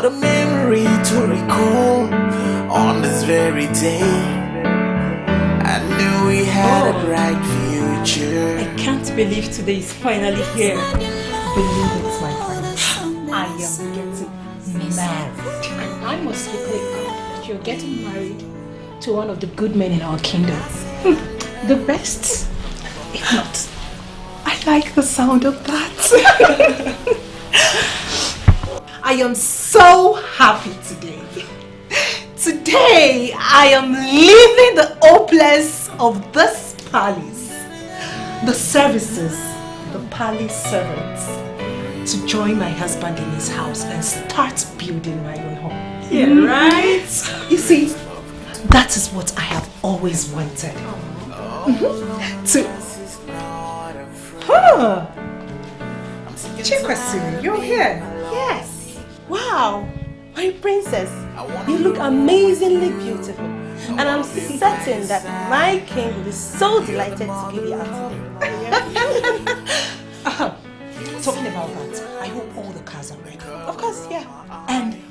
What a memory to recall on this very day. I knew we had a bright future. I can't believe today is finally here. Believe it, my friends. I am getting married. I must be thankful that you're getting married to one of the good men in our kingdom. The best, if not. I like the sound of that. I am so happy today. Today, I am leaving the hopeless of this palace, the services, the palace servants, to join my husband in his house and start building my own home. Yeah, right? You see, that is what I have always wanted. Chikwasiri, you're here? Yes. Wow, my princess, you look amazingly beautiful. And I'm certain that my king will be so delighted to give you out today. Talking about that, I hope all the cars are ready. Of course, yeah. And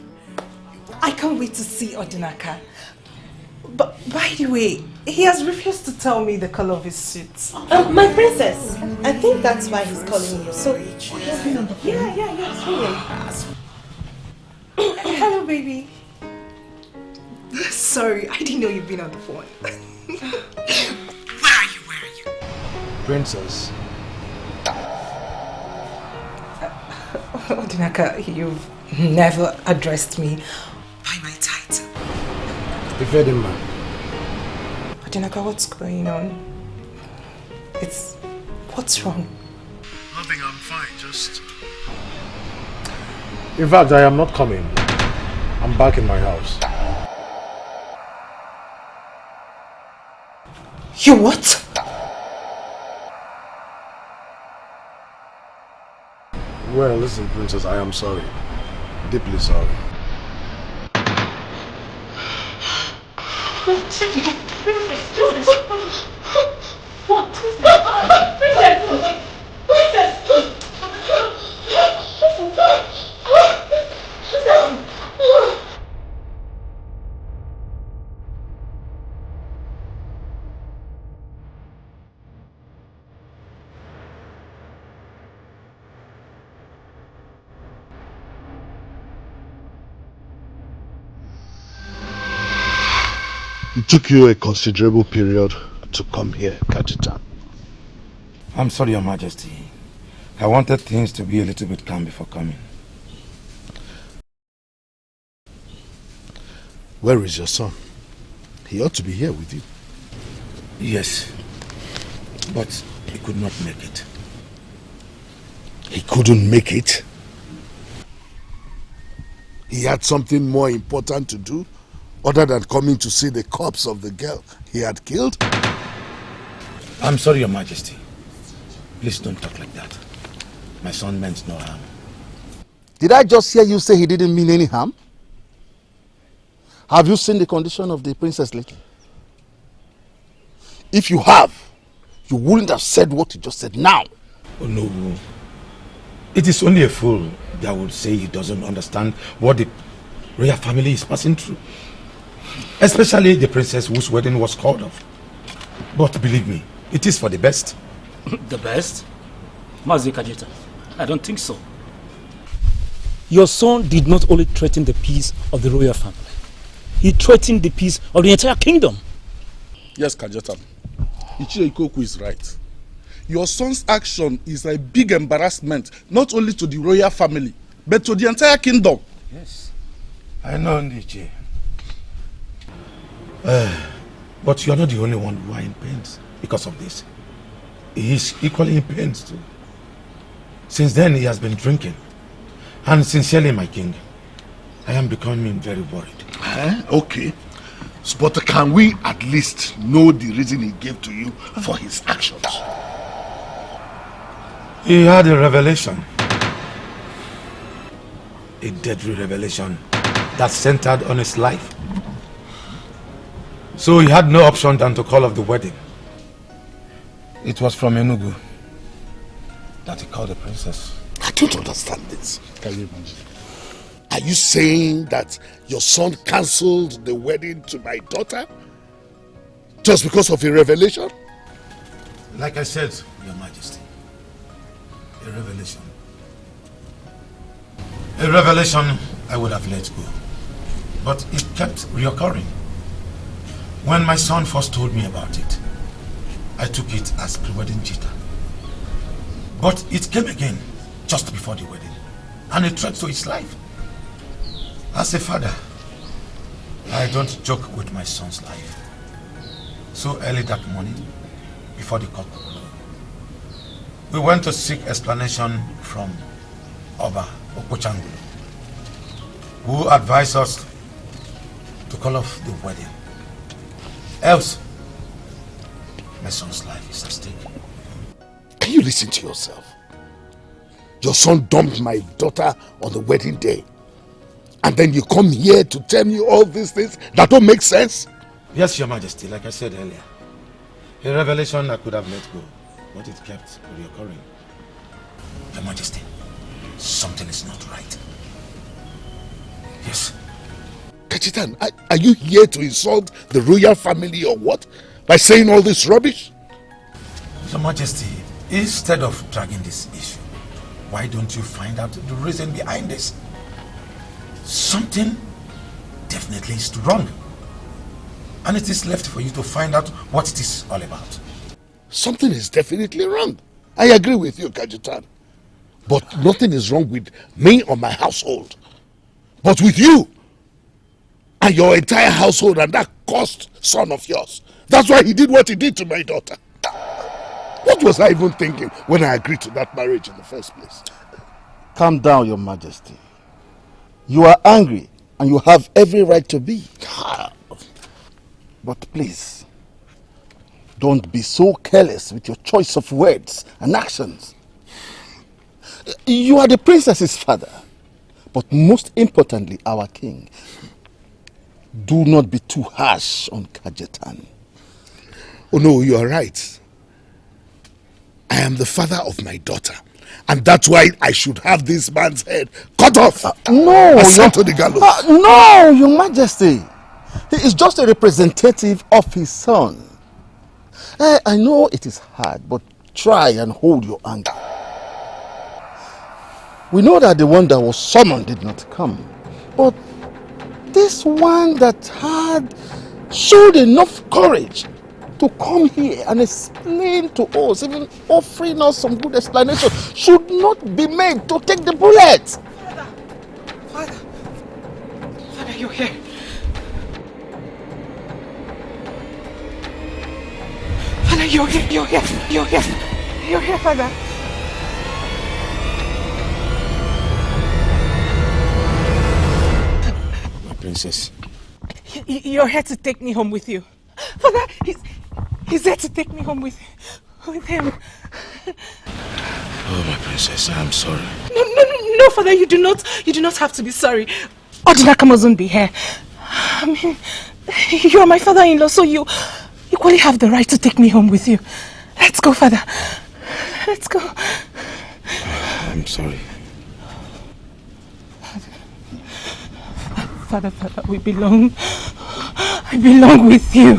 I can't wait to see Odinaka. But by the way, he has refused to tell me the color of his suit. My princess, I think that's why he's calling you. So, he's been on the phone. Yeah, it's really. Hello, baby. Sorry, I didn't know you've been on the phone. Where are you? Princess. Odinaka, you've never addressed me by my title. Ifedima. Odinaka, what's going on? What's wrong? Nothing, I'm fine, just... In fact, I am not coming. I'm back in my house. You what? Well, listen, Princess, I am sorry. Deeply sorry. It took you a considerable period to come here, Kajita. I'm sorry, Your Majesty. I wanted things to be a little bit calm before coming. Where is your son? He ought to be here with you. Yes, but he could not make it. He couldn't make it? He had something more important to do other than coming to see the corpse of the girl he had killed? I'm sorry, Your Majesty. Please don't talk like that. My son meant no harm. Did I just hear you say he didn't mean any harm? Have you seen the condition of the princess lately? If you have, you wouldn't have said what you just said now. Oh no. It is only a fool that would say he doesn't understand what the royal family is passing through. Especially the princess whose wedding was called off. But believe me, it is for the best. The best? Mazi Kajita, I don't think so. Your son did not only threaten the peace of the royal family, he threatened the peace of the entire kingdom. Yes, Kajita. Ichie Ikoku is right. Your son's action is a big embarrassment, not only to the royal family, but to the entire kingdom. Yes, I know, Nichi. But you are not the only one who are in pain because of this. He is equally in pain too. Since then, he has been drinking. And sincerely, my king, I am becoming very worried. Okay. But can we at least know the reason he gave to you for his actions? He had a revelation. A deadly revelation that centered on his life. So he had no option than to call off the wedding. It was from Enugu that he called the princess. I don't understand this. Can you imagine? Are you saying that your son cancelled the wedding to my daughter just because of a revelation? Like I said, Your Majesty, a revelation. A revelation I would have let go, but it kept reoccurring. When my son first told me about it, I took it as pre-wedding jitter. But it came again just before the wedding, and a threat to his life. As a father, I don't joke with my son's life. So early that morning, before the cock crew, we went to seek explanation from Oba Opochangulu, who advised us to call off the wedding. Else, my son's life is at stake. Can you listen to yourself? Your son dumped my daughter on the wedding day. And then you come here to tell me all these things that don't make sense? Yes, Your Majesty, like I said earlier. A revelation I could have let go, but it kept reoccurring. Your Majesty, something is not right. Yes. Kachitan, are you here to insult the royal family or what? By saying all this rubbish? Your Majesty, instead of dragging this issue, why don't you find out the reason behind this? Something definitely is wrong. And it is left for you to find out what it is all about. Something is definitely wrong. I agree with you, Kajitan. But nothing is wrong with me or my household. But with you and your entire household and that cursed son of yours. That's why he did what he did to my daughter. What was I even thinking when I agreed to that marriage in the first place? Calm down, Your Majesty. You are angry and you have every right to be. But please, don't be so careless with your choice of words and actions. You are the princess's father, but most importantly, our king. Do not be too harsh on Kajetan. Oh no, you are right. I am the father of my daughter. And that's why I should have this man's head cut off. No, sent to the gallows. No, Your Majesty. He is just a representative of his son. I know it is hard, but try and hold your anger. We know that the one that was summoned did not come. But this one that had showed enough courage to come here and explain to us, even offering us some good explanation, should not be made to take the bullet. Father, you're here. Father, you're here, Father. My princess. You're here to take me home with you. Father, he's there to take me home with him. Oh, my princess, I'm sorry. No, Father, you do not have to be sorry. Odinaka mustn't be here. I mean, you are my father-in-law, so you equally have the right to take me home with you. Let's go, Father. Let's go. I'm sorry. Father, we belong. I belong with you.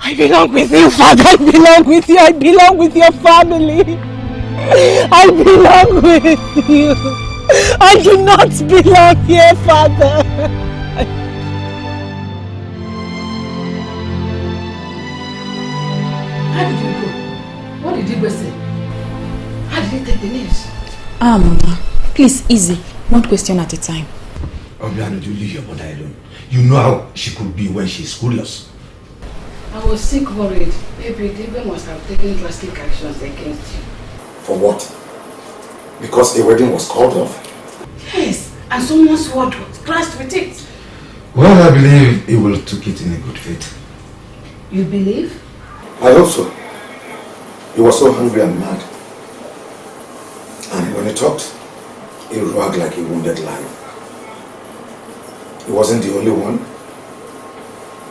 I belong with you, Father. I belong with you. I belong with your family. I belong with you. I do not belong here, Father. How did you go? What did you say? How did you take the news? Mama, please, easy. One question at a time. Obiano, you leave your mother alone. You know how she could be when she's furious. I was sick worried. Maybe Deepening must have taken drastic actions against you. For what? Because a wedding was called off? Yes, and someone's word was clashed with it. Well, I believe he will took it in a good faith. You believe? I hope so. He was so hungry and mad. And when he talked, he roared like a wounded lion. He wasn't the only one.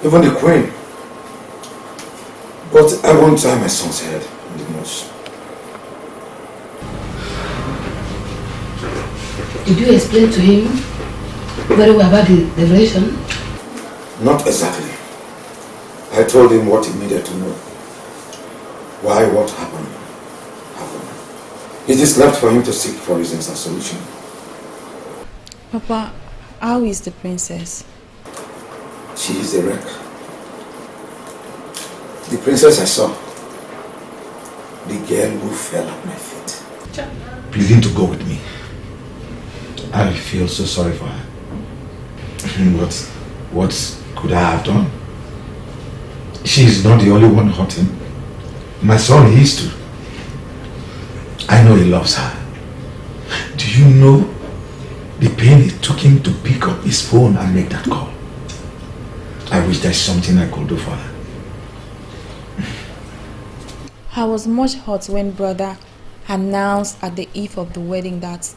Even the queen. But I won't tie my son's head in the noose. Did you explain to him very well about the delegation? Not exactly. I told him what he needed to know. Why what happened. It is left for him to seek for reasons and solution. Papa, how is the princess? She is a wreck. The princess I saw, the girl who fell at my feet. Pleading to go with me. I feel so sorry for her. What could I have done? She is not the only one hurting. My son is too. I know he loves her. Do you know the pain it took him to pick up his phone and make that call? I wish there's something I could do for her. I was much hurt when brother announced at the eve of the wedding that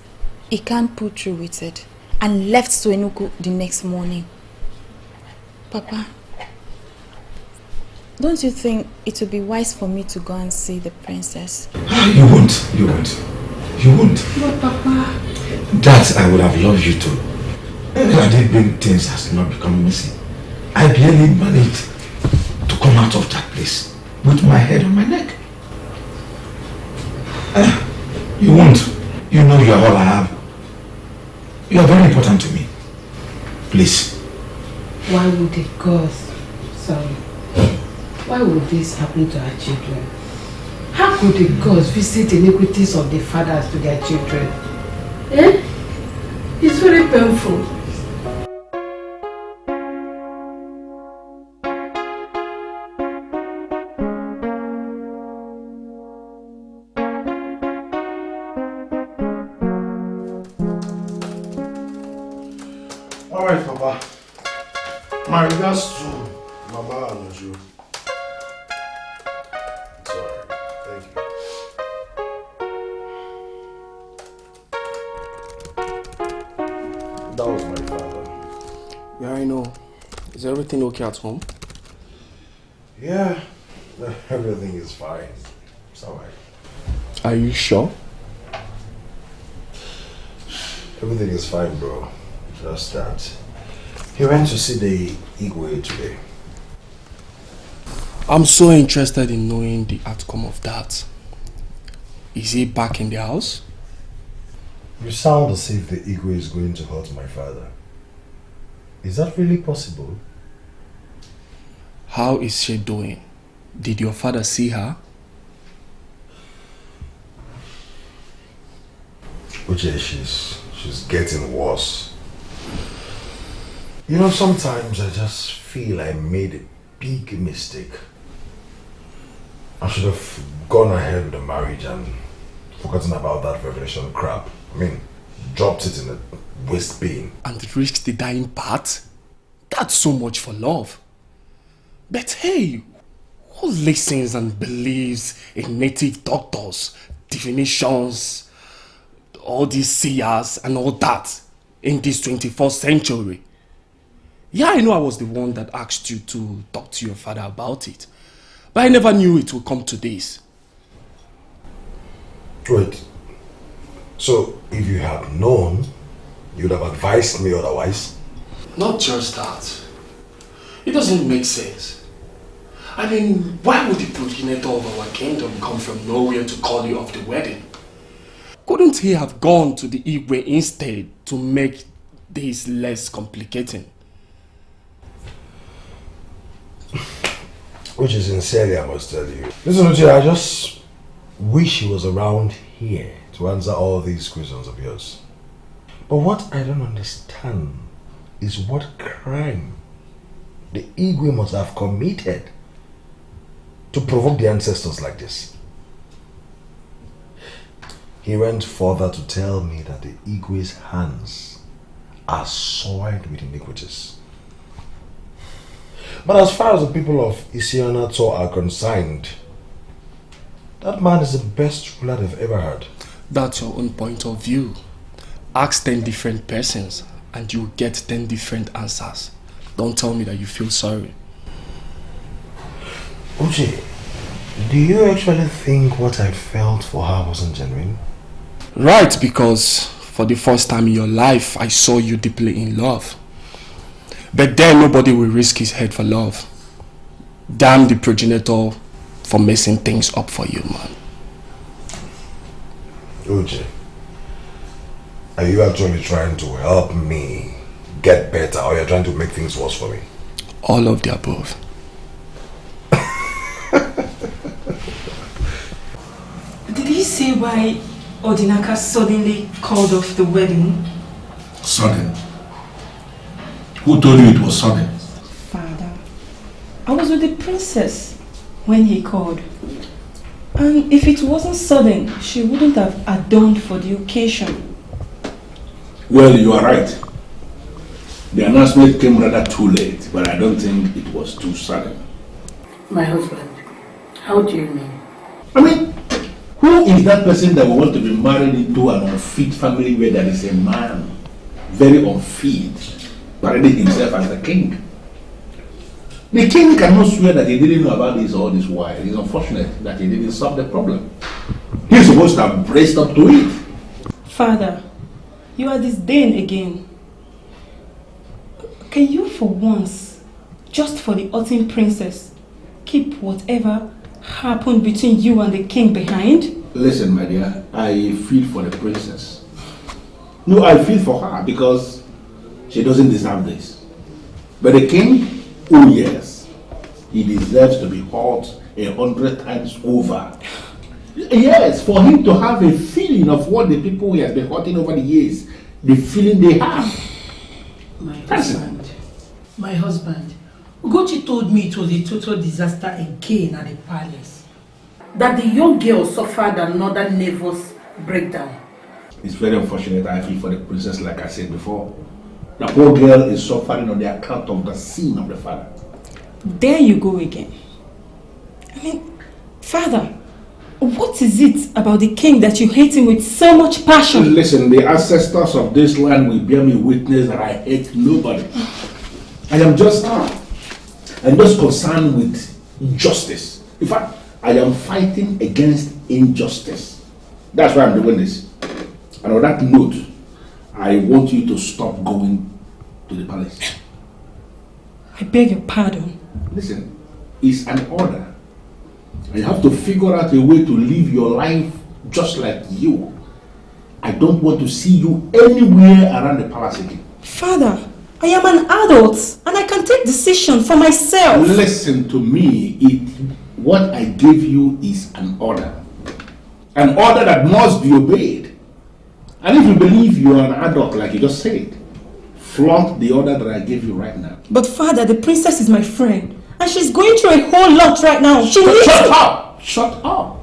he can't pull through with it and left Suenuku the next morning. Papa, don't you think it would be wise for me to go and see the princess? You won't. But Papa... That I would have loved you to. Had it been things has not become messy, I barely managed to come out of that place with my head on my neck. You won't. You know you are all I have. You are very important to me. Please. Why would the gods... Sorry. Why would this happen to our children? How could the gods visit iniquities of the fathers to their children? It's very painful. Alright, Papa. My regards to Mama and Oju. Sorry. Thank you. That was my father. Yeah, I know. Is everything okay at home? Yeah, everything is fine. It's alright. Are you sure? Everything is fine, bro. Just that. He went to see the Igwe today. I'm so interested in knowing the outcome of that. Is he back in the house? You sound as if the Igwe is going to hurt my father. Is that really possible? How is she doing? Did your father see her? Uche, she's getting worse. You know, sometimes I just feel I made a big mistake. I should have gone ahead with the marriage and forgotten about that revelation crap. I mean, dropped it in the waste bin. And risked the dying part? That's so much for love. But hey, who listens and believes in native doctors, definitions, all these seers and all that in this 21st century? Yeah, I know I was the one that asked you to talk to your father about it. But I never knew it would come to this. Wait. So, if you had known, you'd have advised me otherwise? Not just that. It doesn't make sense. I mean, why would the progenitor of our kingdom come from nowhere to call you off the wedding? Couldn't he have gone to the Igwe instead to make this less complicating? Which is sincerely, I must tell you. Listen, Uche, I just wish he was around here to answer all these questions of yours. But what I don't understand is what crime the Igwe must have committed to provoke the ancestors like this. He went further to tell me that the Igwe's hands are soiled with iniquities. But as far as the people of Isianato are concerned, that man is the best ruler they've ever had. That's your own point of view. Ask 10 different persons and you get 10 different answers. Don't tell me that you feel sorry. Uche, do you actually think what I felt for her wasn't genuine? Right, because For the first time in your life, I saw you deeply in love. But then nobody will risk his head for love. Damn the progenitor for messing things up for you, man. Uche, are you actually trying to help me get better, or you're trying to make things worse for me? All of the above. Did he say why Odinaka suddenly called off the wedding? Sudden? Who told you it was sudden? Father, I was with the princess when he called. And if it wasn't sudden, she wouldn't have adorned for the occasion. Well, you are right. The announcement came rather too late, but I don't think it was too sudden. My husband, how do you mean? I mean, who is that person that will want to be married into an unfit family where there is a man, very unfit, parading himself as the king? The king cannot swear that he didn't know about this all this while. It's unfortunate that he didn't solve the problem. He's supposed to have braced up to it. Father, you are disdained again. Can you for once, just for the autumn princess, keep whatever happened between you and the king behind? Listen, my dear, I feel for the princess. No, I feel for her because she doesn't deserve this. But the king, oh yes, he deserves to be hurt 100 times over. Yes, for him to have a feeling of what the people he has been hurting over the years, the feeling they have. My husband, Ugochi told me it was a total disaster again at the palace. That the young girl suffered another nervous breakdown. It's very unfortunate. I feel for the princess, like I said before. The poor girl is suffering on the account of the sin of the father. There you go again. I mean, Father, what is it about the king that you hate him with so much passion? Listen, the ancestors of this land will bear me witness that I hate nobody. I am just concerned with justice. In fact, I am fighting against injustice. That's why I'm doing this. And on that note, I want you to stop going to the palace. I beg your pardon. Listen, it's an order. And you have to figure out a way to live your life just like you. I don't want to see you anywhere around the palace again. Father, I am an adult and I can take decisions for myself. Listen to me. What I gave you is an order. An order that must be obeyed. And if you believe you are an adult, like you just said, flaunt the order that I gave you right now. But Father, the princess is my friend. And she's going through a whole lot right now. She needs Shut up! Shut up!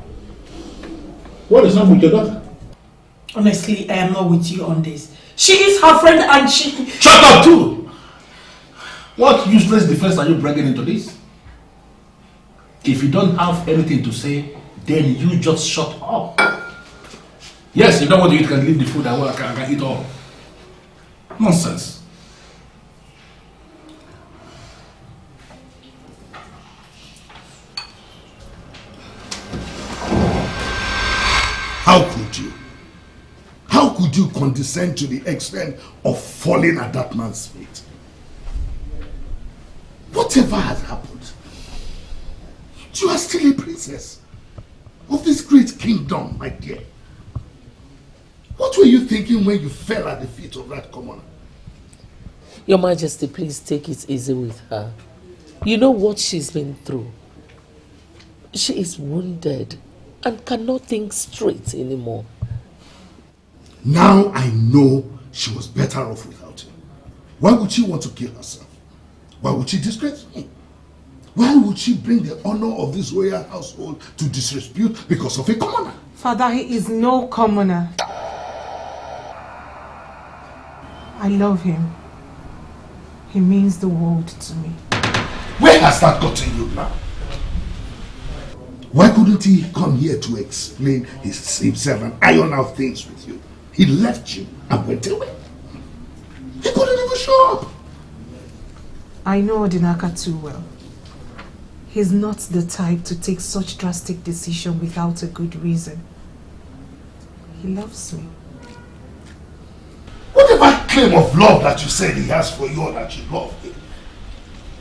What is wrong with your daughter? Honestly, I am not with you on this. She is her friend and she... Shut up too! What useless defense are you bringing into this? If you don't have anything to say, then you just shut up. Yes, you don't want to eat, can leave the food. I can eat all. Nonsense. How could you? How could you condescend to the extent of falling at that man's feet? Whatever has happened, you are still a princess of this great kingdom, my dear. What were you thinking when you fell at the feet of that commoner? Your Majesty, please take it easy with her. You know what she's been through. She is wounded and cannot think straight anymore. Now I know she was better off without him. Why would she want to kill herself? Why would she disgrace me? Why would she bring the honor of this royal household to disrepute because of a commoner? Father, he is no commoner. I love him. He means the world to me. Where has that gotten you now? Why couldn't he come here to explain himself and iron out things with you? He left you and went away. He couldn't even show up. I know Odinaka too well. He's not the type to take such drastic decision without a good reason. He loves me. claim of love that you said he has for you or that you love him,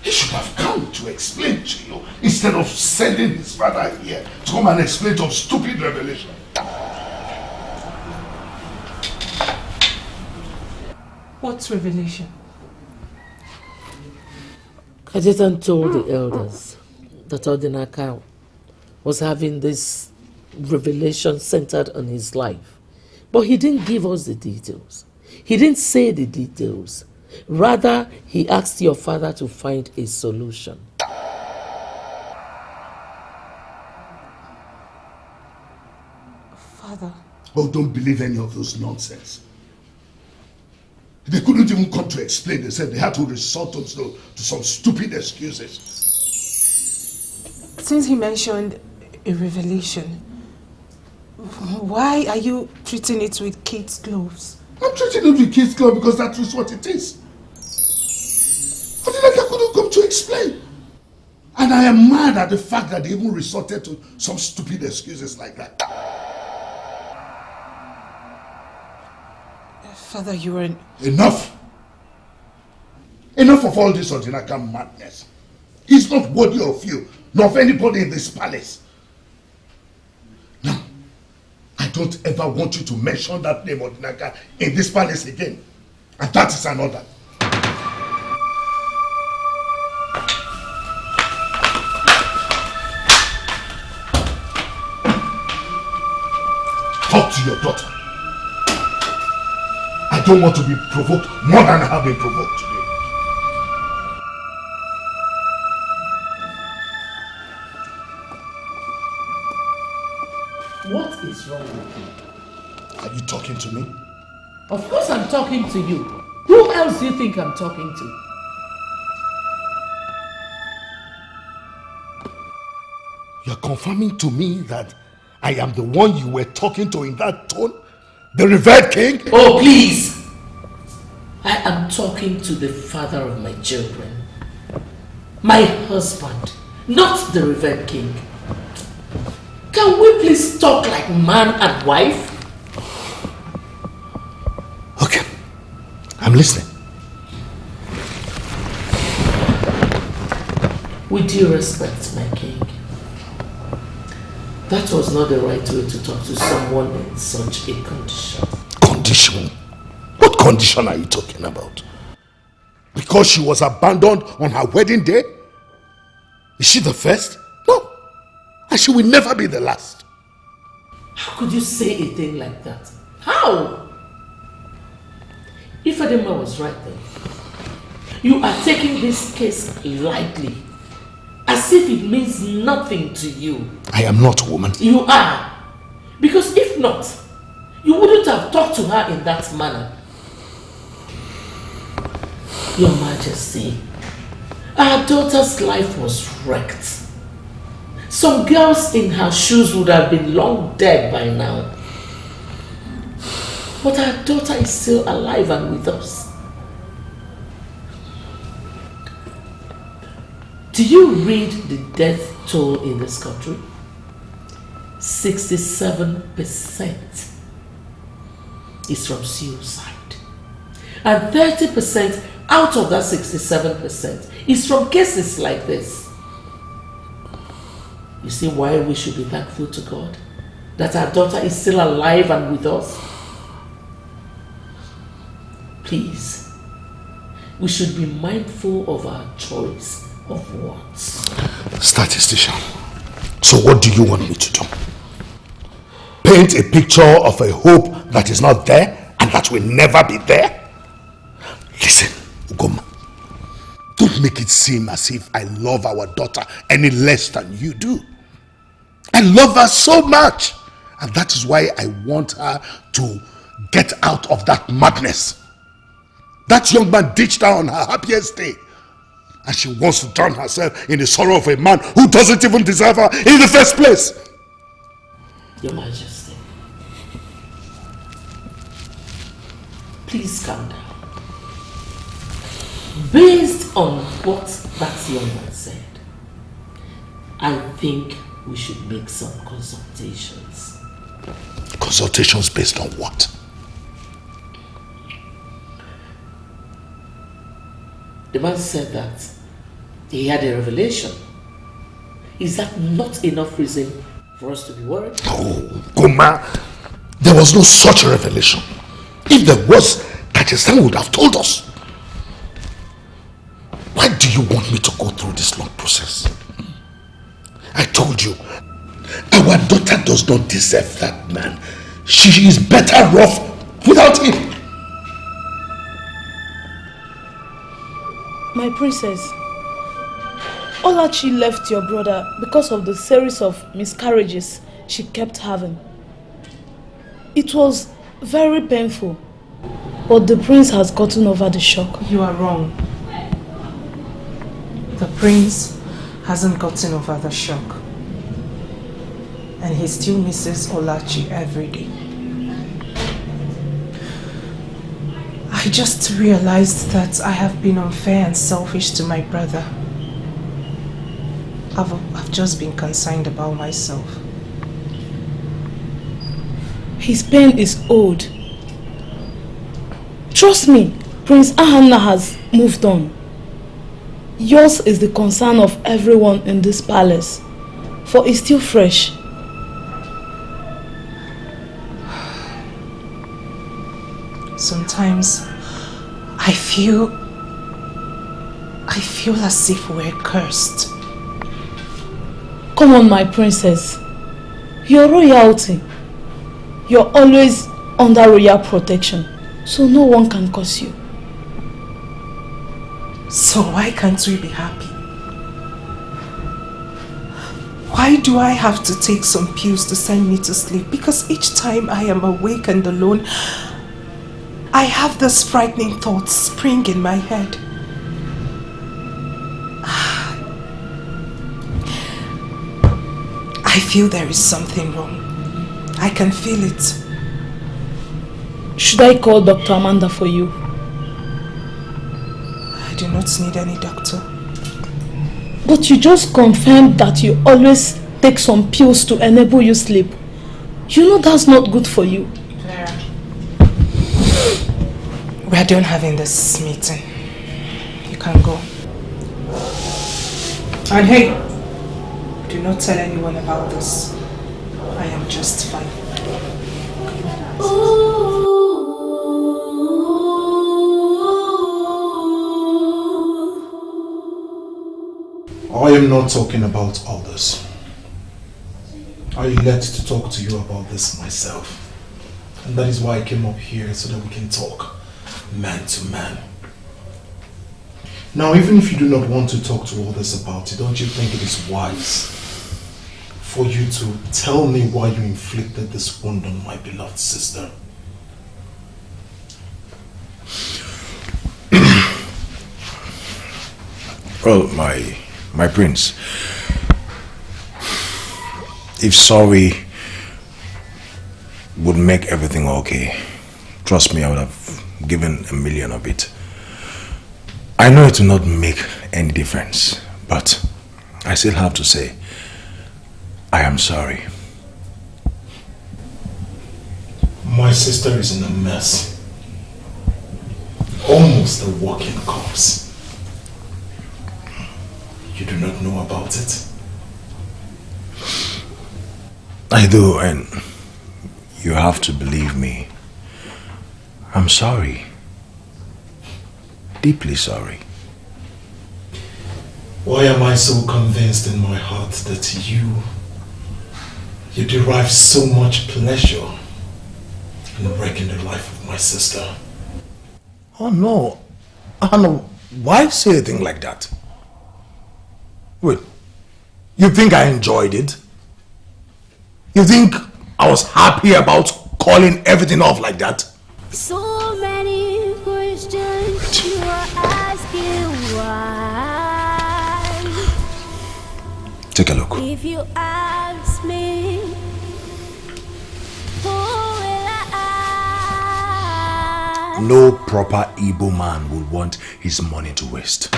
he should have come to explain to you instead of sending his father here to come and explain some stupid revelation. What revelation? Kajetan told the elders that Odinaka was having this revelation centered on his life. But he didn't give us the details. He didn't say the details. Rather, he asked your father to find a solution. Father. Oh, don't believe any of those nonsense. They couldn't even come to explain. They said they had to resort to some stupid excuses. Since he mentioned a revelation, why are you treating it with kid's gloves? I'm treating it with kid's gloves because that is what it is. I couldn't come to explain. And I am mad at the fact that they even resorted to some stupid excuses like that. Father, you were... Enough! Enough of all this Odinaka madness. He's not worthy of you, nor of anybody in this palace. Now, I don't ever want you to mention that name Odinaka in this palace again. And that is an order. Talk to your daughter. I don't want to be provoked more than I have been provoked today. What is wrong with you? Are you talking to me? Of course I'm talking to you. Who else do you think I'm talking to? You're confirming to me that I am the one you were talking to in that tone? The revered king? Oh, please! I am talking to the father of my children. My husband, not the revered king. Can we please talk like man and wife? Okay, I'm listening. With due respect, my king, that was not the right way to talk to someone in such a condition. Condition? What condition are you talking about? Because she was abandoned on her wedding day? Is she the first? No. And she will never be the last. How could you say a thing like that? How? If Adema was right then, you are taking this case lightly, as if it means nothing to you. I am not a woman. You are. Because if not, you wouldn't have talked to her in that manner. Your Majesty, our daughter's life was wrecked. Some girls in her shoes would have been long dead by now. But our daughter is still alive and with us. Do you read the death toll in this country? 67% is from suicide. And 30% out of that 67% is from cases like this. You see why we should be thankful to God that our daughter is still alive and with us? Please, we should be mindful of our choice of words. Statistician, so what do you want me to do? Paint a picture of a hope that is not there and that will never be there? Listen, Ugoma, don't make it seem as if I love our daughter any less than you do. I love her so much, and that is why I want her to get out of that madness. That young man ditched her on her happiest day, and she wants to drown herself in the sorrow of a man who doesn't even deserve her in the first place. Your Majesty, please calm down. Based on what that young man said, I think we should make some consultations. Consultations based on what? The man said that he had a revelation. Is that not enough reason for us to be worried? Oh, Goma, there was no such revelation. If there was, Kajesan would have told us. Why do you want me to go through this long process? I told you, our daughter does not deserve that man. She is better off without him. My princess, Olachi left your brother because of the series of miscarriages she kept having. It was very painful, but the prince has gotten over the shock. You are wrong. The prince hasn't gotten over the shock. And he still misses Olachi every day. I just realized that I have been unfair and selfish to my brother. I've just been concerned about myself. His pain is old. Trust me, Prince Ahana has moved on. Yours is the concern of everyone in this palace, for it's still fresh. Sometimes I feel as if we're cursed. Come on, my princess. You're royalty. You're always under royal protection, so no one can curse you. So why can't we be happy? Why do I have to take some pills to send me to sleep? Because each time I am awake and alone, I have this frightening thought spring in my head. I feel there is something wrong. I can feel it. Should I call Dr. Amanda for you? I do not need any doctor. But you just confirmed that you always take some pills to enable you sleep. You know that's not good for you. Vera, we are done having this meeting. You can go. And hey, do not tell anyone about this. I am just fine. I am not talking about all this. I led to talk to you about this myself. And that is why I came up here, so that we can talk man to man. Now, even if you do not want to talk to others about it, don't you think it is wise for you to tell me why you inflicted this wound on my beloved sister? Well, my prince, if sorry would make everything okay, trust me, I would have given $1 million of it. I know it will not make any difference, but I still have to say, I am sorry. My sister is in a mess. Almost a walking corpse. You do not know about it? I do, and you have to believe me. I'm sorry. Deeply sorry. Why am I so convinced in my heart that you derive so much pleasure in wrecking the life of my sister? Oh no. Anna, why say a thing like that? Wait, you think I enjoyed it? You think I was happy about calling everything off like that? So many questions you are asking why. Take a look. If you ask me, who will I ask? No proper Igbo man would want his money to waste.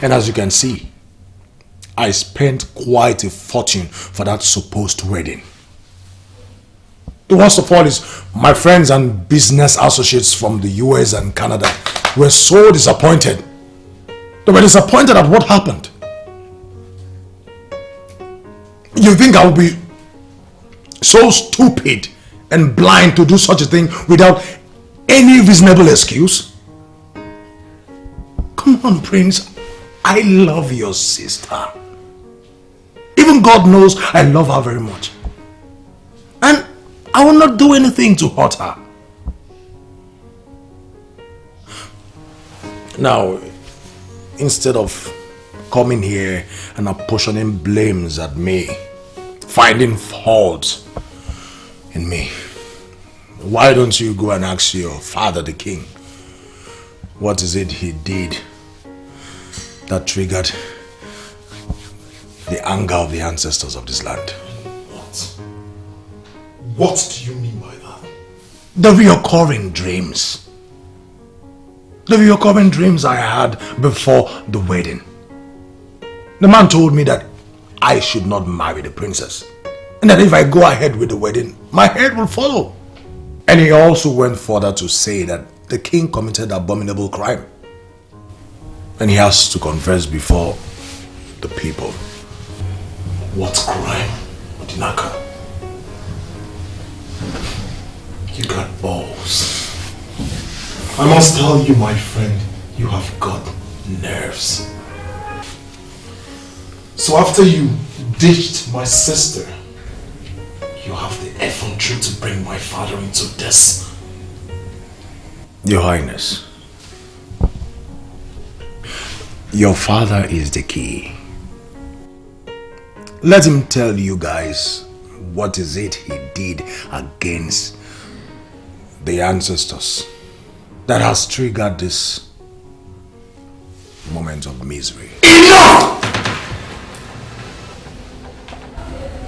And as you can see, I spent quite a fortune for that supposed wedding. The worst of all is my friends and business associates from the US and Canada were so disappointed They were disappointed at what happened. You think I will be so stupid and blind to do such a thing without any reasonable excuse? Come on, Prince. I love your sister. Even God knows I love her very much. And I will not do anything to hurt her. Now, instead of coming here and apportioning blames at me, finding fault in me, why don't you go and ask your father, the king, what is it he did that triggered the anger of the ancestors of this land? What do you mean by that? The reoccurring dreams. The reoccurring dreams I had before the wedding. The man told me that I should not marry the princess, and that if I go ahead with the wedding, my head will follow. And he also went further to say that the king committed abominable crime, and he has to confess before the people. What crime, Odinaka? You got balls. I must tell you, my friend, you have got nerves. So after you ditched my sister, you have the effrontery to bring my father into this. Your Highness, your father is the key. Let him tell you guys what is it he did against the ancestors that has triggered this moment of misery. Enough!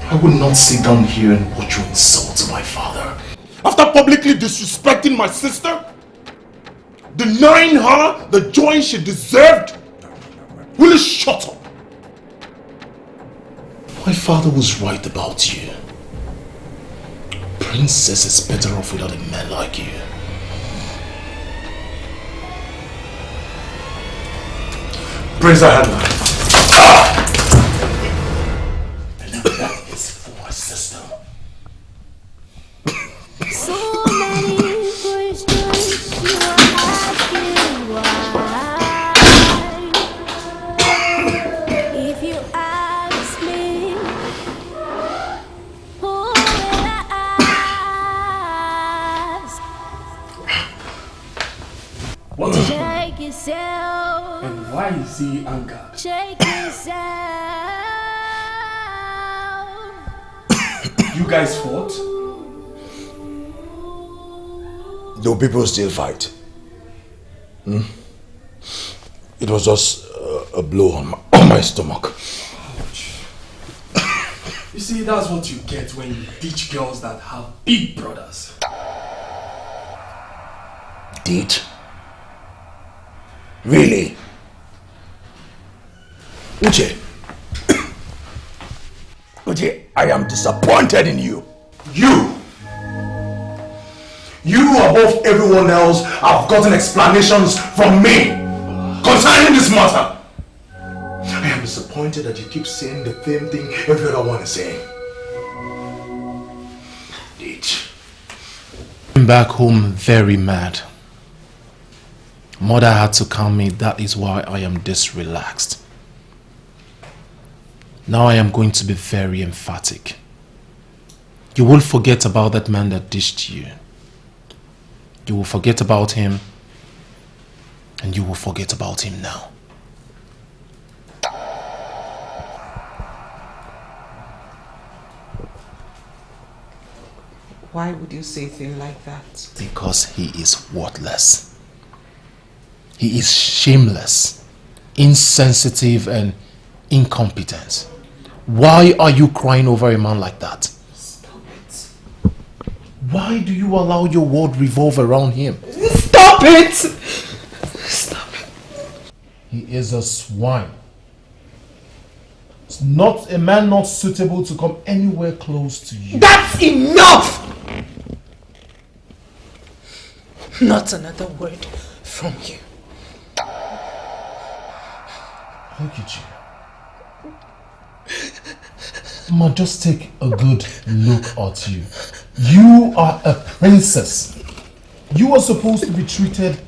I would not sit down here and watch you insult my father. After publicly disrespecting my sister, denying her the joy she deserved, will you shut up? My father was right about you. Princess is better off without a man like you. Prince Ahadna. That is for my sister. So many questions you are asking why. If you ask me, who will I ask? What? Check yourself. And why is he angered? Check yourself. You guys fought? Do people still fight? It was just a blow on my stomach. You see, that's what you get when you teach girls that have big brothers. Did? Really? Uche. Uche, I am disappointed in you. You above everyone else have gotten explanations from me concerning this matter. I am disappointed that you keep saying the same thing every other one is saying. Came back home very mad. Mother had to calm me. That is why I am this relaxed. Now I am going to be very emphatic. You will forget about that man that dished you. You will forget about him, and you will forget about him now. Why would you say a thing like that? Because he is worthless. He is shameless, insensitive, and incompetent. Why are you crying over a man like that? Stop it. Why do you allow your world revolve around him? Stop it! Stop it. He is a swine. It's not a man not suitable to come anywhere close to you. That's enough! Not another word from you. Look at you. Ma, just take a good look at you. You are a princess. You are supposed to be treated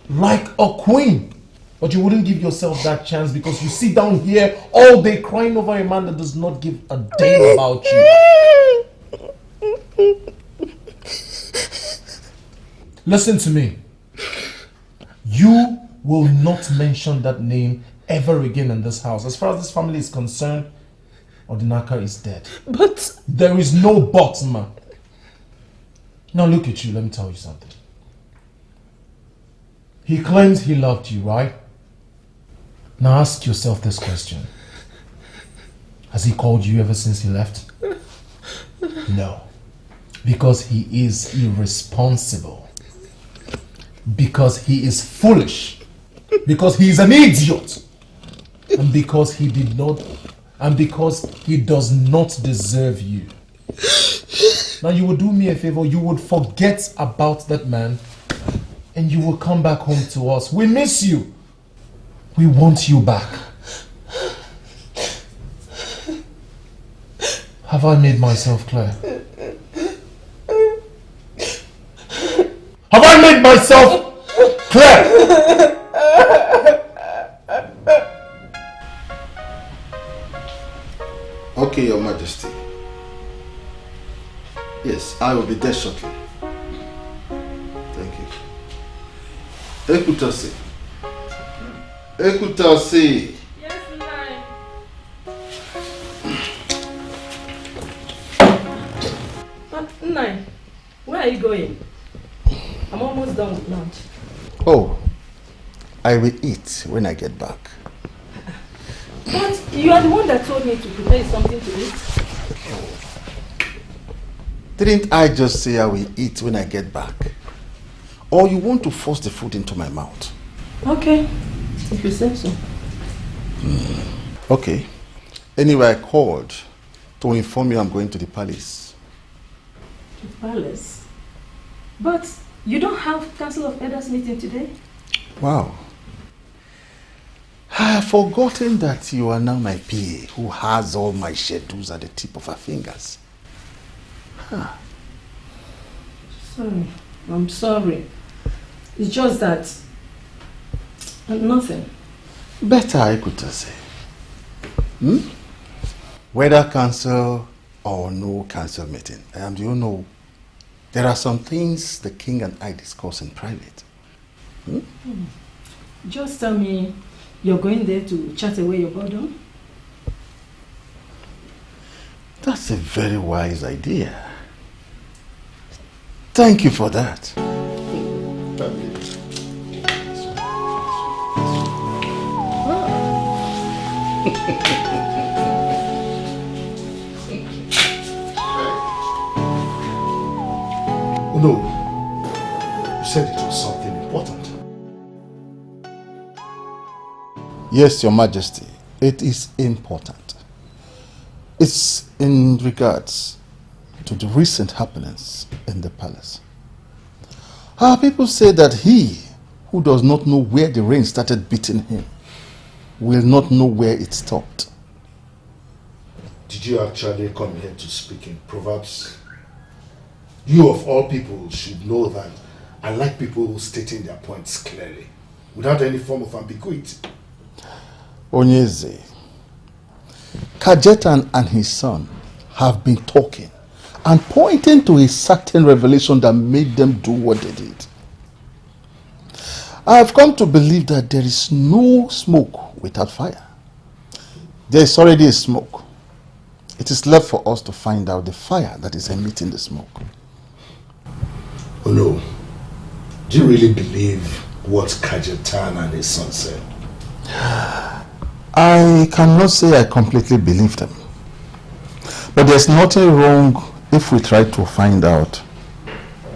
like a queen. But you wouldn't give yourself that chance because you sit down here all day crying over a man that does not give a damn about you. Listen to me. You will not mention that name ever again in this house. As far as this family is concerned, Odinaka is dead. But... There is no but, ma. Now look at you, let me tell you something. He claims he loved you, right? Now ask yourself this question. Has he called you ever since he left? No. Because he is irresponsible. Because he is foolish. Because he is an idiot. And because he did not, and because he does not deserve you. Now you would do me a favor, you would forget about that man and you will come back home to us. We miss you. We want you back. Have I made myself clear? Have I made myself clear? Okay, Your Majesty. Yes, I will be there shortly. Thank you. Ekutase. Ekutase. Yes, Nai. Nai, where are you going? I'm almost done with lunch. Oh, I will eat when I get back. But you are the one that told me to prepare something to eat. Didn't I just say I will eat when I get back? Or you want to force the food into my mouth? Okay, if you say so. Okay. Anyway, I called to inform you I'm going to the palace. The palace? But you don't have Council of Elders meeting today? Wow. I have forgotten that you are now my PA who has all my schedules at the tip of her fingers. Huh. Sorry, I'm sorry. It's just that... nothing. Better I could say. Whether council or no council meeting, do you know, there are some things the king and I discuss in private. Just tell me you're going there to chat away your boredom? That's a very wise idea. Thank you for that. Oh no, you said it was something important. Yes, Your Majesty, it is important. It's in regards to the recent happenings in the palace. Our people say that he who does not know where the rain started beating him will not know where it stopped. Did you actually come here to speak in Proverbs? You of all people should know that I like people stating their points clearly, without any form of ambiguity. Onyeze, Kajetan and his son have been talking and pointing to a certain revelation that made them do what they did. I have come to believe that there is no smoke without fire. There is already a smoke. It is left for us to find out the fire that is emitting the smoke. Oh no, do you really believe what Kajetan and his son said? I cannot say I completely believe them. But there's nothing wrong if we try to find out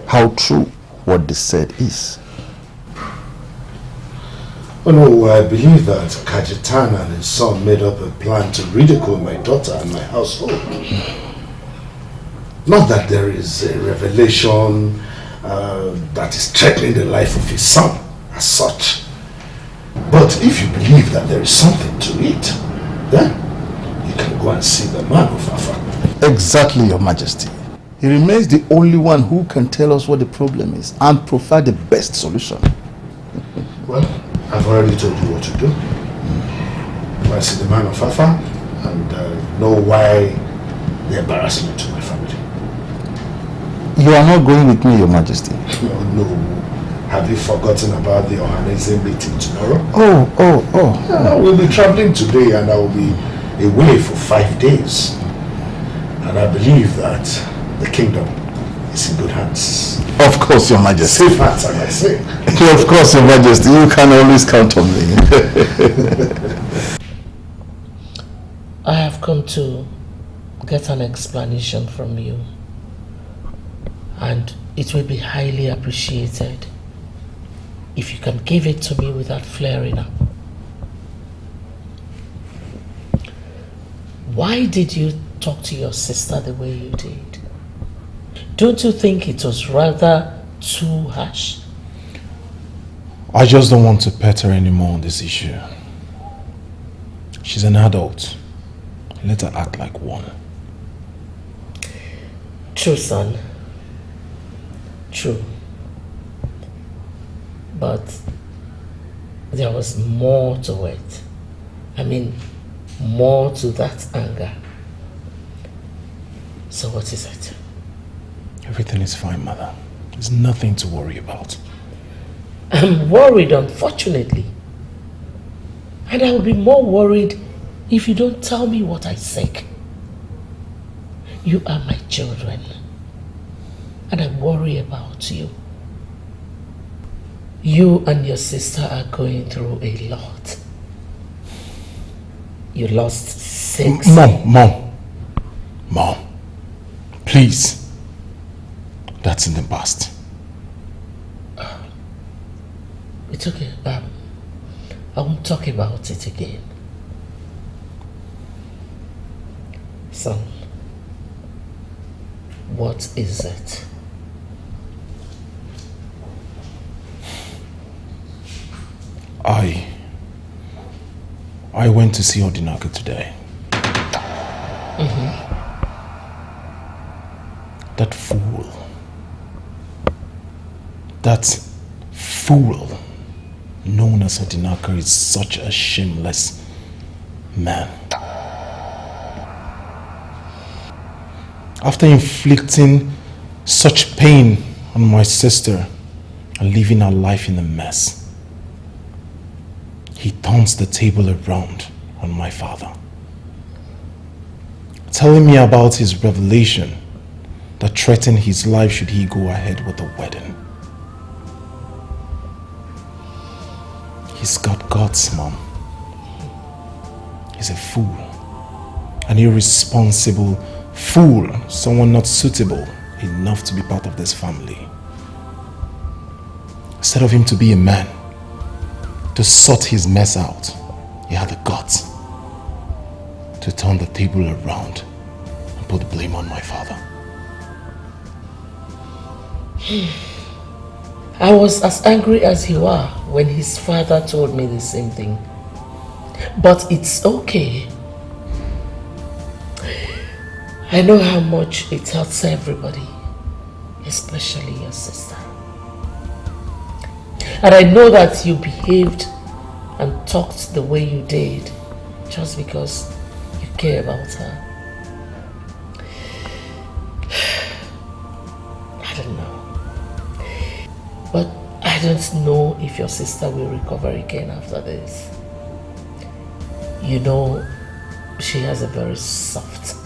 how true what they said is. Oh no, I believe that Kajetan and his son made up a plan to ridicule my daughter and my household. Not that there is a revelation that is threatening the life of his son as such. But But if you believe that there is something to it, then you can go and see the man of Afa. Exactly, Your Majesty. He remains the only one who can tell us what the problem is and provide the best solution. Well, I've already told you what to do. Go and see the man of Afa and know why the embarrassment to my family. You are not going with me, Your Majesty. No. Have you forgotten about the Ohanese meeting tomorrow? Oh. We'll be traveling today and I will be away for 5 days. And I believe that the kingdom is in good hands. Of course, Your Majesty. Safe hands, as I say. Of course, Your Majesty. You can always count on me. I have come to get an explanation from you. And it will be highly appreciated if you can give it to me without flaring up. Why did you talk to your sister the way you did? Don't you think it was rather too harsh? I just don't want to pet her anymore on this issue. She's an adult. Let her act like one. True, son. True. But there was more to it. I mean, more to that anger. So what is it? Everything is fine, Mother. There's nothing to worry about. I'm worried, unfortunately. And I will be more worried if you don't tell me what I seek. You are my children. And I worry about you. You and your sister are going through a lot. You lost 6. Mom. Please. That's in the past. It's okay. I won't talk about it again. Son, what is it? I went to see Odinaka today. That fool known as Odinaka is such a shameless man. After inflicting such pain on my sister and leaving her life in a mess, he turns the table around on my father, telling me about his revelation that threatened his life should he go ahead with the wedding. He's got guts, Mom. He's a fool. An irresponsible fool. Someone not suitable enough to be part of this family. Instead of him to be a man, to sort his mess out, he had the guts to turn the table around and put the blame on my father. I was as angry as you are when his father told me the same thing. But it's okay. I know how much it hurts everybody, especially your sister. And I know that you behaved and talked the way you did just because you care about her. I don't know. But I don't know if your sister will recover again after this. You know, she has a very soft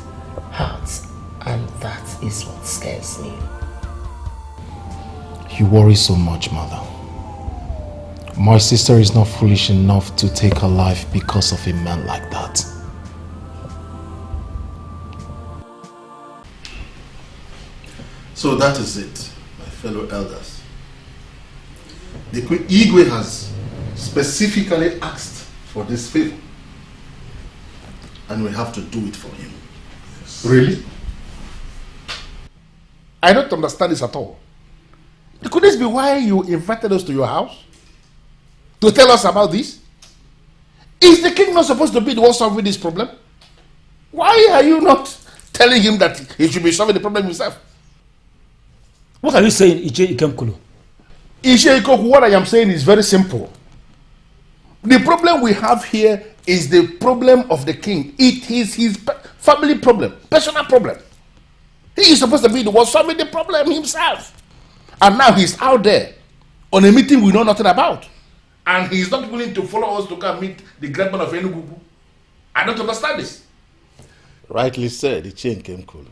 heart, and that is what scares me. You worry so much, Mother. My sister is not foolish enough to take her life because of a man like that. So that is it, my fellow elders. The Queen Igwe has specifically asked for this favor, and we have to do it for him. Yes. Really? I don't understand this at all. Could this be why you invited us to your house? To tell us about this? Is the king not supposed to be the one solving this problem? Why are you not telling him that he should be solving the problem himself? What are you saying, Ije Ikemkulu? Ije Ikoku, what I am saying is very simple. The problem we have here is the problem of the king. It is his family problem, personal problem. He is supposed to be the one solving the problem himself. And now he's out there on a meeting we know nothing about. And he's not willing to follow us to go and meet the great man of Enugu. I don't understand this. Rightly said, Ichie Nkemkulu.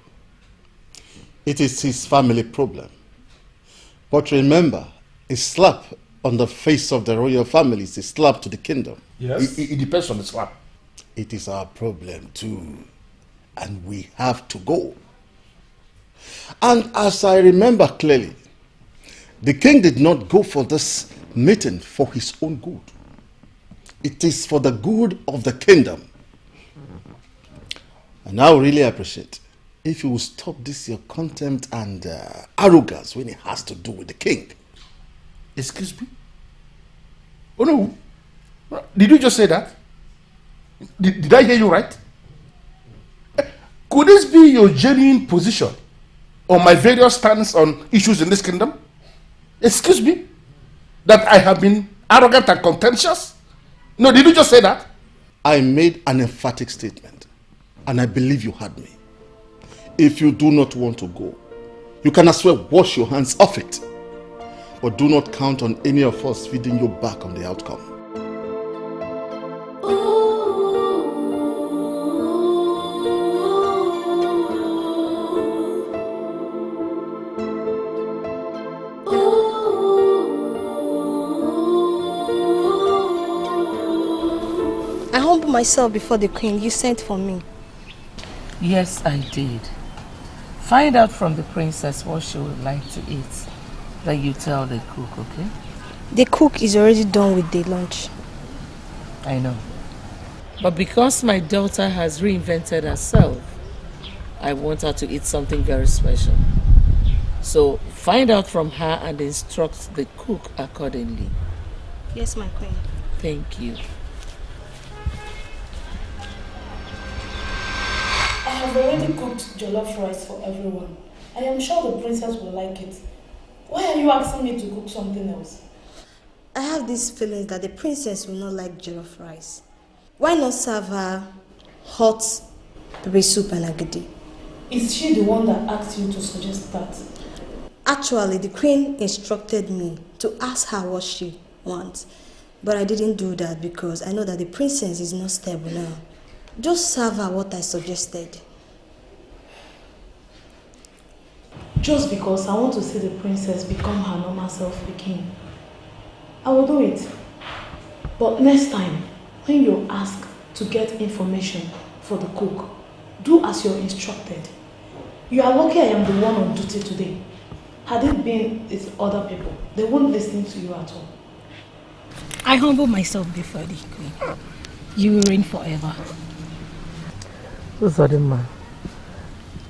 It is his family problem. But remember, a slap on the face of the royal family is a slap to the kingdom. Yes. It depends on the slap. It is our problem too. And we have to go. And as I remember clearly, the king did not go for this meeting for his own good. It is for the good of the kingdom. And I would really appreciate if you will stop this your contempt and arrogance when it has to do with the king. Excuse me? Oh no. Did you just say that? Did I hear you right? Could this be your genuine position on my various stands on issues in this kingdom? Excuse me? That I have been arrogant and contentious? No, did you just say that? I made an emphatic statement, and I believe you heard me. If you do not want to go, you can as well wash your hands off it. But do not count on any of us feeding you back on the outcome. I humble myself before the queen. You sent for me. Yes, I did. Find out from the princess what she would like to eat. Then you tell the cook, okay? The cook is already done with the lunch. I know. But because my daughter has reinvented herself, I want her to eat something very special. So find out from her and instruct the cook accordingly. Yes, my queen. Thank you. I have already cooked jollof rice for everyone. I am sure the princess will like it. Why are you asking me to cook something else? I have these feelings that the princess will not like jollof rice. Why not serve her hot pepper soup and agidi? Is she the one that asked you to suggest that? Actually, the queen instructed me to ask her what she wants. But I didn't do that because I know that the princess is not stable now. Just serve her what I suggested. Just because I want to see the princess become her normal self again. I will do it. But next time, when you ask to get information for the cook, do as you're instructed. You are lucky I am the one on duty today. Had it been with other people, they won't listen to you at all. I humble myself before the queen. You will reign forever. Uzodima,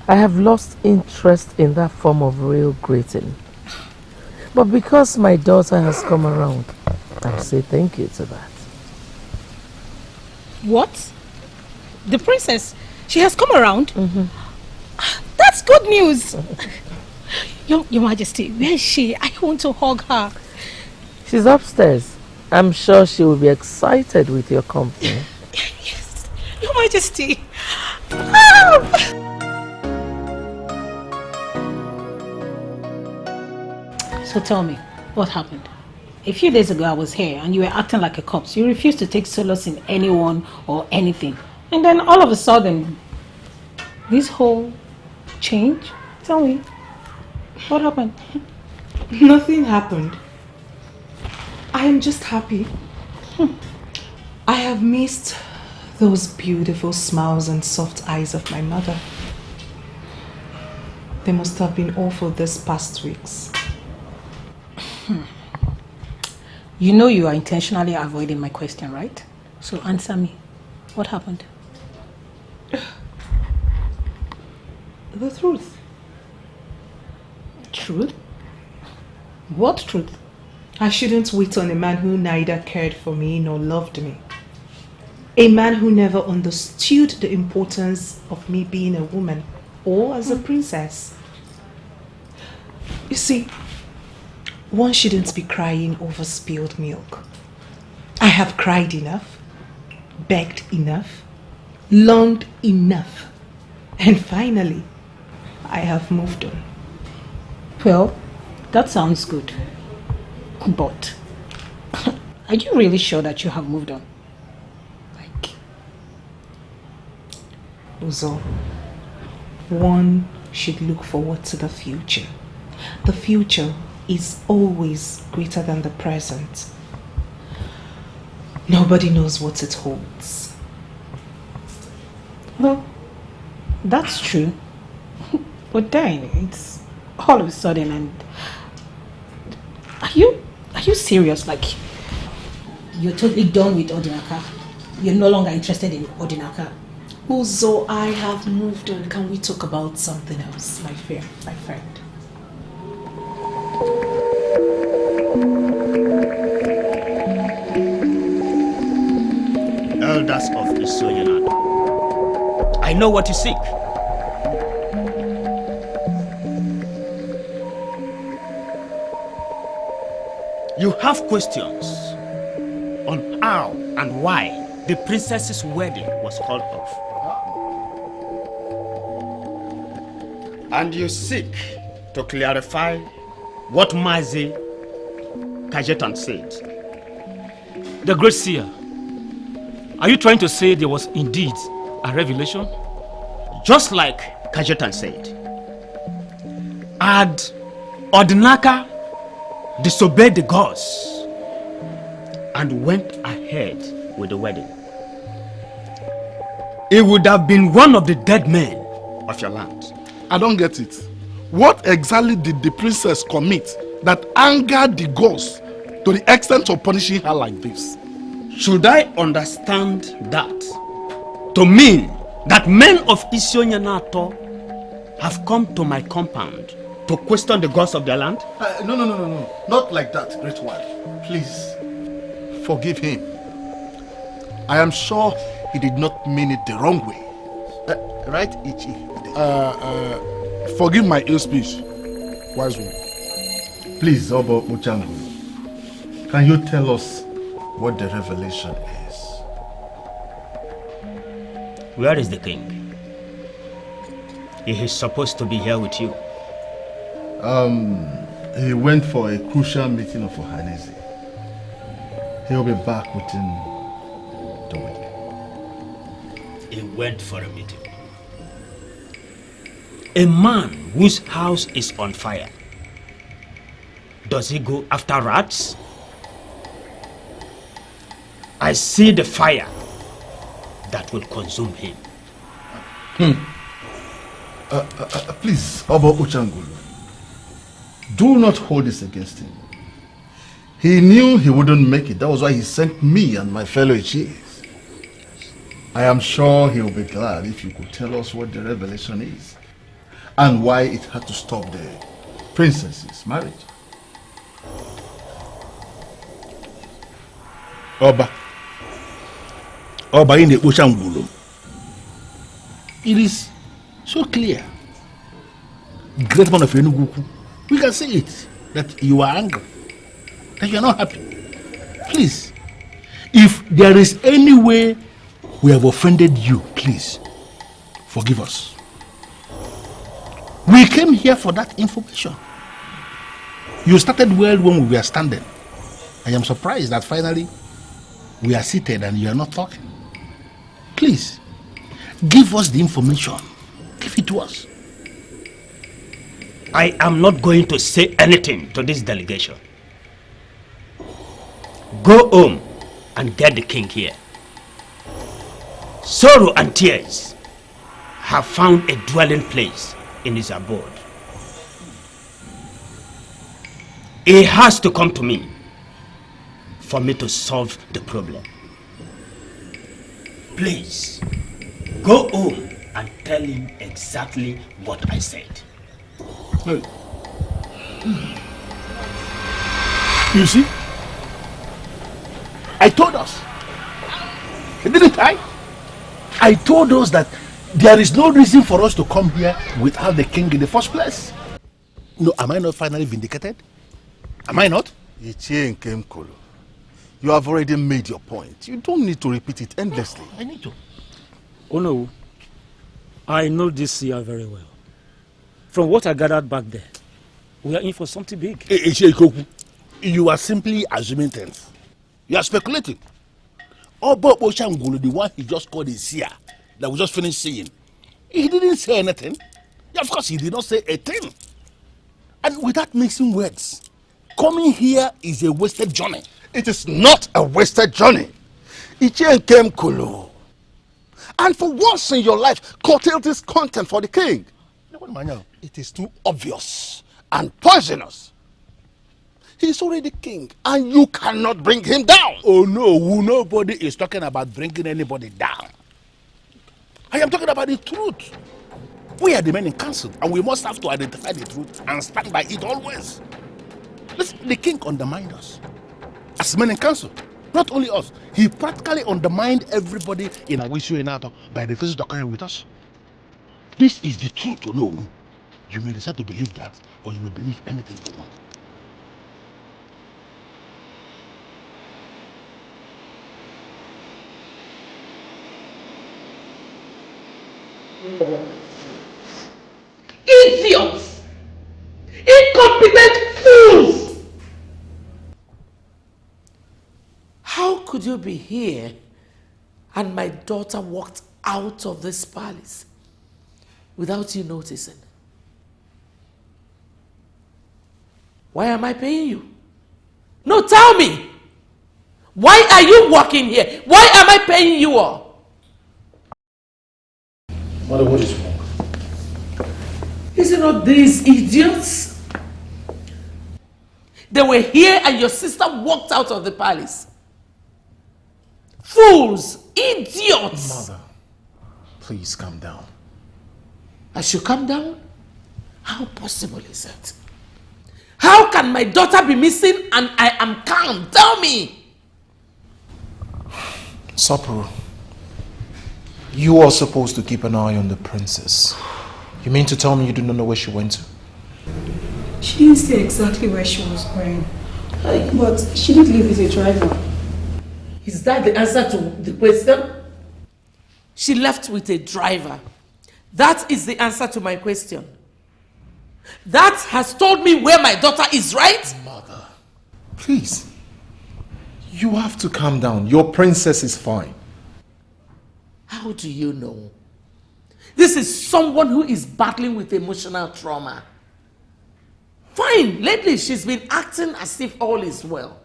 I have lost interest in that form of real greeting. But because my daughter has come around, I say thank you to that. What? The princess? She has come around? That's good news. Your Majesty, where is she? I want to hug her. She's upstairs. I'm sure she will be excited with your company. Yes, Your Majesty. So tell me, what happened? A few days ago I was here and you were acting like a corpse. You refused to take solace in anyone or anything. And then all of a sudden, this whole change? Tell me, what happened? Nothing happened. I am just happy. I have missed those beautiful smiles and soft eyes of my mother. They must have been awful these past weeks. You know you are intentionally avoiding my question, right? So answer me. What happened? The truth. Truth? What truth? I shouldn't wait on a man who neither cared for me nor loved me. A man who never understood the importance of me being a woman or as a princess. You see, one shouldn't be crying over spilled milk. I have cried enough, begged enough, longed enough, and finally, I have moved on. Well, that sounds good. But are you really sure that you have moved on? Uzo, one should look forward to the future. The future is always greater than the present. Nobody knows what it holds. Well, that's true. But then it's all of a sudden, and are you serious? Like, you're totally done with Odinaka? You're no longer interested in Odinaka? Uzo, I have moved on. Can we talk about something else, my friend? Elders of Isoyanan, I know what you seek. You have questions on how and why the princess's wedding was called off. And you seek to clarify what Mazi Kajetan said. The great seer, are you trying to say there was indeed a revelation? Just like Kajetan said, had Odinaka disobeyed the gods and went ahead with the wedding, it would have been one of the dead men of your land. I don't get it. What exactly did the princess commit that angered the gods to the extent of punishing her like this? Should I understand that to mean that men of Isionyanato have come to my compound to question the gods of their land? No. Not like that, great one. Please, forgive him. I am sure he did not mean it the wrong way. Right, Ichi? Forgive my ill speech, wise one. Please, Obo Muchangu, can you tell us what the revelation is? Where is the king? He is supposed to be here with you. He went for a crucial meeting of Ohanese. He'll be back within the week. He went for a meeting. A man whose house is on fire, does he go after rats? I see the fire that will consume him. Please, Obo Uchangulu, do not hold this against him. He knew he wouldn't make it. That was why he sent me and my fellow chiefs. I am sure he will be glad if you could tell us what the revelation is and why it had to stop the princess's marriage. Oba in the Oshangulu. It is so clear. Great man of Enuguku. We can see it, that you are angry, that you are not happy. Please, if there is any way we have offended you, please, forgive us. We came here for that information. You started well when we were standing. I am surprised that finally we are seated and you are not talking. Please, give us the information. Give it to us. I am not going to say anything to this delegation. Go home and get the king here. Sorrow and tears have found a dwelling place in his abode. He has to come to me for me to solve the problem. Please, go home and tell him exactly what I said. Hey. You see? I told us. Didn't I? I told us that there is no reason for us to come here without the king in the first place. No, am I not finally vindicated? Am I not? Ichie Nkemkolo, you have already made your point. You don't need to repeat it endlessly. I need to. Oh no, I know this year very well. From what I gathered back there, we are in for something big. Ichie Ikoku, you are simply assuming things. You are speculating. Obo Oshangulu, the one he just called a seer, that we just finished seeing, he didn't say anything. Yeah, of course, he did not say a thing. And without mixing words, coming here is a wasted journey. It is not a wasted journey. Ichie Nkemkolo. And for once in your life, curtail this content for the king. It is too obvious and poisonous. He is already king, and you cannot bring him down. Oh no, nobody is talking about bringing anybody down. I am talking about the truth. We are the men in council, and we must have to identify the truth and stand by it always. Listen, the king undermined us as men in council. Not only us, he practically undermined everybody in Awishu Enato by the faces occurring with us. This is the truth to know. You may decide to believe that, or you may believe anything you want. Idiots! Incompetent fools! How could you be here and my daughter walked out of this palace without you noticing? Why am I paying you? No, tell me! Why are you walking here? Why am I paying you all? Mother, what is wrong? Is it not these idiots? They were here and your sister walked out of the palace. Fools! Idiots! Mother, please calm down. I should calm down? How possible is it? How can my daughter be missing and I am calm? Tell me! Sapporo, you are supposed to keep an eye on the princess. You mean to tell me you do not know where she went to? She didn't say exactly where she was going. But she did leave with a driver. Is that the answer to the question? She left with a driver. That is the answer to my question. That has told me where my daughter is, right? Mother, please. You have to calm down. Your princess is fine. How do you know? This is someone who is battling with emotional trauma. Fine, lately she's been acting as if all is well.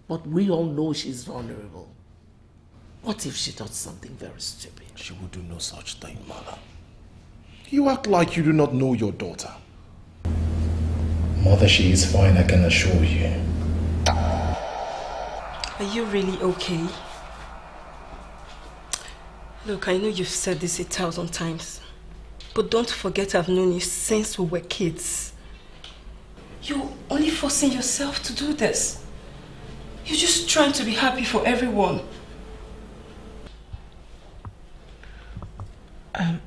But we all know she's vulnerable. What if she does something very stupid? She will do no such thing, Mother. You act like you do not know your daughter. Mother, she is fine, I can assure you. Are you really okay? Look, I know you've said this 1,000 times, but don't forget I've known you since we were kids. You're only forcing yourself to do this. You're just trying to be happy for everyone. I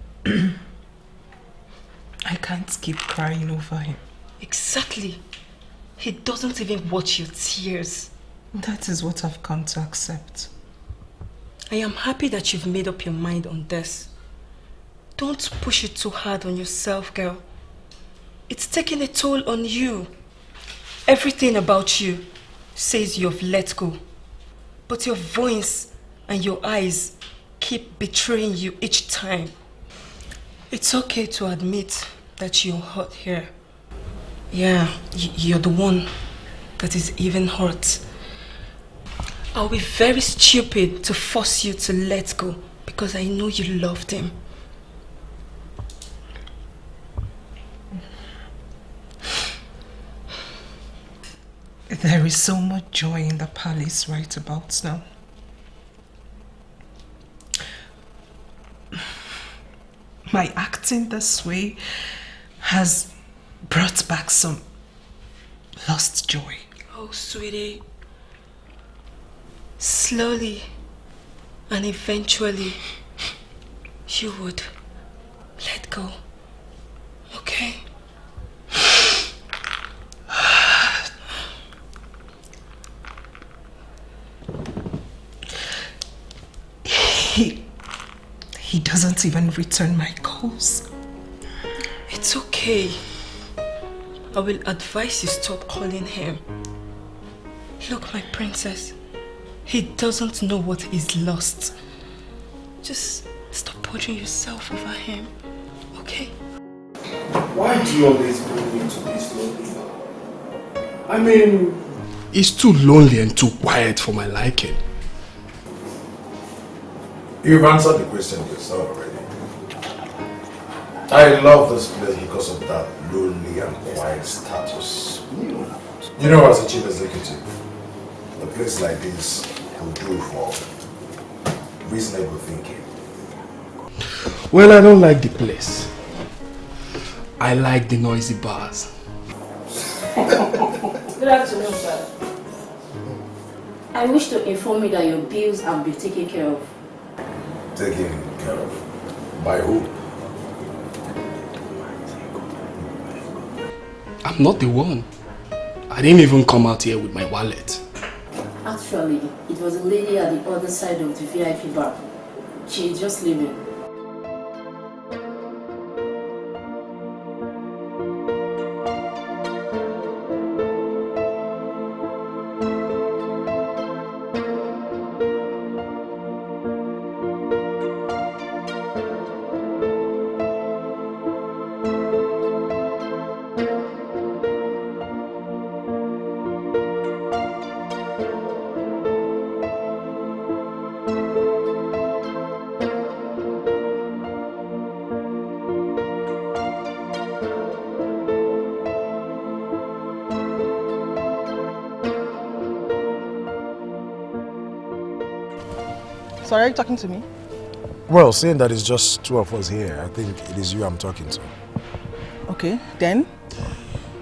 can't keep crying over him. Exactly. He doesn't even watch your tears. That is what I've come to accept. I am happy that you've made up your mind on this. Don't push it too hard on yourself, girl. It's taking a toll on you. Everything about you says you've let go. But your voice and your eyes keep betraying you each time. It's okay to admit that you're hurt here. Yeah, you're the one that is even hurt. I'll be very stupid to force you to let go because I know you loved him. There is so much joy in the palace right about now. My acting this way has brought back some lost joy. Oh, sweetie. Slowly And eventually, you would let go. Okay? He doesn't even return my calls. It's okay. I will advise you stop calling him. Look, my princess, he doesn't know what he's lost. Just stop bothering yourself over him, okay? Why do you always bring me to this lonely? I mean, it's too lonely and too quiet for my liking. You've answered the question yourself already. I love this place because of that lonely and quiet status. You know, as a chief executive, a place like this will do for reasonable thinking. Well, I don't like the place. I like the noisy bars. Good afternoon, sir. I wish to inform you that your bills have been taken care of. Taken care of? By who? I'm not the one. I didn't even come out here with my wallet. Actually, it was a lady at the other side of the VIP bar. She is just leaving. Sorry, are you talking to me? Well, seeing that it's just two of us here, I think it is you I'm talking to. Okay, then?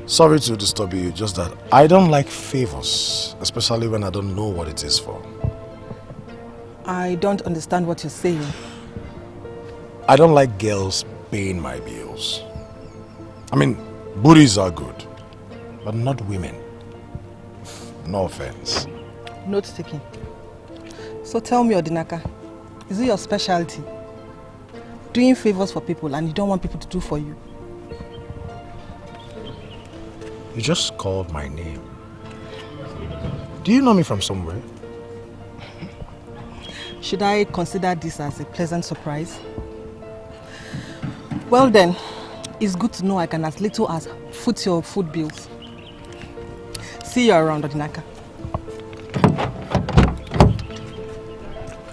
Sorry to disturb you, just that I don't like favors, especially when I don't know what it is for. I don't understand what you're saying. I don't like girls paying my bills. I mean, booties are good, but not women. No offense. Note taking. So tell me, Odinaka, is it your specialty? Doing favors for people and you don't want people to do for you? You just called my name. Do you know me from somewhere? Should I consider this as a pleasant surprise? Well then, it's good to know I can as little as foot your food bills. See you around, Odinaka.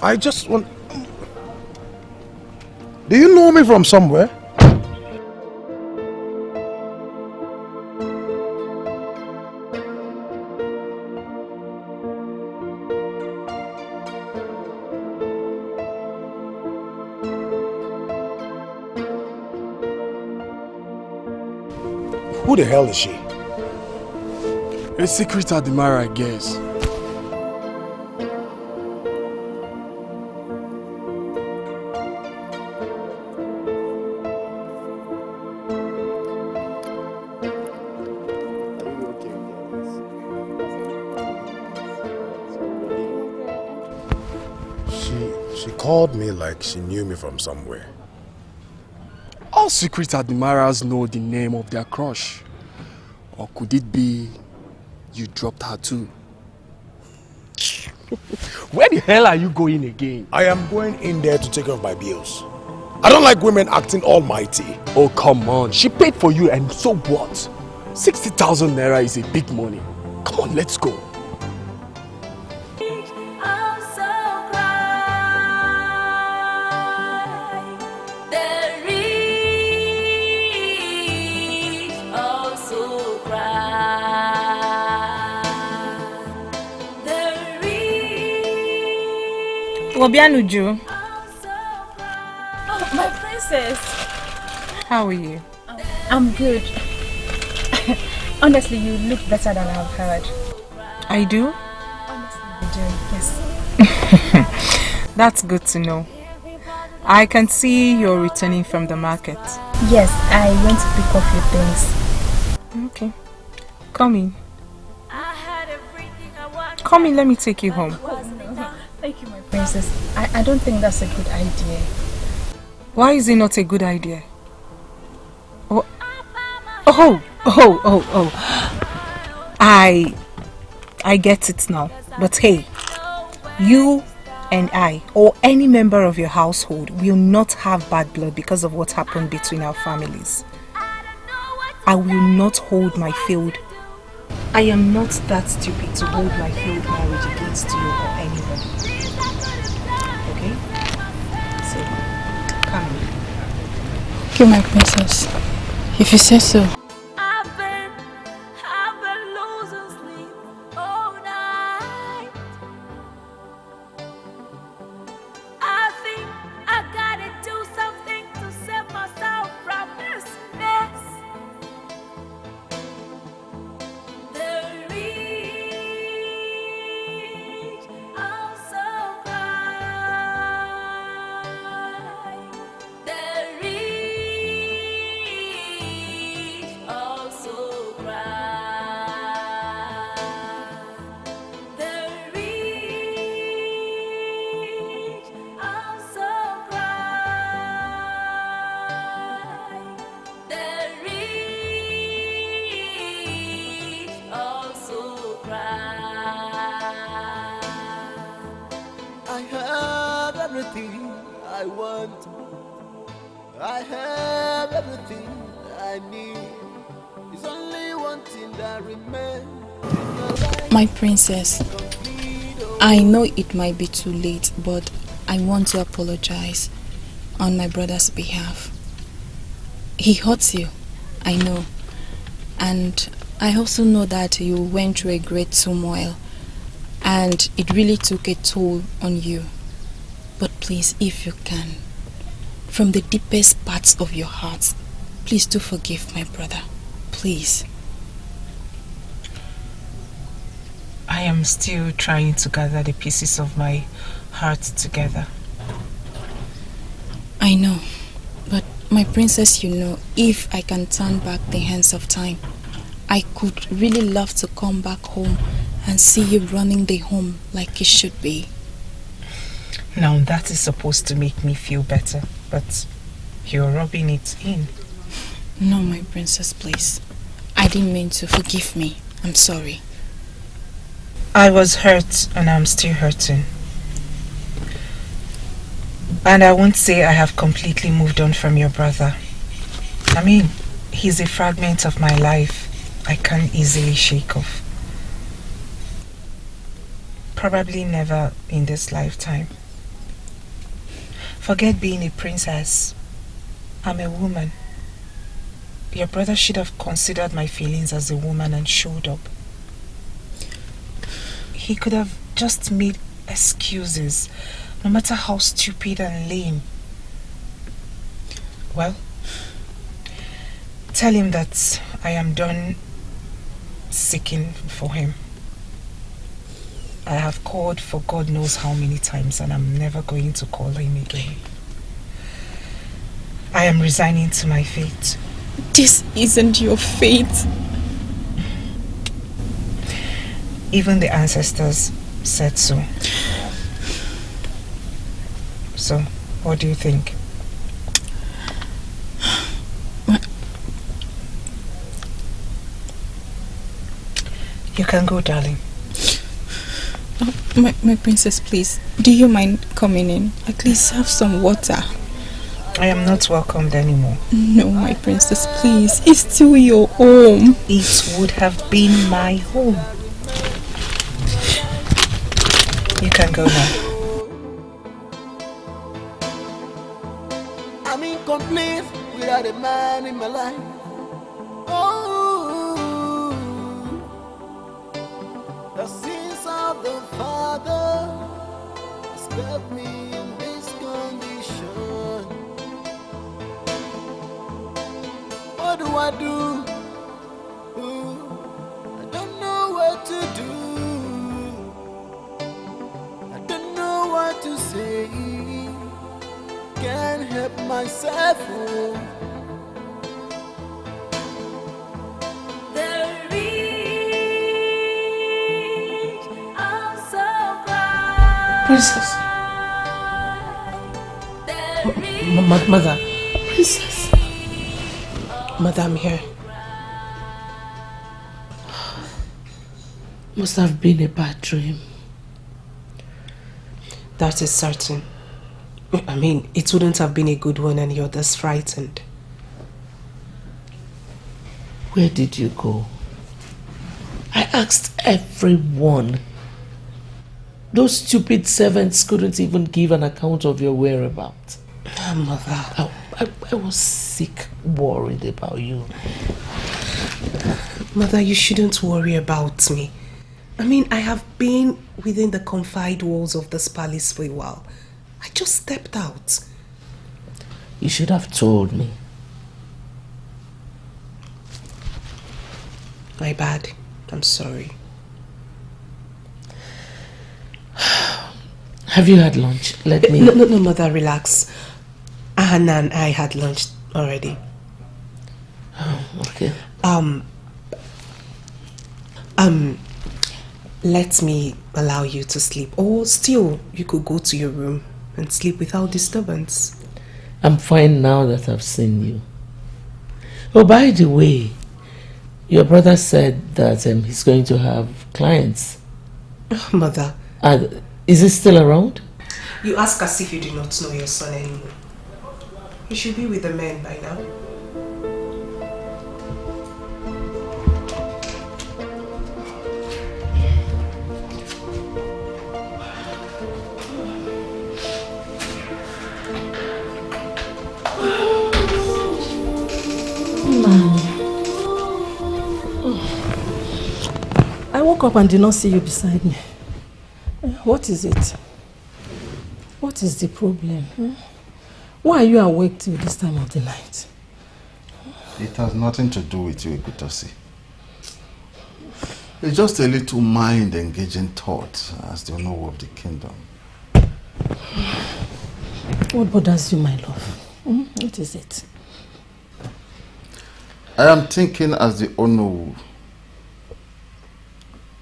I just want... Do you know me from somewhere? Who the hell is she? A secret admirer, I guess. She called me like she knew me from somewhere. All secret admirers know the name of their crush. Or could it be you dropped her too? Where the hell are you going again? I am going in there to take off my bills. I don't like women acting almighty. Oh, come on. She paid for you and so what? 60,000 naira is a big money. Come on, let's go. Obianuju. Oh, my princess. How are you? I'm good. Honestly, you look better than I've heard. I do? Honestly, you do, yes. That's good to know. I can see you're returning from the market. Yes, I went to pick up a few things. Okay. Come in. Come in, let me take you home. Thank you, my princess. I don't think that's a good idea. Why is it not a good idea? Oh. I get it now. But hey, you and I, or any member of your household, will not have bad blood because of what happened between our families. I will not hold my failed. I am not that stupid to hold my failed marriage against you or anybody. Okay? So, come in. Okay, my princess. If you say so. My princess, I know it might be too late, but I want to apologize on my brother's behalf. He hurts you, I know. And I also know that you went through a great turmoil and it really took a toll on you. But please, if you can, from the deepest parts of your heart, please do forgive my brother. Please. I am still trying to gather the pieces of my heart together. I know, but my princess, you know, if I can turn back the hands of time, I could really love to come back home and see you running the home like it should be. Now that is supposed to make me feel better, but you're rubbing it in. No, my princess, please. I didn't mean to. Forgive me. I'm sorry. I was hurt and I'm still hurting. And I won't say I have completely moved on from your brother. I mean, he's a fragment of my life I can't easily shake off. Probably never in this lifetime. Forget being a princess. I'm a woman. Your brother should have considered my feelings as a woman and showed up. He could have just made excuses, no matter how stupid and lame. Well, tell him that I am done seeking for him. I have called for God knows how many times and I'm never going to call him again. I am resigning to my fate. This isn't your fate. Even the ancestors said so. So, what do you think? You can go, darling. My princess, please. Do you mind coming in? At least have some water. I am not welcomed anymore. No, my princess, please. It's still your home. It would have been my home. You can go now. I'm incomplete without a man in my life. Oh, the sins of the father has kept me in this condition. What do I do? I don't know what to do. I don't know what what to say. Can't help myself. Oh. Princess. Mother. Princess. Mother, I'm here. Must have been a bad dream. That is certain. I mean, it wouldn't have been a good one and you're this frightened. Where did you go? I asked everyone. Those stupid servants couldn't even give an account of your whereabouts. Mother. I was sick, worried about you. Mother, you shouldn't worry about me. I mean, I have been within the confined walls of this palace for a while. I just stepped out. You should have told me. My bad. I'm sorry. Have you had lunch? Let me... No, Mother, relax. Anna and I had lunch already. Oh, okay. Let me allow you to sleep. Or still, you could go to your room and sleep without disturbance. I'm fine now that I've seen you. Oh, by the way, your brother said that he's going to have clients. Mother. Is he still around? You ask as if you do not know your son anymore. He should be with the men by now. I woke up and did not see you beside me. What is it? What is the problem? Why are you awake till this time of the night? It has nothing to do with you, Ikutosi. It's just a little mind-engaging thought as the owner of the kingdom. What bothers you, my love? What is it? I am thinking as the owner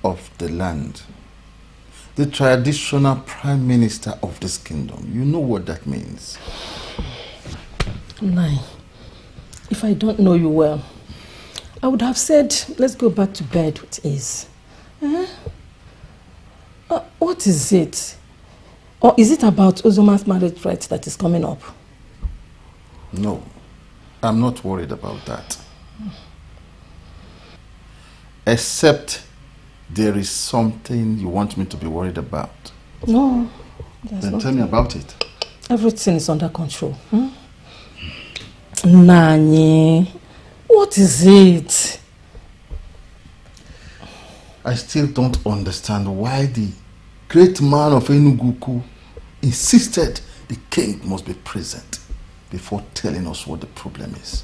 of the land, the traditional prime minister of this kingdom. You know what that means. Nai, if I don't know you well, I would have said, let's go back to bed with ease. What is it? Or is it about Uzuma's marriage right that is coming up? No, I'm not worried about that. Except there is something you want me to be worried about. No. Then tell me about it. Everything is under control. Nani, what is it? I still don't understand why the great man of Enuguku insisted the king must be present before telling us what the problem is.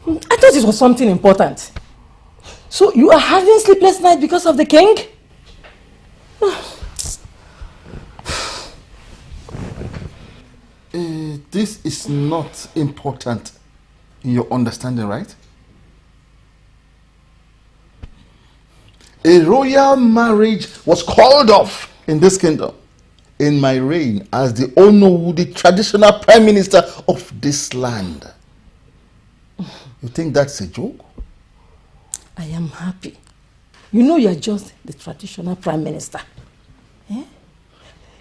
I thought it was something important. So you are having sleepless night because of the king? This is not important in your understanding, right? A royal marriage was called off in this kingdom in my reign as the Onowu, the traditional prime minister of this land. You think that's a joke? I am happy. You know you are just the traditional prime minister.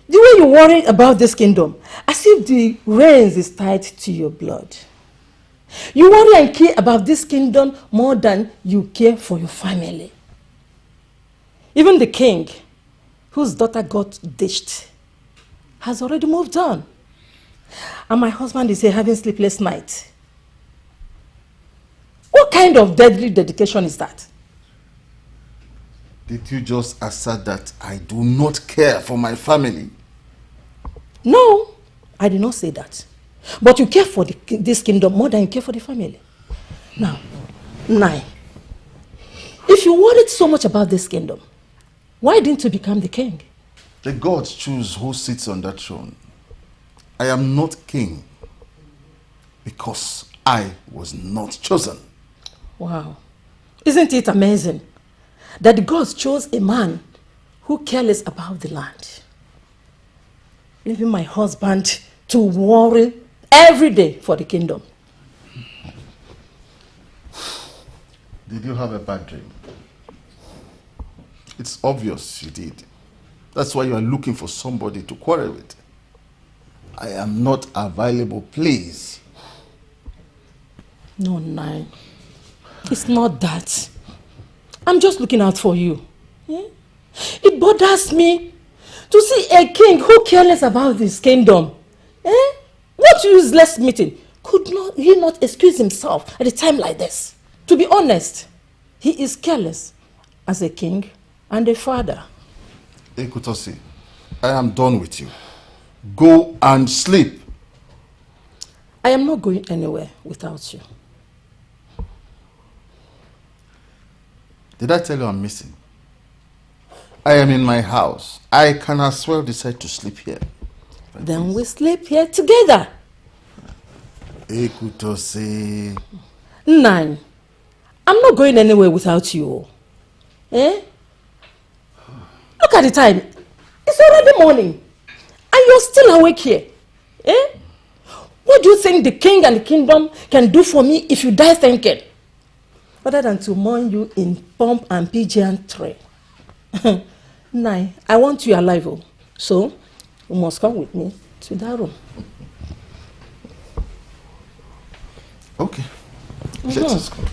The way you worry about this kingdom, as if the reins is tied to your blood. You worry and care about this kingdom more than you care for your family. Even the king, whose daughter got ditched, has already moved on. And my husband is here having sleepless night. What kind of deadly dedication is that? Did you just assert that I do not care for my family? No, I did not say that. But you care for this kingdom more than you care for the family. Now, Nai, if you worried so much about this kingdom, why didn't you become the king? The gods choose who sits on that throne. I am not king because I was not chosen. Wow. Isn't it amazing that the gods chose a man who careless about the land, leaving my husband to worry every day for the kingdom? Did you have a bad dream? It's obvious you did. That's why you are looking for somebody to quarrel with. I am not available, please. No, Nine. It's not that. I'm just looking out for you. Yeah? It bothers me to see a king who careless about his kingdom. Eh? What useless meeting? Could not he not excuse himself at a time like this? To be honest, he is careless as a king and a father. Ekutosi, I am done with you. Go and sleep. I am not going anywhere without you. Did I tell you I'm missing? I am in my house. I can as well decide to sleep here. Then we sleep here together. Ekutosi. Nine. I'm not going anywhere without you. Eh? Look at the time. It's already morning. And you're still awake here. Eh? What do you think the king and the kingdom can do for me if you die thinking? Other than to mourn you in pomp and pageantry. Nine, I want you alive. Oh. So, you must come with me to that room. Okay. Let us go.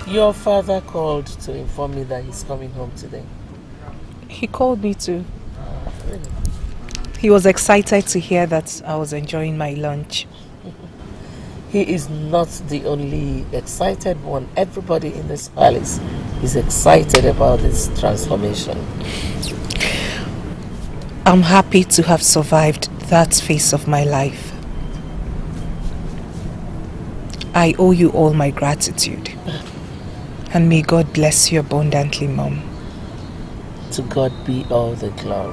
Your father called to inform me that he's coming home today. He called me too. He was excited to hear that I was enjoying my lunch. He is not the only excited one. Everybody in this palace is excited about this transformation. I'm happy to have survived that phase of my life. I owe you all my gratitude. And may God bless you abundantly, Mom. To God be all the glory.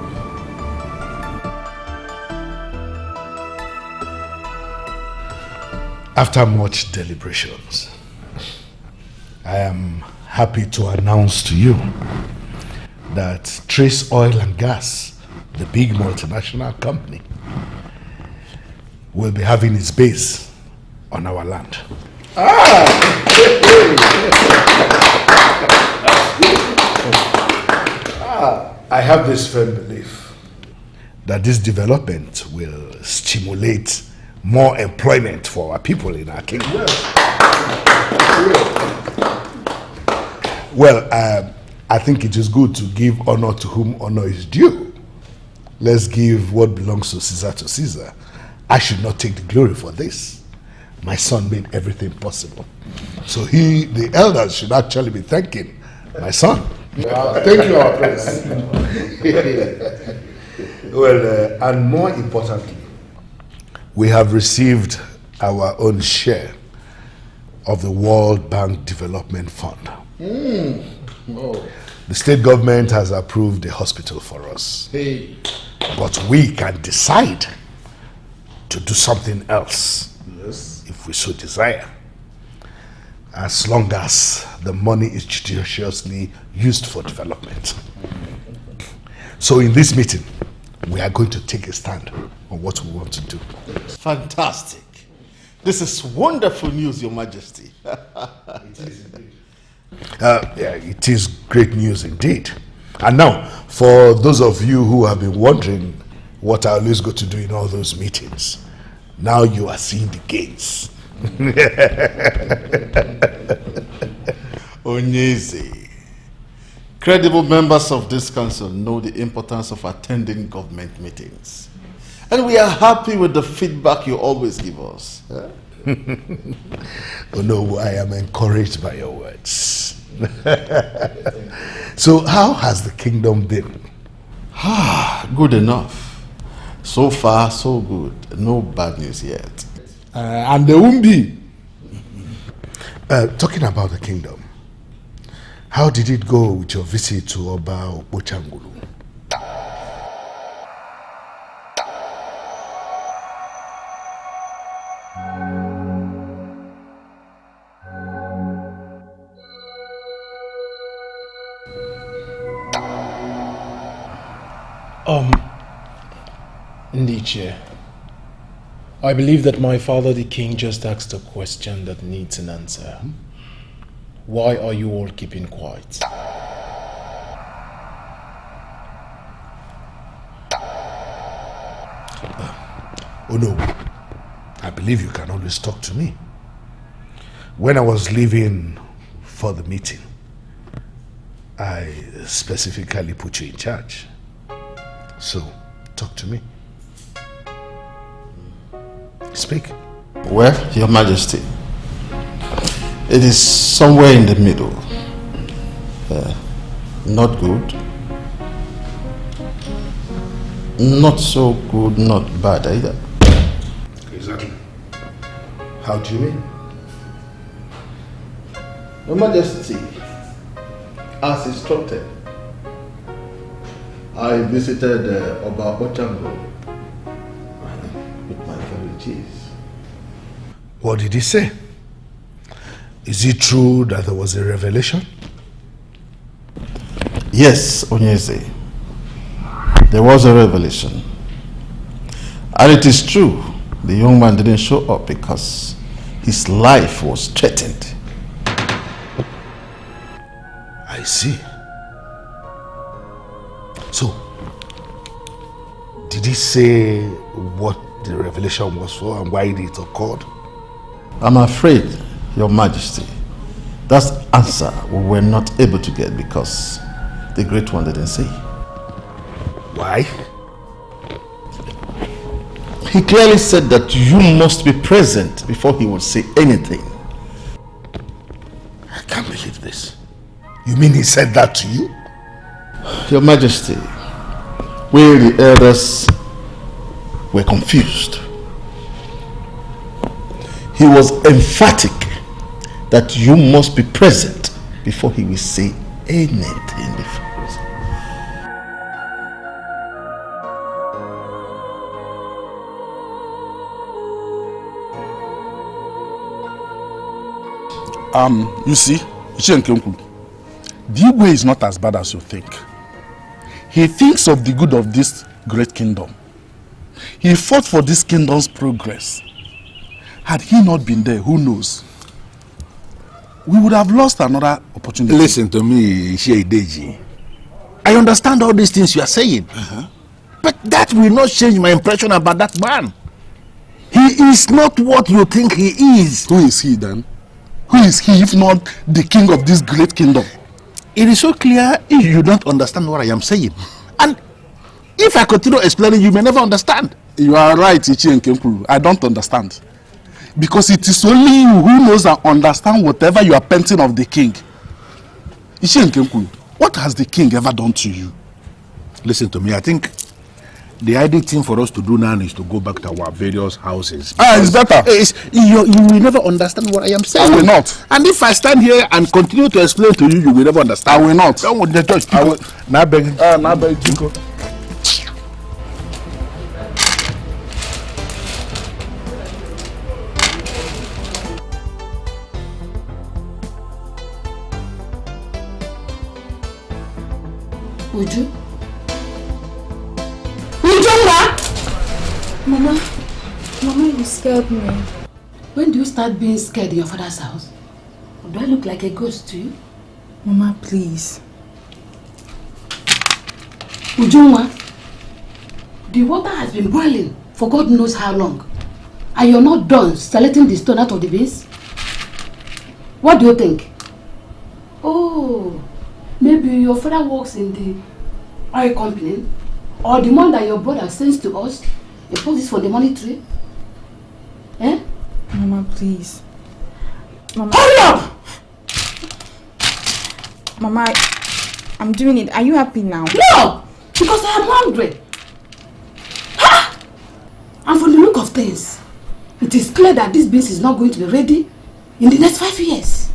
After much deliberations, I am happy to announce to you that Trace Oil and Gas, the big multinational company, will be having its base on our land. I have this firm belief that this development will stimulate more employment for our people in our kingdom. Well, I think it is good to give honor to whom honor is due. Let's give what belongs to Caesar. I should not take the glory for this. My son made everything possible. So the elders should actually be thanking my son. Thank you, our prince. Well, and more importantly, we have received our own share of the World Bank Development Fund. Oh. The state government has approved a hospital for us. Hey. But we can decide to do something else, Yes. if we so desire, as long as the money is judiciously used for development. So in this meeting, we are going to take a stand on what we want to do. Fantastic. This is wonderful news, Your Majesty. It is indeed. Yeah, it is great news indeed. And now, for those of you who have been wondering what I always go to do in all those meetings, now you are seeing the gains. Onyeze, credible members of this council know the importance of attending government meetings. And we are happy with the feedback you always give us. Oh no, I am encouraged by your words. So how has the kingdom been? Good enough. So far, so good. No bad news yet. And there won't be. Talking about the kingdom, how did it go with your visit to Oba Opochangulu? Nietzsche, I believe that my father the king just asked a question that needs an answer. Why are you all keeping quiet? Oh no, I believe you can always talk to me. When I was leaving for the meeting, I specifically put you in charge. So, talk to me. Speak. Well, Your Majesty, it is somewhere in the middle. Not good. Not so good, not bad either. Exactly. How do you mean? Your Majesty, as instructed, I visited Oba Opochangulu with my fellow chiefs. What did he say? Is it true that there was a revelation? Yes, Onyeze. There was a revelation. And it is true, the young man didn't show up because his life was threatened. I see. So, did he say what the revelation was for and why it occurred? I'm afraid, Your Majesty, that answer we were not able to get because the Great One didn't say. Why? He clearly said that you must be present before he would say anything. I can't believe this. You mean he said that to you? Your Majesty, we the elders were confused. He was emphatic that you must be present before he will say anything different. You see, the Igwe is not as bad as you think. He thinks of the good of this great kingdom. He fought for this kingdom's progress. Had he not been there, who knows? We would have lost another opportunity. Listen to me, Deji. I understand all these things you are saying. But that will not change my impression about that man. He is not what you think he is. Who is he then? Who is he if not the king of this great kingdom? It is so clear if you don't understand what I am saying. And if I continue explaining, you may never understand. You are right, Ichi Nkemkuru. I don't understand. Because it is only you who knows and understand whatever you are painting of the king. Ichi Nkemkuru, what has the king ever done to you? Listen to me, I think the ideal thing for us to do now is to go back to our various houses. It's better. You will never understand what I am saying. I will not. And if I stand here and continue to explain to you, you will never understand. I will not. Don't want the judge. I will. Now beg. Now beg, Chico. Uju? Ujunga! Mama, you scared me. When do you start being scared in your father's house? Or do I look like a ghost to you? Mama, please. Ujunga, the water has been boiling for God knows how long. And you're not done selecting the stone out of the beans? What do you think? Oh, maybe your father works in the oil company, or the one that your brother sends to us, he puts this for the money tree. Eh? Mama, please. Mama, hurry up! Mama, I'm doing it. Are you happy now? No! Because I am hungry. Ha! things. It is clear that this beans is not going to be ready in the next 5 years.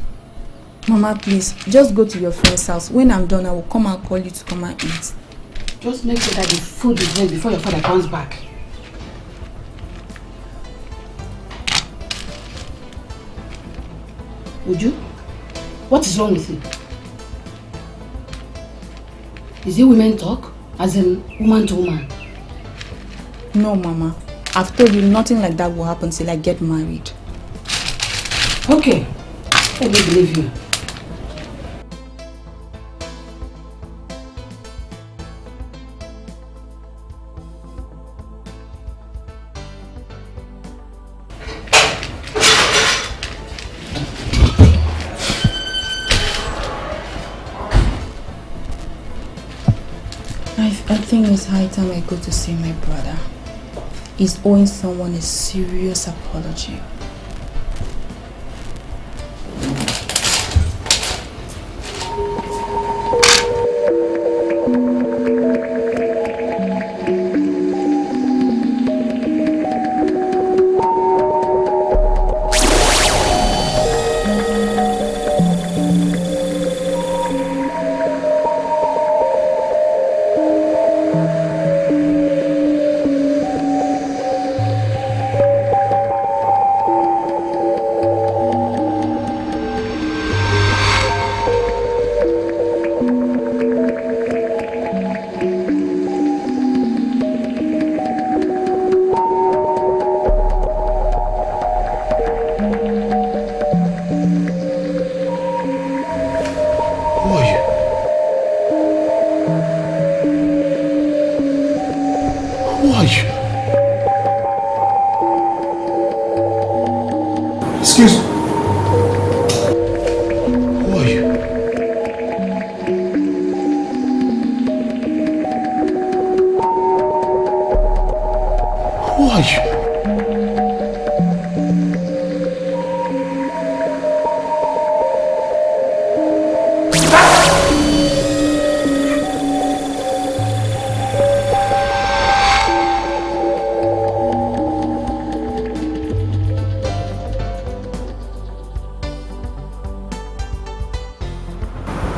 Mama, please, just go to your friend's house. When I'm done, I will come and call you to come and eat. Just make sure that the food is ready before your father comes back. Uju, what is wrong with you? Is it women talk? As in woman to woman? No, Mama. I've told you nothing like that will happen till I get married. Okay, let me believe you. I think it's high time I go to see my brother. He's owing someone a serious apology.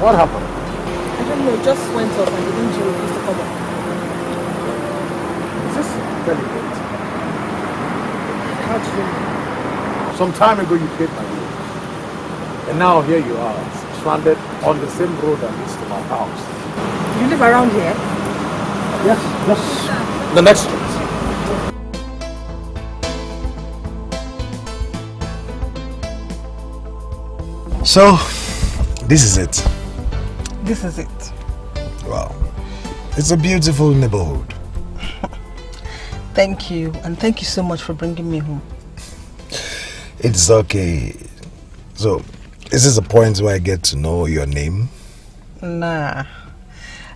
What happened? I don't know, it just went off and the engine refused to come on. Is this delegate? How do you know? Some time ago you paid my bills. And now here you are, stranded on the same road that leads to my house. You live around here? Yes, just the next street. So, this is it. This is it. Wow. It's a beautiful neighborhood. Thank you, and thank you so much for bringing me home. It's okay. So, is this a point where I get to know your name? Nah.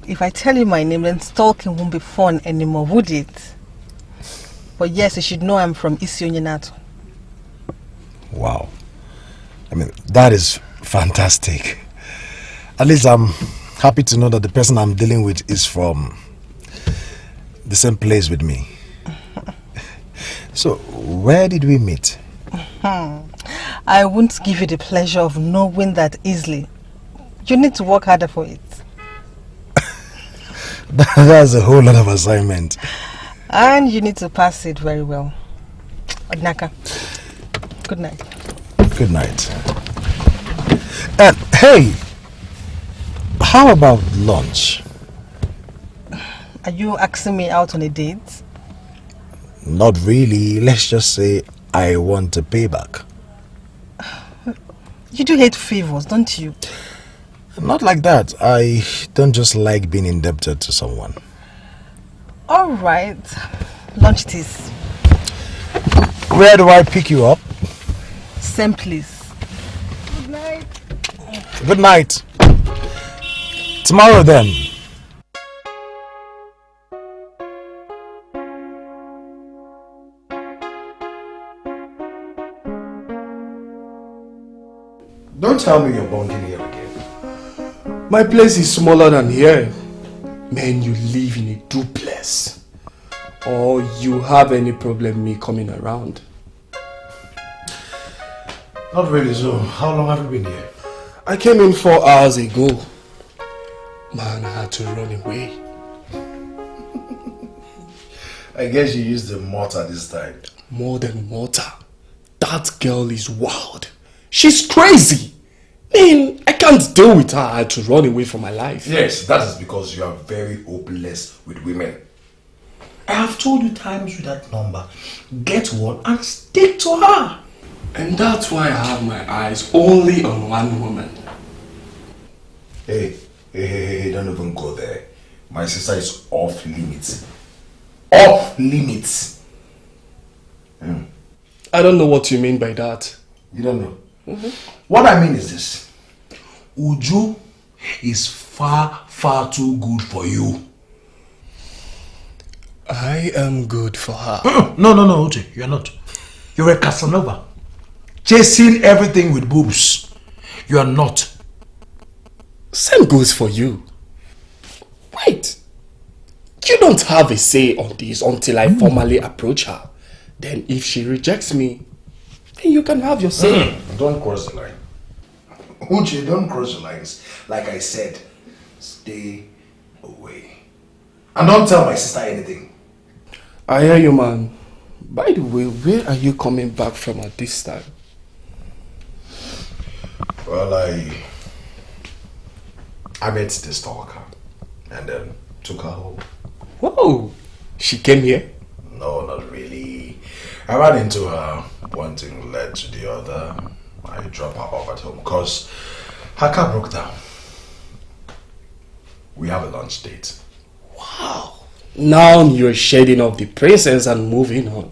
If I tell you my name, then stalking won't be fun anymore, would it? But yes, you should know I'm from Isionyanato. Wow. I mean, that is fantastic. At least I'm happy to know that the person I'm dealing with is from the same place with me. So, where did we meet? I won't give you the pleasure of knowing that easily. You need to work harder for it. That's a whole lot of assignment. And you need to pass it very well. Odnaka, good night. Good night. And hey, how about lunch? Are you asking me out on a date? Not really. Let's just say I want a payback. You do hate favors, don't you? Not like that. I don't just like being indebted to someone. Alright. Lunch it is. Where do I pick you up? Same place. Good night. Good night. Tomorrow then. Don't tell me you're bunking here again. My place is smaller than here. Man, you live in a duplex. Or you have any problem me coming around? Not really, so how long have you been here? I came in 4 hours ago. Man, I had to run away. I guess you used the mortar this time. More than mortar. That girl is wild. She's crazy. Man, I can't deal with her. I had to run away from my life. Yes, that is because you are very hopeless with women. I have told you times with that number. Get one and stick to her. And that's why I have my eyes only on one woman. Hey, don't even go there. My sister is off limits. Off limits. I don't know what you mean by that. You don't know? What I mean is this. Uju is far, far too good for you. I am good for her. No, Uju, you're not. You're a Casanova. Chasing everything with boobs. You are not. Same goes for you. Wait. You don't have a say on this until I formally approach her. Then if she rejects me, then you can have your say. Don't cross the line. Uche, don't cross the lines. Like I said, stay away. And don't tell my sister anything. I hear you, man. By the way, where are you coming back from at this time? Well, I met this stalker and then took her home. Whoa! She came here? No, not really. I ran into her. One thing led to the other. I dropped her off at home because her car broke down. We have a lunch date. Wow! Now you're shedding off the presence and moving on.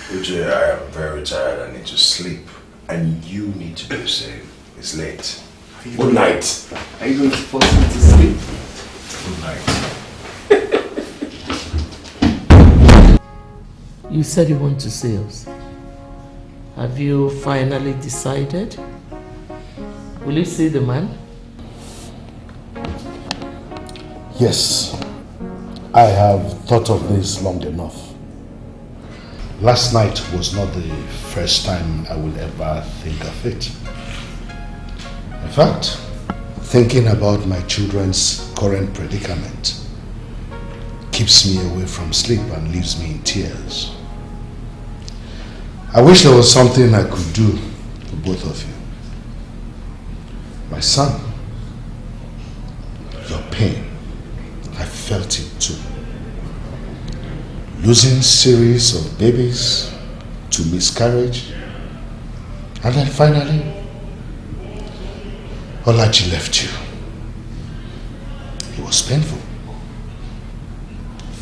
Uche, I am very tired. I need to sleep. And you need to do the same. It's late. Good night. Are you going to force me to sleep? Good night. You said you want to see us. Have you finally decided? Will you see the man? Yes, I have thought of this long enough. Last night was not the first time I will ever think of it. In fact, thinking about my children's current predicament keeps me away from sleep and leaves me in tears. I wish there was something I could do for both of you. My son, your pain, I felt it too. Losing series of babies to miscarriage, and then finally, Olachi left you. It was painful.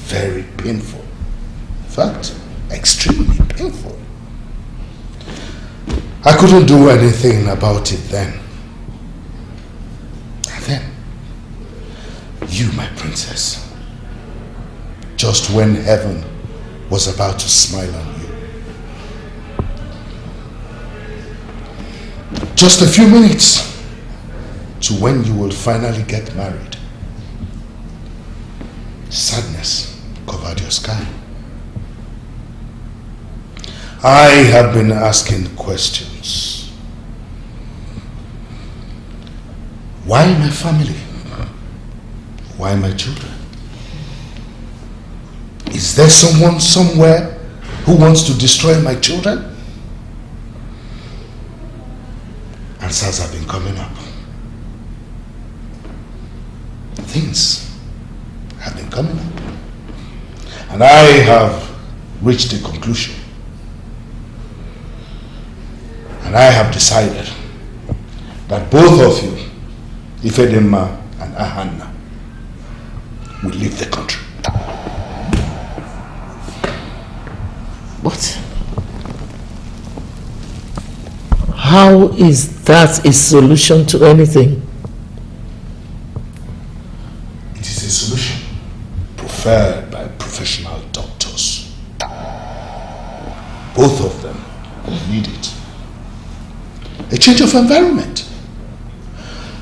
Very painful. In fact, extremely painful. I couldn't do anything about it then. And then, you, my princess, just when heaven was about to smile on you. Just a few minutes to when you will finally get married. Sadness covered your sky. I have been asking questions. Why my family? Why my children? Is there someone somewhere who wants to destroy my children? Answers have been coming up. Things have been coming up. And I have reached a conclusion. And I have decided that both of you, Ifedema and Ahanna, will leave the country. What? How is that a solution to anything? It is a solution preferred by professional doctors. Both of them need it. A change of environment.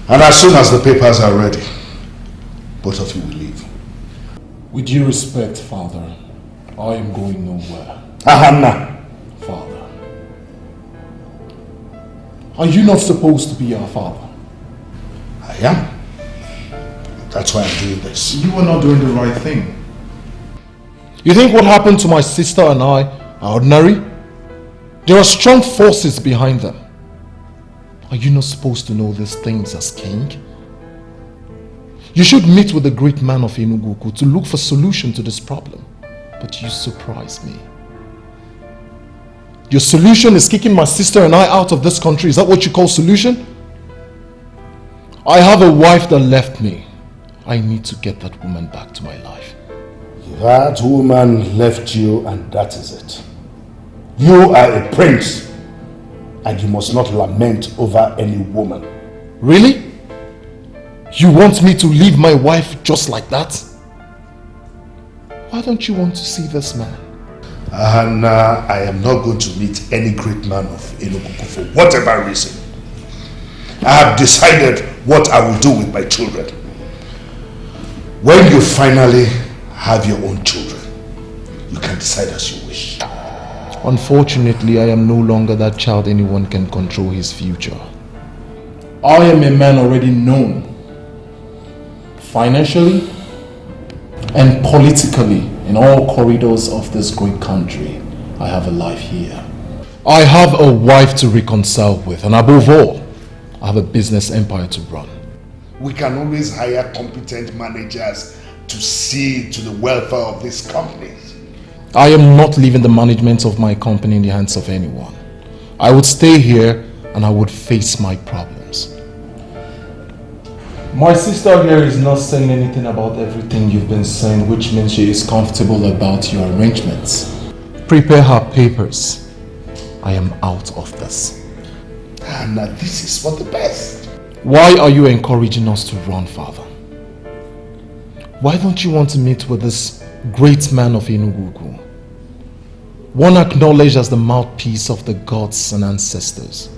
And as soon as the papers are ready, both of you will leave. With due respect, Father, I am going nowhere. Ahana. Father, are you not supposed to be our father? I am. That's why I'm doing this. You are not doing the right thing. You think what happened to my sister and I are ordinary? There are strong forces behind them. Are you not supposed to know these things as king? You should meet with the great man of Enugu to look for solution to this problem. But you surprise me. Your solution is kicking my sister and I out of this country. Is that what you call solution? I have a wife that left me. I need to get that woman back to my life. That woman left you and that is it. You are a prince and you must not lament over any woman. Really? You want me to leave my wife just like that? Why don't you want to see this man? And I am not going to meet any great man of Enugu for whatever reason. I have decided what I will do with my children. When you finally have your own children, you can decide as you wish. Unfortunately, I am no longer that child anyone can control his future. I am a man already known financially and politically in all corridors of this great country. I have a life here. I have a wife to reconcile with, and above all, I have a business empire to run. We can always hire competent managers to see to the welfare of these companies. I am not leaving the management of my company in the hands of anyone. I would stay here and I would face my problems. My sister here is not saying anything about everything you've been saying, which means she is comfortable about your arrangements. Prepare her papers. I am out of this. And this is for the best. Why are you encouraging us to run, Father? Why don't you want to meet with this great man of Enugu? One acknowledged as the mouthpiece of the gods and ancestors.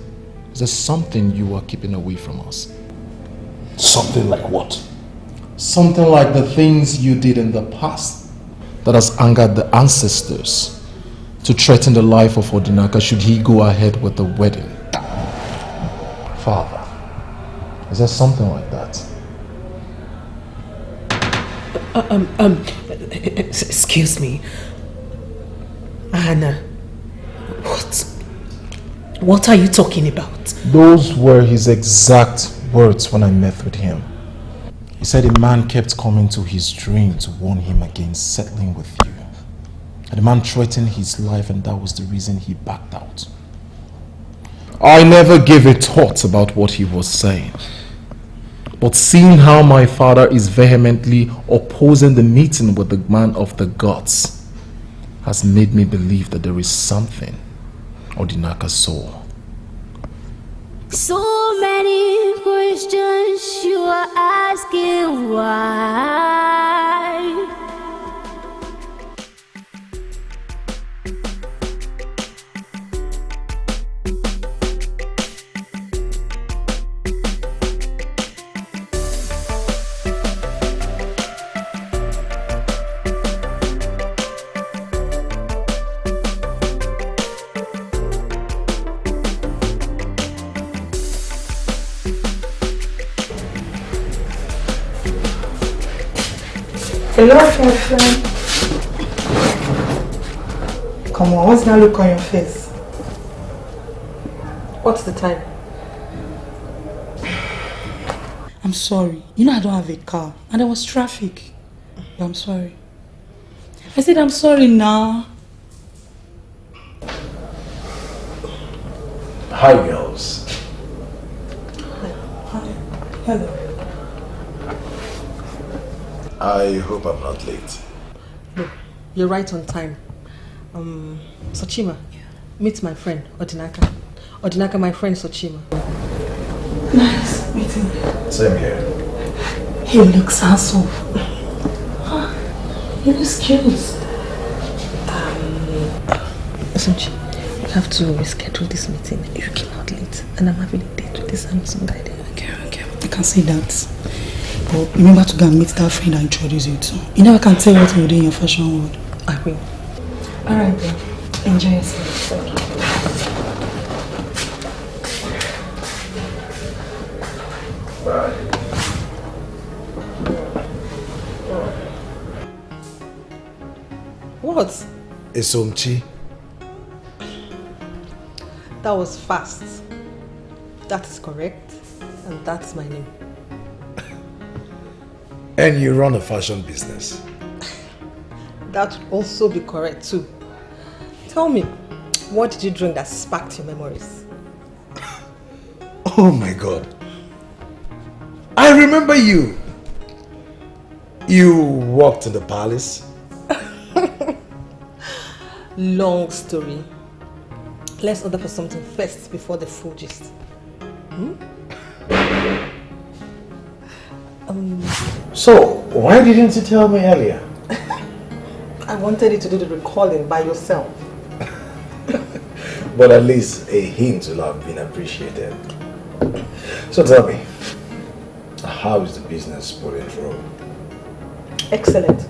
Is there something you are keeping away from us? Something like what? Something like the things you did in the past. That has angered the ancestors to threaten the life of Odinaka should he go ahead with the wedding. Father, is there something like that? Excuse me. Anna, what are you talking about? Those were his exact words when I met with him. He said a man kept coming to his dream to warn him against settling with you. And the man threatened his life, and that was the reason he backed out. I never gave a thought about what he was saying. But seeing how my father is vehemently opposing the meeting with the man of the gods has made me believe that there is something Odinaka saw. So many questions you are asking why. Hello, my friend. Come on, what's that look on your face? What's the time? I'm sorry. You know I don't have a car and there was traffic. I'm sorry. I said I'm sorry now. Hi, girls. Hi. Hello. I hope I'm not late. No, you're right on time. Sochima, meet my friend, Odinaka. Odinaka, my friend Sochima. Nice meeting you. Same here. He looks handsome. He looks cute. Sochi, you have to reschedule this meeting. You came out late, and I'm having a date with this handsome guy there. Okay. I can see that. But remember to go and meet that friend I introduce you to. You never can tell what you do in your fashion world. I will. Alright then. Enjoy yourself. Thank you. Bye. What? Esomchi. That was fast. That is correct. And that's my name. And you run a fashion business. That would also be correct too. Tell me, what did you drink that sparked your memories? Oh my God. I remember you. You walked in the palace. Long story. Let's order for something first before the full gist. So, why didn't you tell me earlier? I wanted you to do the recalling by yourself. But at least a hint will have been appreciated. So tell me, how is the business pulling through? Excellent.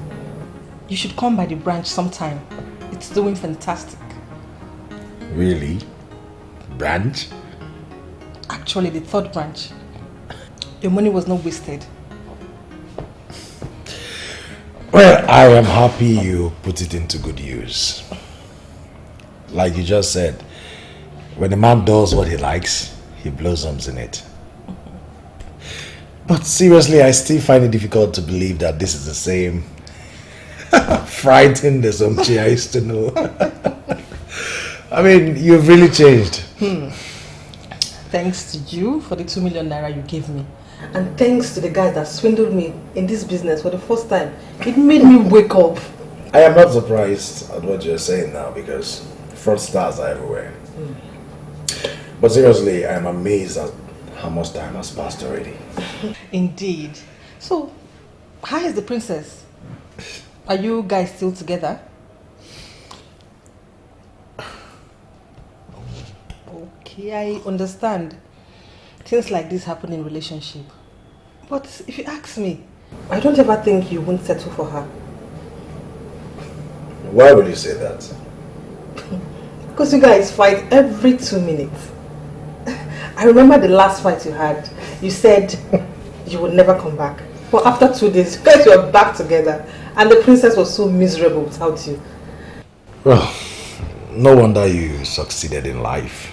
You should come by the branch sometime. It's doing fantastic. Really? Branch? Actually, the third branch. Your money was not wasted. Well, I am happy you put it into good use. Like you just said, when a man does what he likes, he blossoms in it. But seriously, I still find it difficult to believe that this is the same frightened Esomchi I used to know. I mean, you've really changed. Thanks to you for the 2 million naira you gave me. And thanks to the guys that swindled me in this business for the first time. It made me wake up. I am not surprised at what you're saying now because fraudsters are everywhere. But seriously, I am amazed at how much time has passed already. Indeed. So, how is the princess? Are you guys still together? Okay, I understand. Things like this happen in relationship. But if you ask me, I don't ever think you won't settle for her. Why would you say that? Because you guys fight every 2 minutes. I remember the last fight you had. You said you would never come back. But after 2 days, you guys were back together. And the princess was so miserable without you. Well, no wonder you succeeded in life.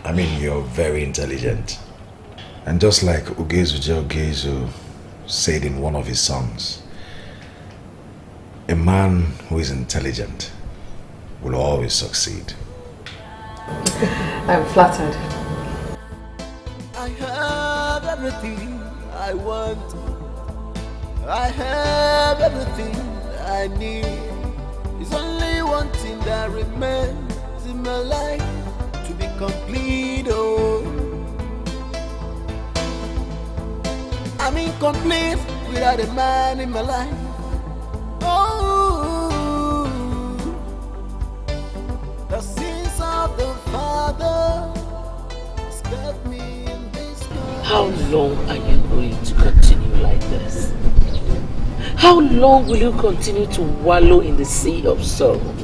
I mean, you're very intelligent. And just like Ugezu Ugezu said in one of his songs, a man who is intelligent will always succeed. I'm flattered. I have everything I want. I have everything I need. It's only one thing that remains in my life to be complete. Oh, I'm incomplete without a man in my life. Oh, the sins of the Father kept me in this life. How long are you going to continue like this? How long will you continue to wallow in the sea of sorrow?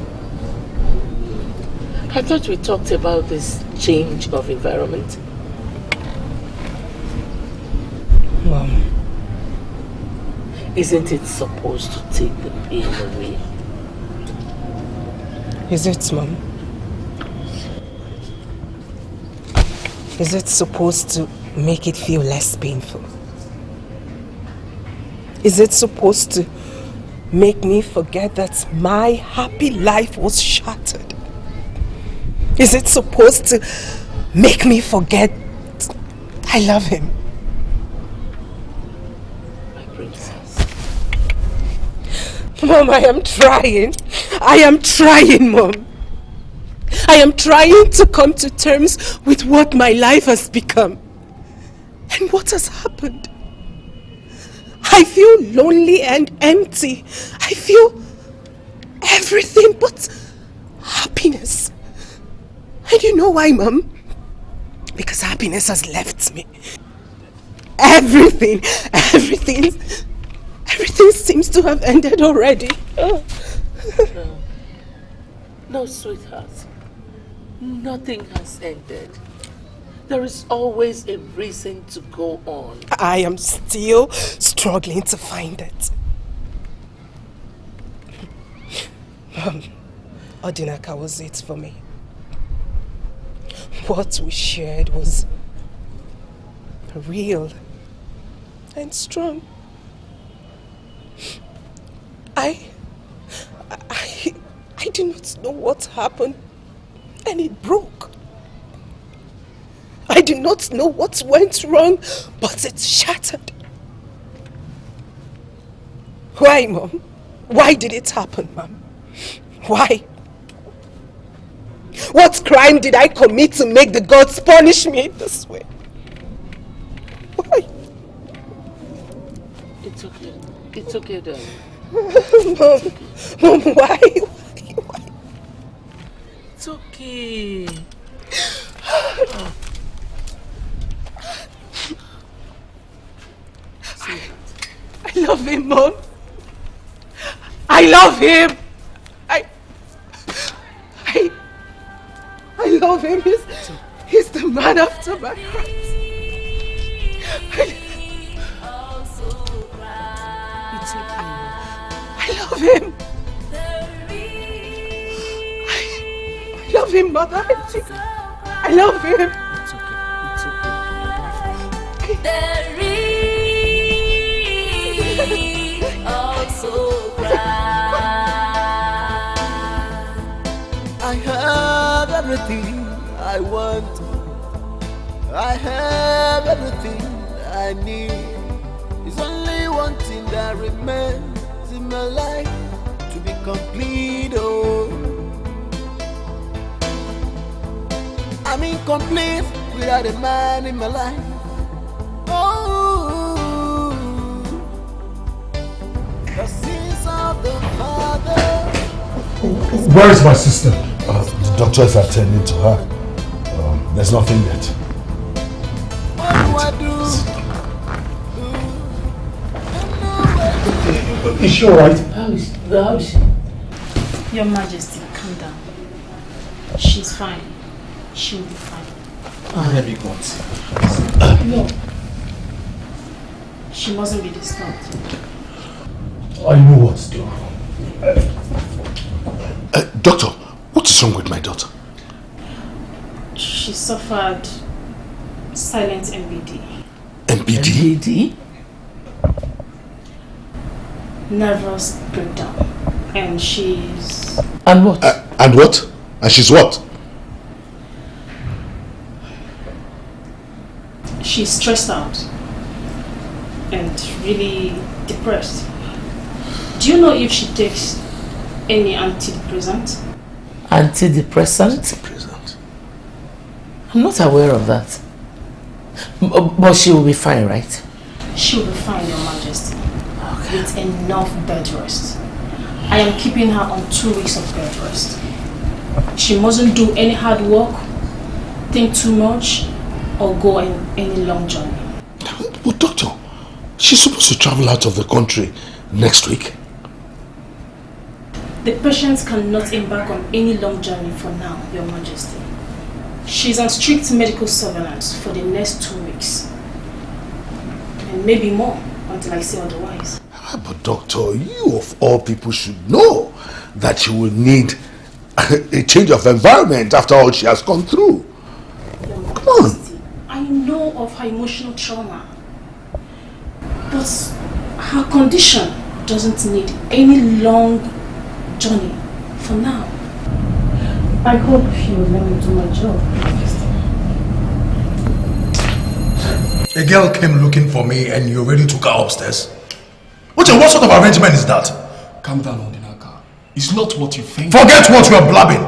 I thought we talked about this change of environment. Mom. Isn't it supposed to take the pain away? Is it, Mom? Is it supposed to make it feel less painful? Is it supposed to make me forget that my happy life was shattered? Is it supposed to make me forget I love him? My princess. Mom, I am trying. I am trying, Mom. I am trying to come to terms with what my life has become. And what has happened? I feel lonely and empty. I feel everything but happiness. And you know why, Mom? Because happiness has left me. everything seems to have ended already. No, sweetheart. Nothing has ended. There is always a reason to go on. I am still struggling to find it. Odinaka was it for me. What we shared was real and strong. I do not know what happened, and it broke. I do not know what went wrong, but it shattered. Why, Mom? Why did it happen, Mom? Why? What crime did I commit to make the gods punish me this way? Why? It's okay. It's okay, darling. Mom, why? It's okay. I love him, Mom. I love him. I love him. He's the man after my heart. I love him. I love him, Mother. I love him. It's okay. There is also I have everything I want. I have everything I need. It's only one thing that remains in my life to be complete. Oh, I'm incomplete without a man in my life. Oh, the sins of the Father. Where is my sister? The doctor is attending to her. There's nothing yet. What do I do? Is she alright? How is she? Your Majesty, calm down. She's fine. She'll be fine. Let me go and see. No. She mustn't be disturbed. I know what to do. Doctor, what is wrong with my daughter? She suffered silent MBD. MBD? Nervous breakdown. And she's... And what? And what? And she's what? She's stressed out. And really depressed. Do you know if she takes any antidepressant? Antidepressant? I'm not aware of that. But she will be fine, right? She will be fine, Your Majesty. Okay. With enough bed rest. I am keeping her on 2 weeks of bed rest. She mustn't do any hard work, think too much, or go on any long journey. But doctor, she's supposed to travel out of the country next week. The patient cannot embark on any long journey for now, Your Majesty. She's on strict medical surveillance for the next 2 weeks. And maybe more, until I say otherwise. But doctor, you of all people should know that she will need a change of environment after all she has gone through. Come on. I know of her emotional trauma. But her condition doesn't need any long journey for now. I hope you will let me do my job. A girl came looking for me and you already took her upstairs? What sort of arrangement is that? Calm down, Odinaka. It's not what you think. Forget what you are blabbing.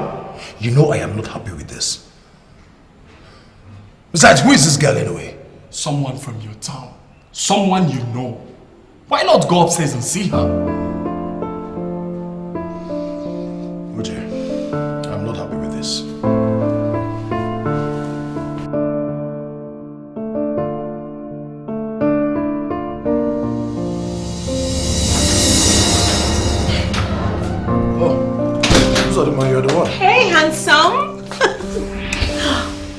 You know I am not happy with this. Besides, who is this girl anyway? Someone from your town. Someone you know. Why not go upstairs and see her? Uche, I'm not happy with this. Odima, you're the one. Hey, handsome.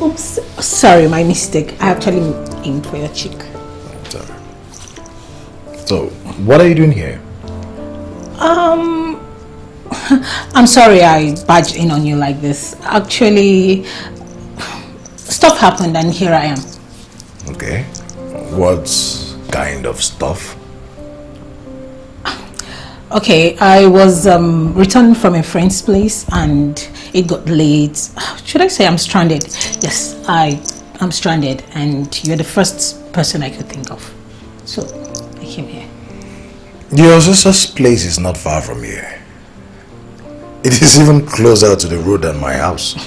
Oops, sorry, my mistake. I actually aimed for your cheek. Sorry. So, what are you doing here? I'm sorry I barged in on you like this. Actually, stuff happened and here I am. Okay. What kind of stuff? Okay, I was returning from a friend's place and it got late. Should I say I'm stranded? Yes, I'm stranded and you're the first person I could think of. So, I came here. Your sister's place is not far from here. It is even closer to the road than my house.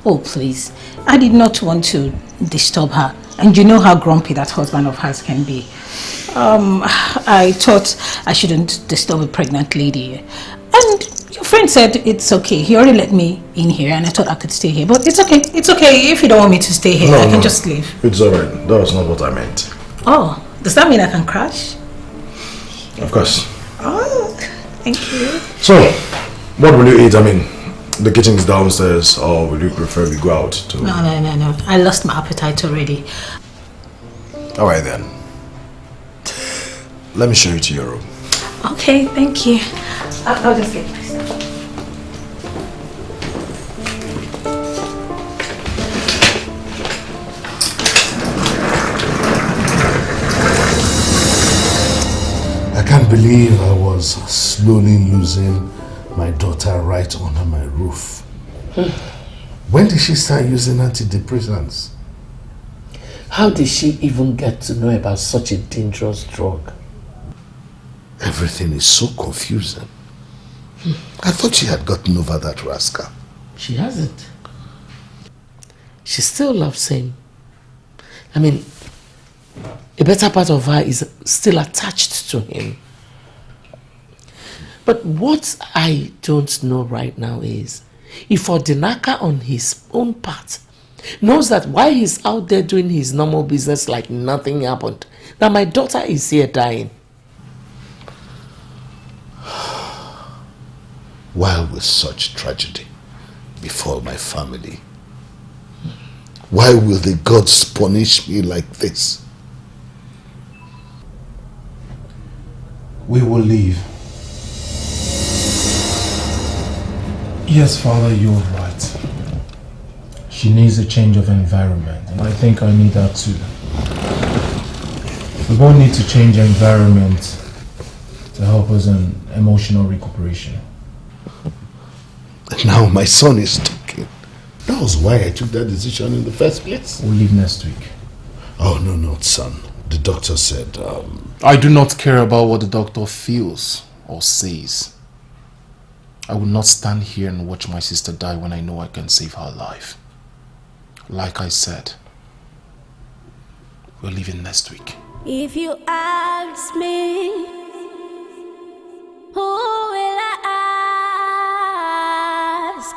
Oh, please. I did not want to disturb her. And you know how grumpy that husband of hers can be. I thought I shouldn't disturb a pregnant lady. And your friend said it's okay. He already let me in here and I thought I could stay here. But it's okay. It's okay. If you don't want me to stay here, I can just leave. It's alright. That was not what I meant. Oh, does that mean I can crash? Of course. Oh, thank you. So, what will you eat? I mean, the kitchen is downstairs, or will you prefer we go out to... No. I lost my appetite already. Alright then. Let me show you to your room. Okay, thank you. I'll just get my stuff. I can't believe I was slowly losing my daughter right under my roof. When did she start using antidepressants? How did she even get to know about such a dangerous drug? Everything is so confusing. I thought she had gotten over that rascal. She hasn't. She still loves him. I mean, a better part of her is still attached to him. But what I don't know right now is if Odinaka on his own part knows that while he's out there doing his normal business like nothing happened, that my daughter is here dying. Why will such tragedy befall my family? Why will the gods punish me like this? We will leave. Yes, Father, you're right. She needs a change of environment, and I think I need that too. We both need to change environment to help us in emotional recuperation. And now my son is talking. That was why I took that decision in the first place. We'll leave next week. Oh, no, son. The doctor said, I do not care about what the doctor feels or says. I will not stand here and watch my sister die when I know I can save her life. Like I said, we're leaving next week. If you ask me, who will I ask?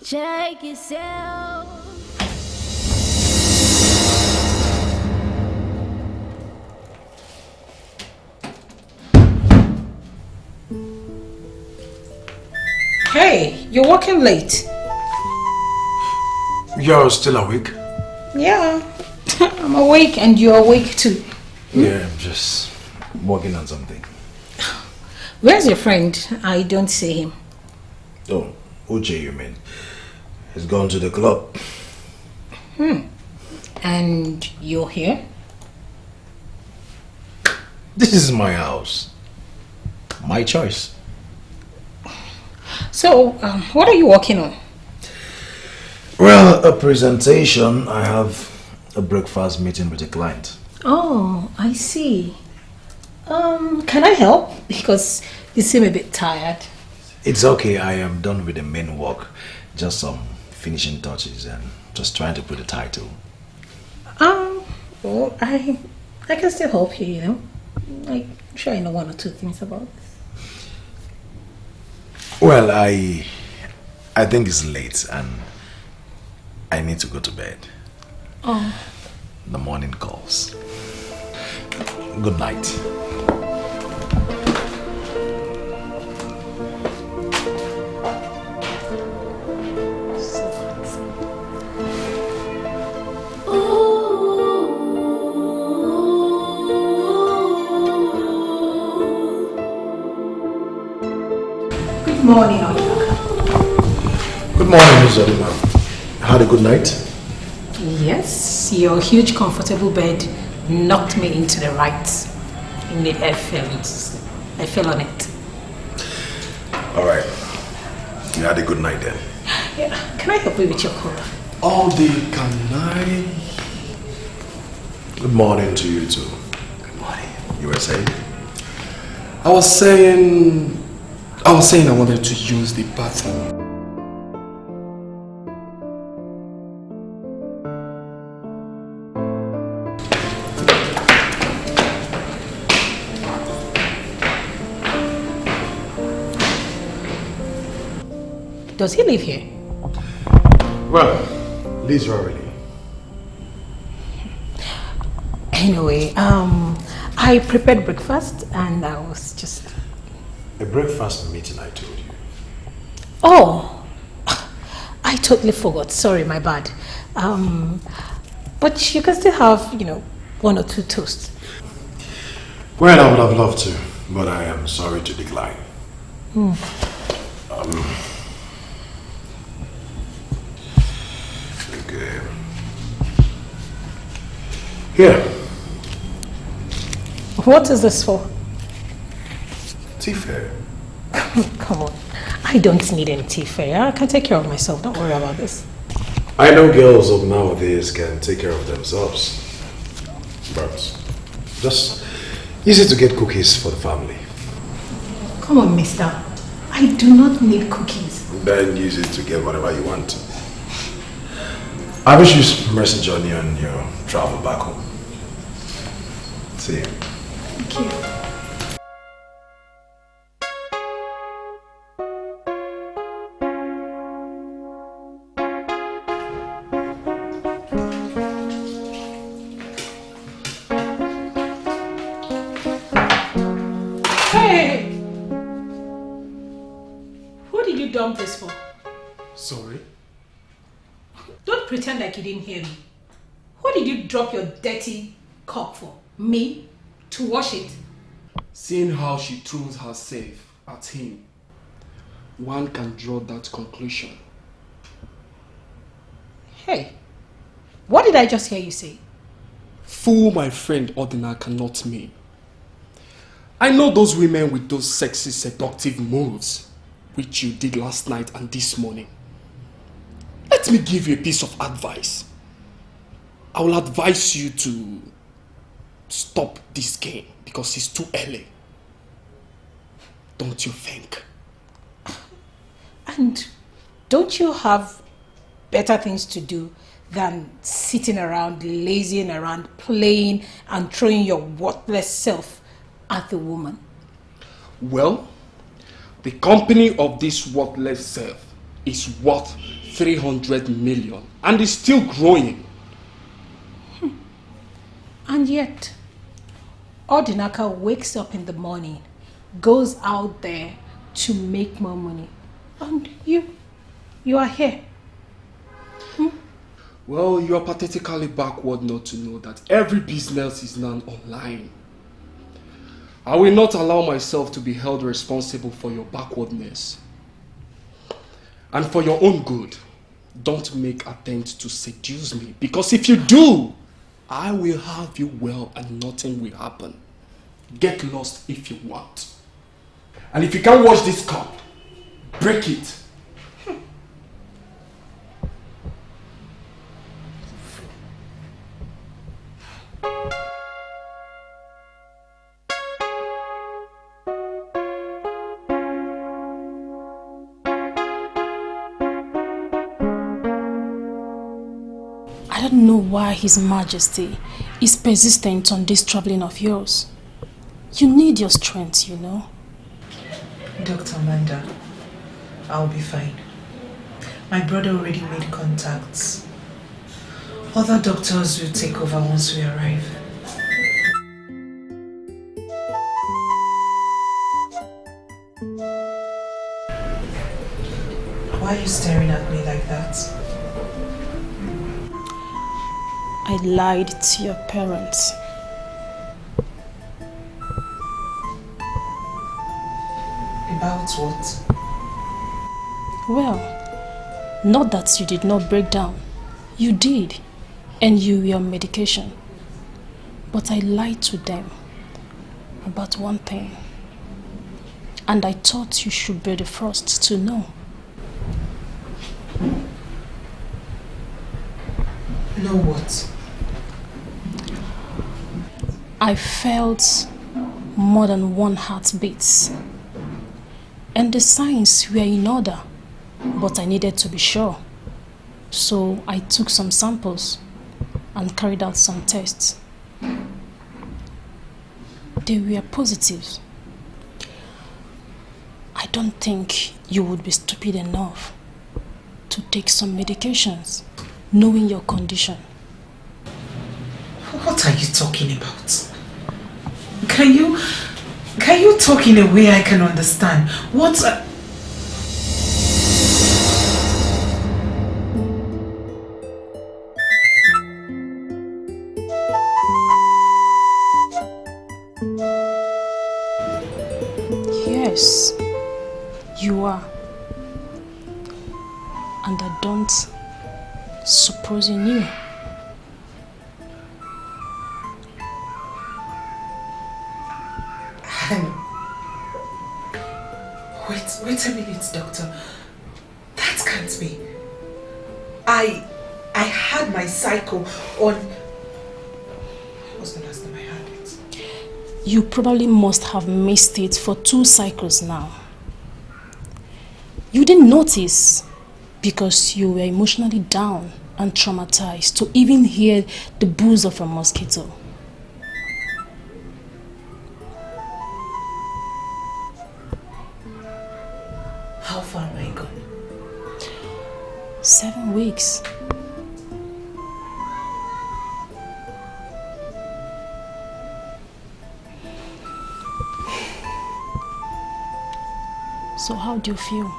Check yourself. Hey, you're working late. You're still awake? Yeah, I'm awake and you're awake too. Yeah, I'm just working on something. Where's your friend? I don't see him. Oh, Uche, you mean? He's gone to the club. And you're here? This is my house. My choice. So, what are you working on? Well, a presentation. I have a breakfast meeting with a client. Oh, I see. Can I help? Because you seem a bit tired. It's okay, I am done with the main work. Just some finishing touches and just trying to put a title. Well, I can still help you, you know. I'm sure I know one or two things about this. Well, I think it's late and I need to go to bed. Oh. The morning calls. Good night. morning, Odinaka. Good morning, Miss Odina. Had a good night? Yes, your huge comfortable bed knocked me into the right. I fell on it. Alright. You had a good night then? Yeah. Can I help you with your collar? All day can I? Good morning to you too. Good morning. You were saying? I was saying I wanted to use the bathroom. Does he live here? Well, Liz Rarely. Anyway, I prepared breakfast and I was just... A breakfast meeting, I told you. Oh, I totally forgot. Sorry, my bad. But you can still have, 1 or 2 toasts. Well, I would have loved to, but I am sorry to decline. Okay. Here. What is this for? Tea fare. Come on. I don't need any tea fare. I can take care of myself. Don't worry about this. I know girls of nowadays can take care of themselves. But just use it to get cookies for the family. Come on, mister. I do not need cookies. Then use it to get whatever you want. I wish you mercy journey on your travel back home. See you. Thank you. Hey! Who did you dump this for? Sorry? Don't pretend like you didn't hear me. Who did you drop your dirty cup for? Me? To wash it? Seeing how she throws herself at him, one can draw that conclusion. Hey, what did I just hear you say? Fool my friend Odina cannot me. I know those women with those sexy, seductive moves, which you did last night and this morning. Let me give you a piece of advice. I will advise you to stop this game because it's too early. Don't you think? And don't you have better things to do than sitting around, lazing around, playing and throwing your worthless self at the woman? Well, the company of this worthless self is worth 300 million and is still growing. And yet, Odinaka wakes up in the morning, goes out there to make more money. And you are here. Well, you are pathetically backward not to know that every business is now online. I will not allow myself to be held responsible for your backwardness. And for your own good, don't make attempt to seduce me, because if you do, I will have you well and nothing will happen. Get lost if you want. And if you can't wash this cup, break it. I don't know why His Majesty is persistent on this traveling of yours. You need your strength, you know. Dr. Amanda, I'll be fine. My brother already made contacts. Other doctors will take over once we arrive. Why are you staring at me like that? I lied to your parents. About what? Well, not that you did not break down. You did, and you were on medication. But I lied to them about one thing. And I thought you should be the first to know. Know what? I felt more than one heartbeat. And the signs were in order, but I needed to be sure. So I took some samples and carried out some tests. They were positive. I don't think you would be stupid enough to take some medications, knowing your condition. What are you talking about? Can you talk in a way I can understand? Yes, you are. And I don't suppose you knew. Wait a minute, doctor. That can't be. I had my cycle on... When was the last time I had it? You probably must have missed it for 2 cycles now. You didn't notice because you were emotionally down and traumatized to even hear the buzz of a mosquito. How far am I gone? 7 weeks. So how do you feel?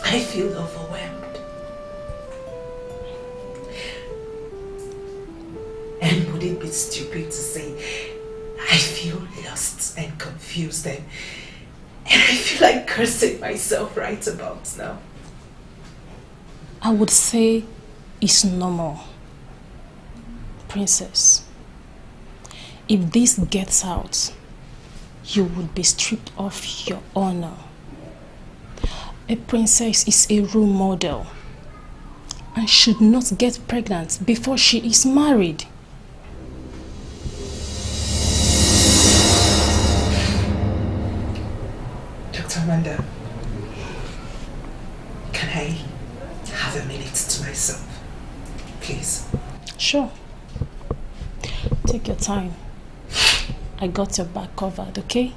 I feel overwhelmed. And would it be stupid to say I feel lost and confused and I feel like cursing myself right about now? I would say it's normal, princess. If this gets out, you would be stripped of your honor. A princess is a role model and should not get pregnant before she is married. Dr. Amanda, can I have a minute to myself, please? Sure. Take your time. I got your back covered, okay?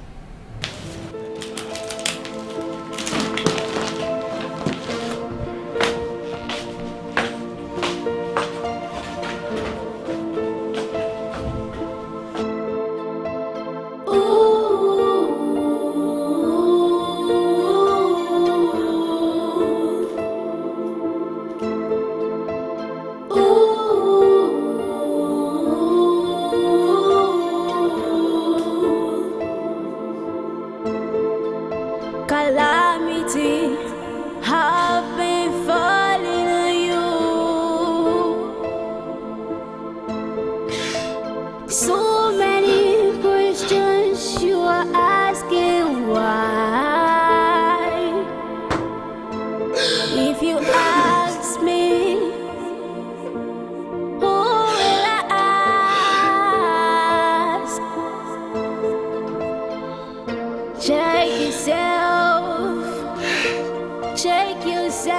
Calamity have been falling on you. So many questions you are asking why. If you ask me, who will I ask? Check yourself. Check yourself.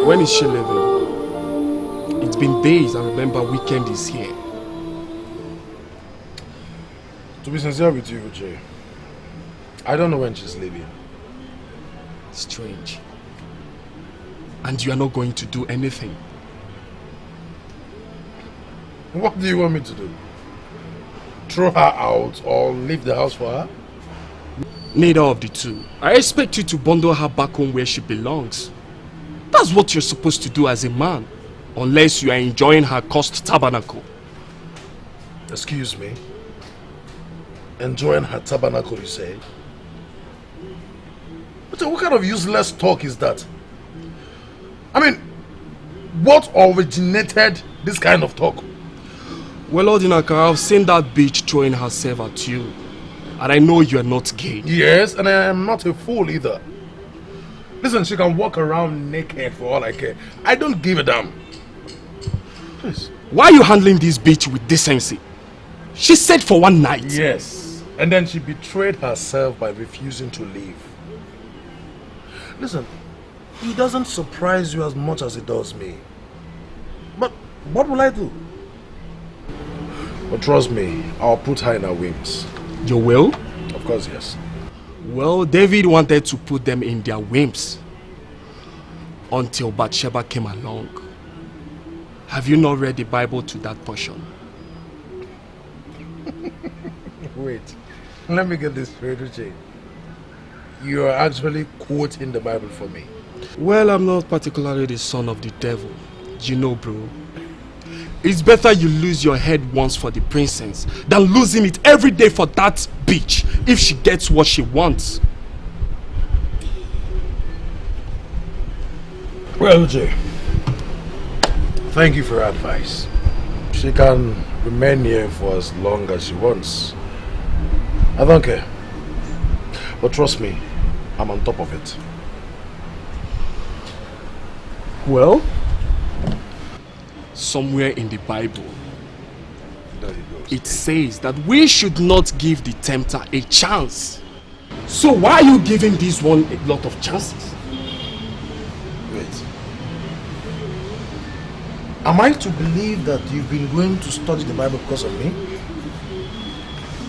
When is she leaving? It's been days and remember weekend is here. To be sincere with you, Jay, I don't know when she's leaving. Strange. And you are not going to do anything. What do you want me to do? Throw her out or leave the house for her? Neither of the two. I expect you to bundle her back home where she belongs. That's what you're supposed to do as a man. Unless you are enjoying her cursed tabernacle. Excuse me? Enjoying her tabernacle, you say? But what kind of useless talk is that? I mean, what originated this kind of talk? Well, Odinaka, I've seen that bitch throwing herself at you. And I know you're not gay. Yes, and I am not a fool either. Listen, she can walk around naked for all I care. I don't give a damn. Please. Why are you handling this bitch with decency? She said for one night. Yes. And then she betrayed herself by refusing to leave. Listen, it doesn't surprise you as much as it does me. But what will I do? But trust me, I'll put her in her wings. You will? Of course, yes. Well, David wanted to put them in their whims until Bathsheba came along. Have you not read the Bible to that portion? Wait, let me get this straight, Uche. You are actually quoting the Bible for me. Well, I'm not particularly the son of the devil. You know, bro. It's better you lose your head once for the princess than losing it every day for that bitch if she gets what she wants. Well, Uche, thank you for your advice. She can remain here for as long as she wants. I don't care. But trust me, I'm on top of it. Well, somewhere in the Bible, it says that we should not give the tempter a chance. So why are you giving this one a lot of chances? Wait. Am I to believe that you've been going to study the Bible because of me?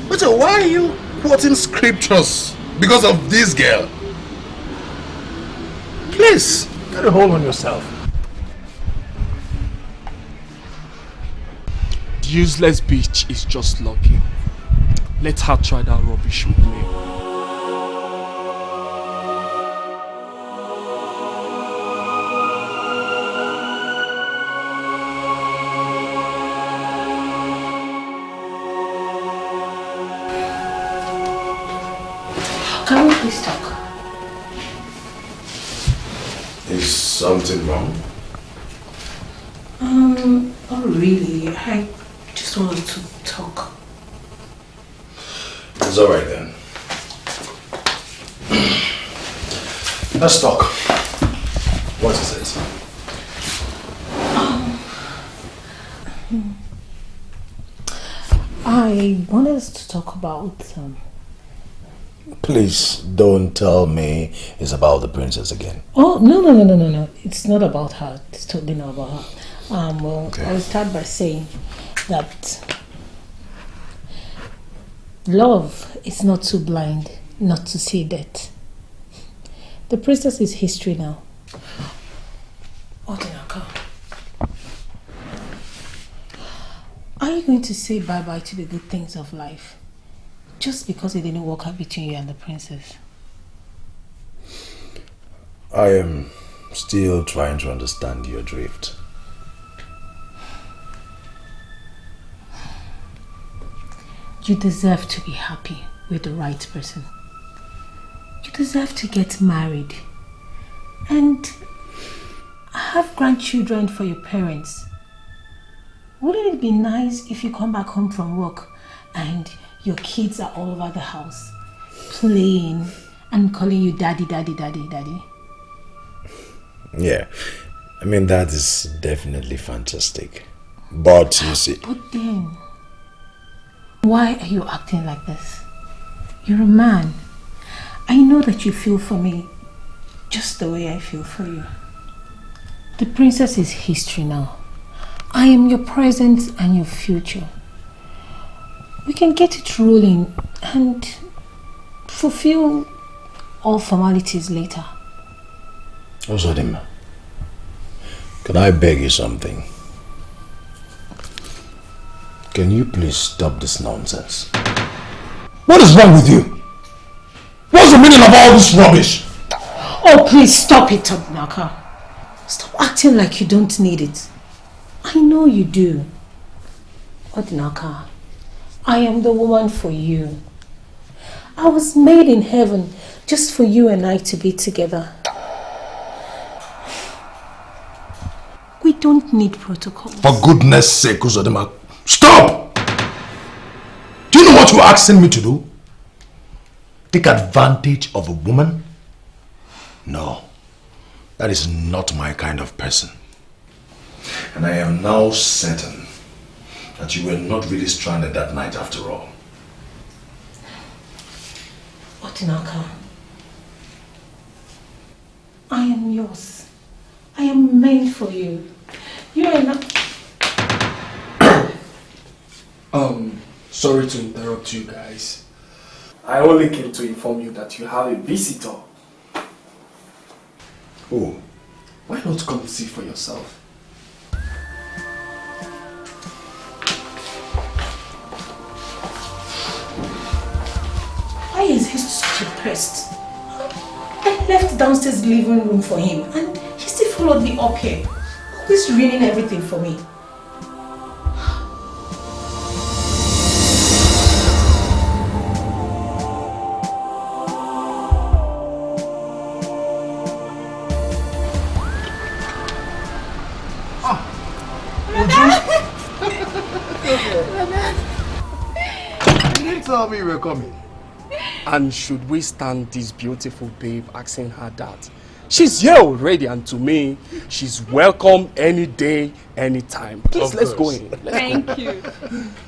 But why are you quoting scriptures because of this girl? Please, get a hold on yourself. The useless bitch is just lucky. Let her try that rubbish with me. Can we please talk? Is something wrong? Not really. I just wanted to talk. It's alright then. Let's talk. What is it? I wanted us to talk about Please don't tell me it's about the princess again. Oh, no. It's not about her. It's totally not about her. Okay. I will start by saying that love is not too blind not to see that. The princess is history now. Are you going to say bye-bye to the good things of life just because it didn't work out between you and the princess? I am still trying to understand your drift. You deserve to be happy with the right person. You deserve to get married and have grandchildren for your parents. Wouldn't it be nice if you come back home from work and your kids are all over the house playing and calling you daddy? Yeah, I mean that is definitely fantastic. But you see... But then, why are you acting like this? You're a man. I know that you feel for me just the way I feel for you. The princess is history now. I am your present and your future. We can get it rolling and fulfill all formalities later. Ozodim, can I beg you something? Can you please stop this nonsense? What is wrong with you? What's the meaning of all this rubbish? Oh, please stop it, Odinaka. Stop acting like you don't need it. I know you do. Odinaka, I am the woman for you. I was made in heaven just for you and I to be together. We don't need protocols. For goodness sake, Uzodima, stop! Do you know what you're asking me to do? Take advantage of a woman? No, that is not my kind of person. And I am now certain that you were not really stranded that night after all. Odinaka, I am yours. I am meant for you. You are not... Sorry to interrupt you guys. I only came to inform you that you have a visitor. Who? Why not come see for yourself? Why is he such a pest? I left downstairs living room for him and he still followed me up here. Always ruining everything for me. You didn't tell me you were coming. And should we stand this beautiful babe asking her that? She's here already, and to me, she's welcome any day, anytime. Please, let's go in. Thank you.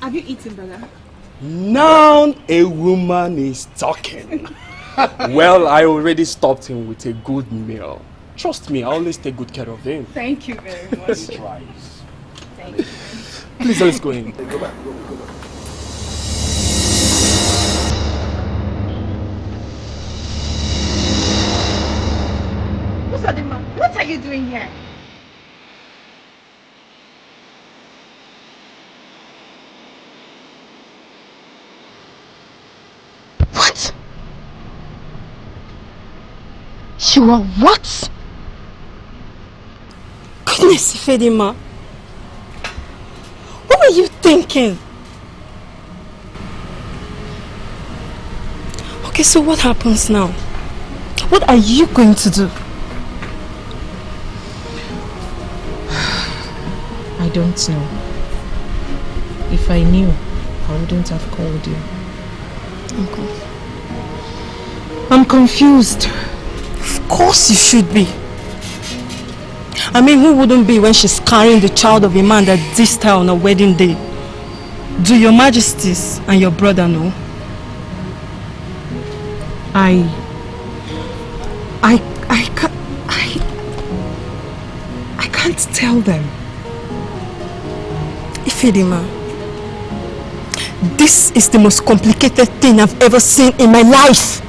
Have you eaten, brother? Now a woman is talking. Well, I already stopped him with a good meal. Trust me, I always take good care of him. Thank you very much. Thank you. Please, let's go in. Go back. What are you doing here? What? You are what? Goodness, Ifedima. What were you thinking? Okay, so what happens now? What are you going to do? I don't know. If I knew, I wouldn't have called you. I'm confused. Of course you should be. I mean, who wouldn't be when she's carrying the child of a man that dissed her on her wedding day? Do your majesties and your brother know? I can't tell them. Ifedima, this is the most complicated thing I've ever seen in my life.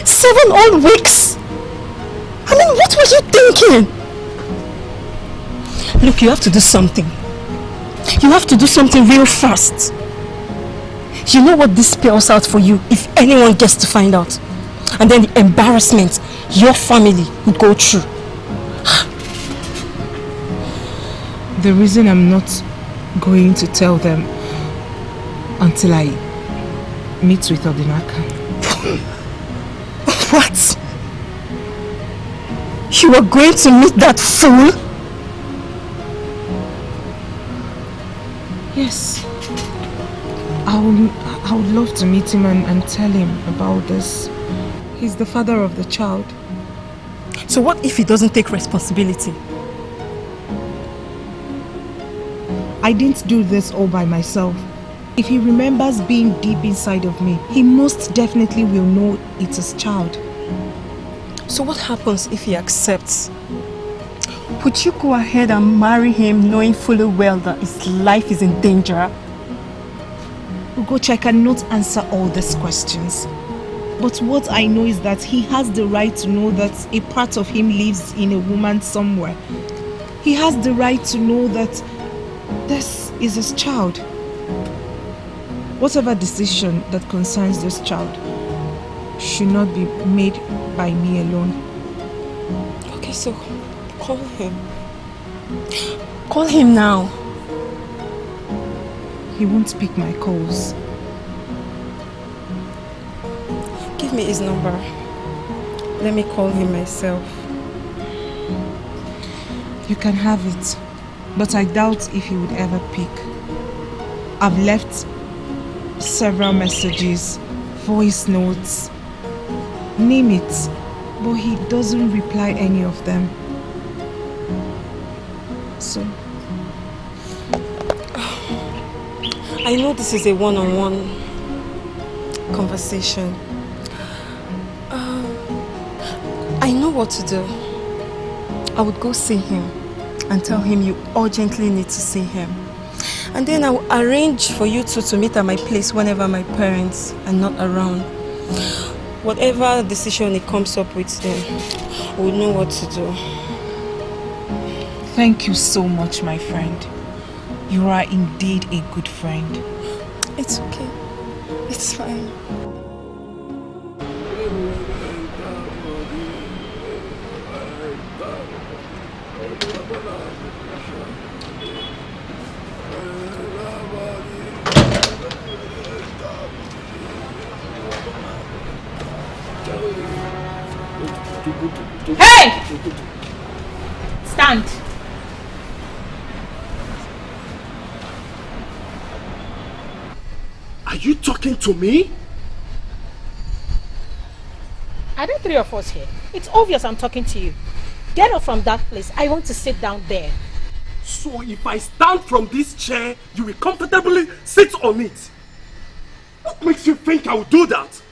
7 whole weeks. I mean, what were you thinking? Look, you have to do something. You have to do something real fast. You know what this spells out for you if anyone gets to find out. And then the embarrassment your family would go through. The reason I'm not going to tell them until I meet with Odinaka. What? You are going to meet that fool? Yes. I would love to meet him and tell him about this. He's the father of the child. So what if he doesn't take responsibility? I didn't do this all by myself. If he remembers being deep inside of me, he most definitely will know it's his child. So what happens if he accepts? Would you go ahead and marry him knowing fully well that his life is in danger? Ugochi, I cannot answer all these questions. But what I know is that he has the right to know that a part of him lives in a woman somewhere. He has the right to know that this is his child. Whatever decision that concerns this child, should not be made by me alone. Okay, so call him. Call him now. He won't pick my calls. Give me his number. Let me call him myself. You can have it, but I doubt if he would ever pick. I've left several messages, voice notes, name it, but he doesn't reply any of them. So, I know this is a one-on-one conversation. I know what to do. I would go see him and tell him you urgently need to see him. And then I will arrange for you two to meet at my place whenever my parents are not around. Whatever decision he comes up with, then we'll know what to do. Thank you so much, my friend. You are indeed a good friend. It's okay. It's fine. Hey! Stand. Are you talking to me? Are there three of us here? It's obvious I'm talking to you. Get up from that place. I want to sit down there. So if I stand from this chair, you will comfortably sit on it. What makes you think I will do that?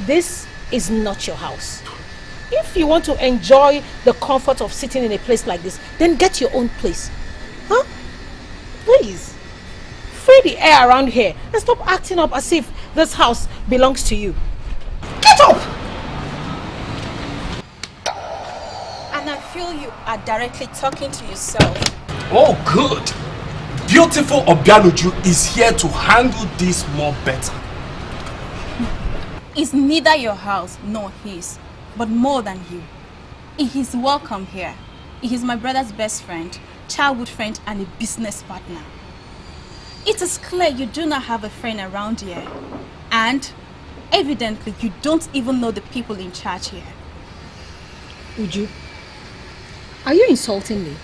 This is not your house. If you want to enjoy the comfort of sitting in a place like this, then get your own place. Huh? Please. Free the air around here and stop acting up as if this house belongs to you. Get up! And I feel you are directly talking to yourself. Oh, good. Beautiful Obianuju is here to handle this more better. It's neither your house nor his, but more than you. He is welcome here. He is my brother's best friend, childhood friend, and a business partner. It is clear you do not have a friend around here. And evidently you don't even know the people in charge here. Uju, are you insulting me?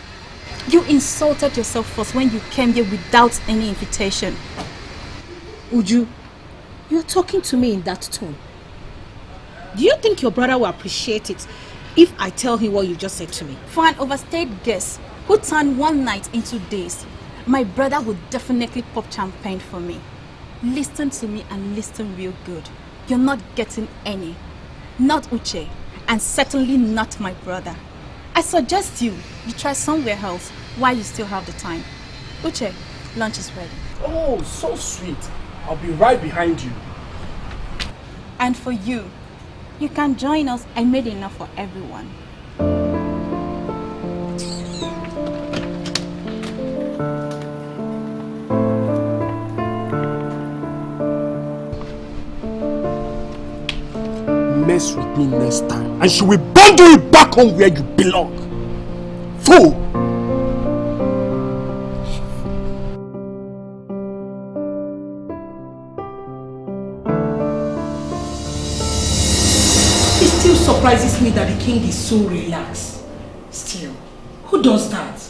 You insulted yourself first when you came here without any invitation. Uju, you're talking to me in that tone. Do you think your brother will appreciate it if I tell him what you just said to me? For an overstayed guest who turned one night into days, my brother would definitely pop champagne for me. Listen to me and listen real good. You're not getting any. Not Uche, and certainly not my brother. I suggest you try somewhere else while you still have the time. Uche, lunch is ready. Oh, so sweet. I'll be right behind you. And for you, you can join us. I made enough for everyone. Mess with me next time, and she will bundle you back home where you belong. Fool! It still surprises me that the king is so relaxed. Still, who does that?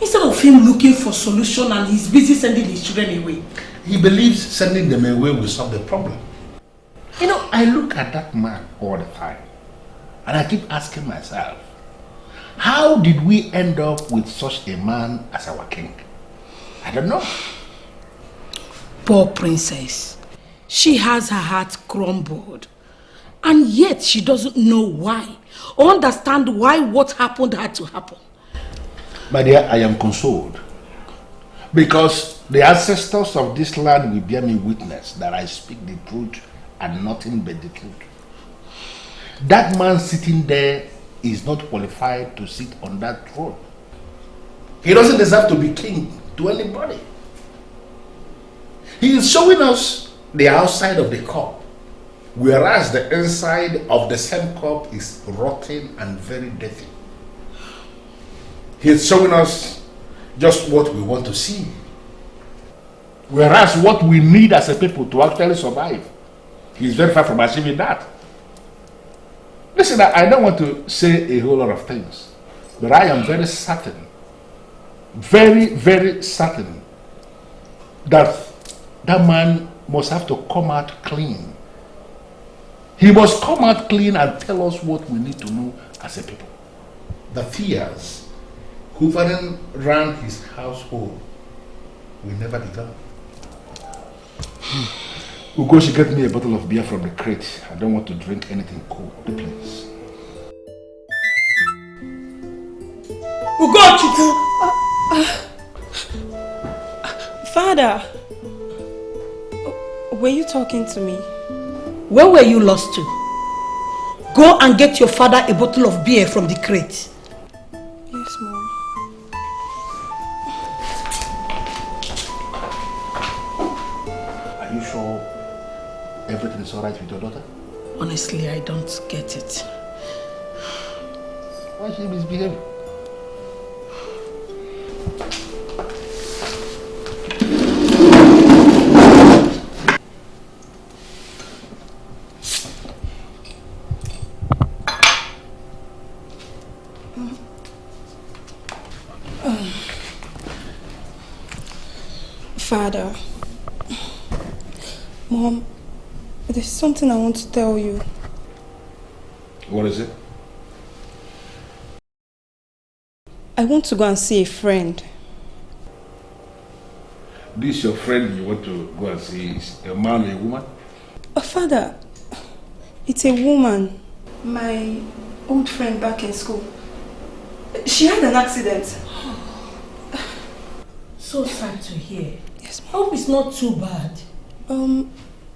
Instead of him looking for solution and he's busy sending his children away. He believes sending them away will solve the problem. You know, I look at that man all the time and I keep asking myself, how did we end up with such a man as our king? I don't know. Poor princess. She has her heart crumbled. And yet she doesn't know why or understand why what happened had to happen. My dear, I am consoled because the ancestors of this land will bear me witness that I speak the truth and nothing but the truth. That man sitting there is not qualified to sit on that throne. He doesn't deserve to be king to anybody. He is showing us the outside of the cup whereas the inside of the same cup is rotten and very dirty. He's showing us just what we want to see, whereas what we need as a people to actually survive, he's very far from achieving that. Listen, I don't want to say a whole lot of things, but I am very certain, very, very certain that that man must have to come out clean. He must come out clean and tell us what we need to know as a people. The fears hovering around his household will never be gone. Ugo should get me a bottle of beer from the crate. I don't want to drink anything cold, please. Ugo Chuku! Father, were you talking to me? Where were you lost to? Go and get your father a bottle of beer from the crate. Yes, Mom. Are you sure everything is alright with your daughter? Honestly, I don't get it. Why is she misbehaving? Father, Mom, there's something I want to tell you. What is it? I want to go and see a friend. This your friend you want to go and see is a man or a woman? Father, it's a woman. My old friend back in school. She had an accident. So sad to hear. Yes, Mom. I hope it's not too bad.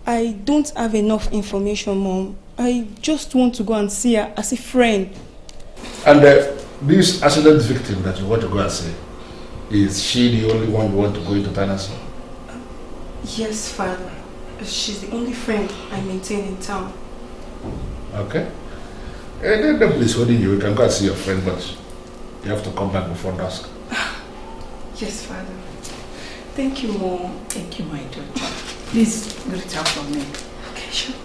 I don't have enough information, Mom. I just want to go and see her as a friend. And this accident victim that you want to go and see, is she the only one you want to go into town and see? Yes, Father. She's the only friend I maintain in town. Okay. Then the police holding you. You can go and see your friend, but you have to come back before dusk. Yes, Father. Thank you, Mom. Thank you, my daughter. Please greet her for me. Okay, sure.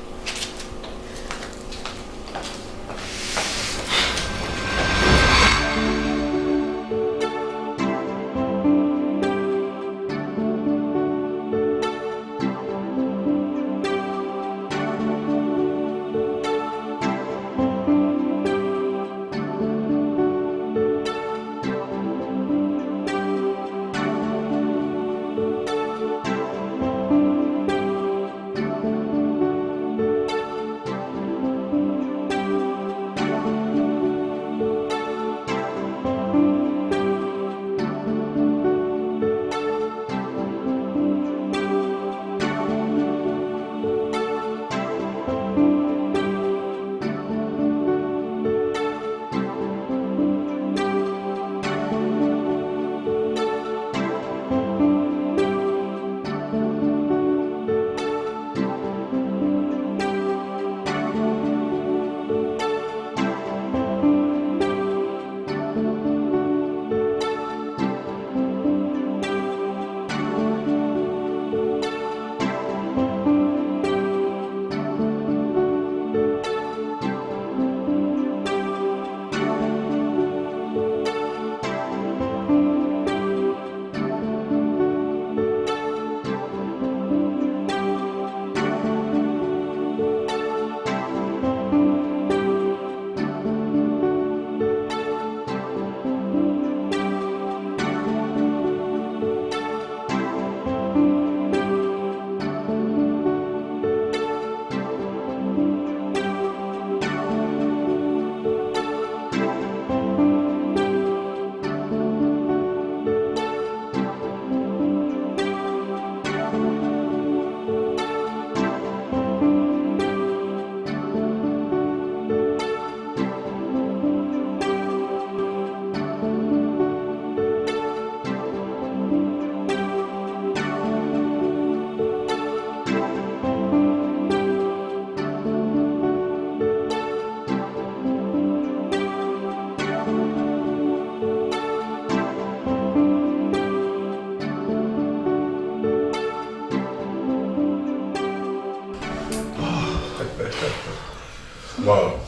Wow.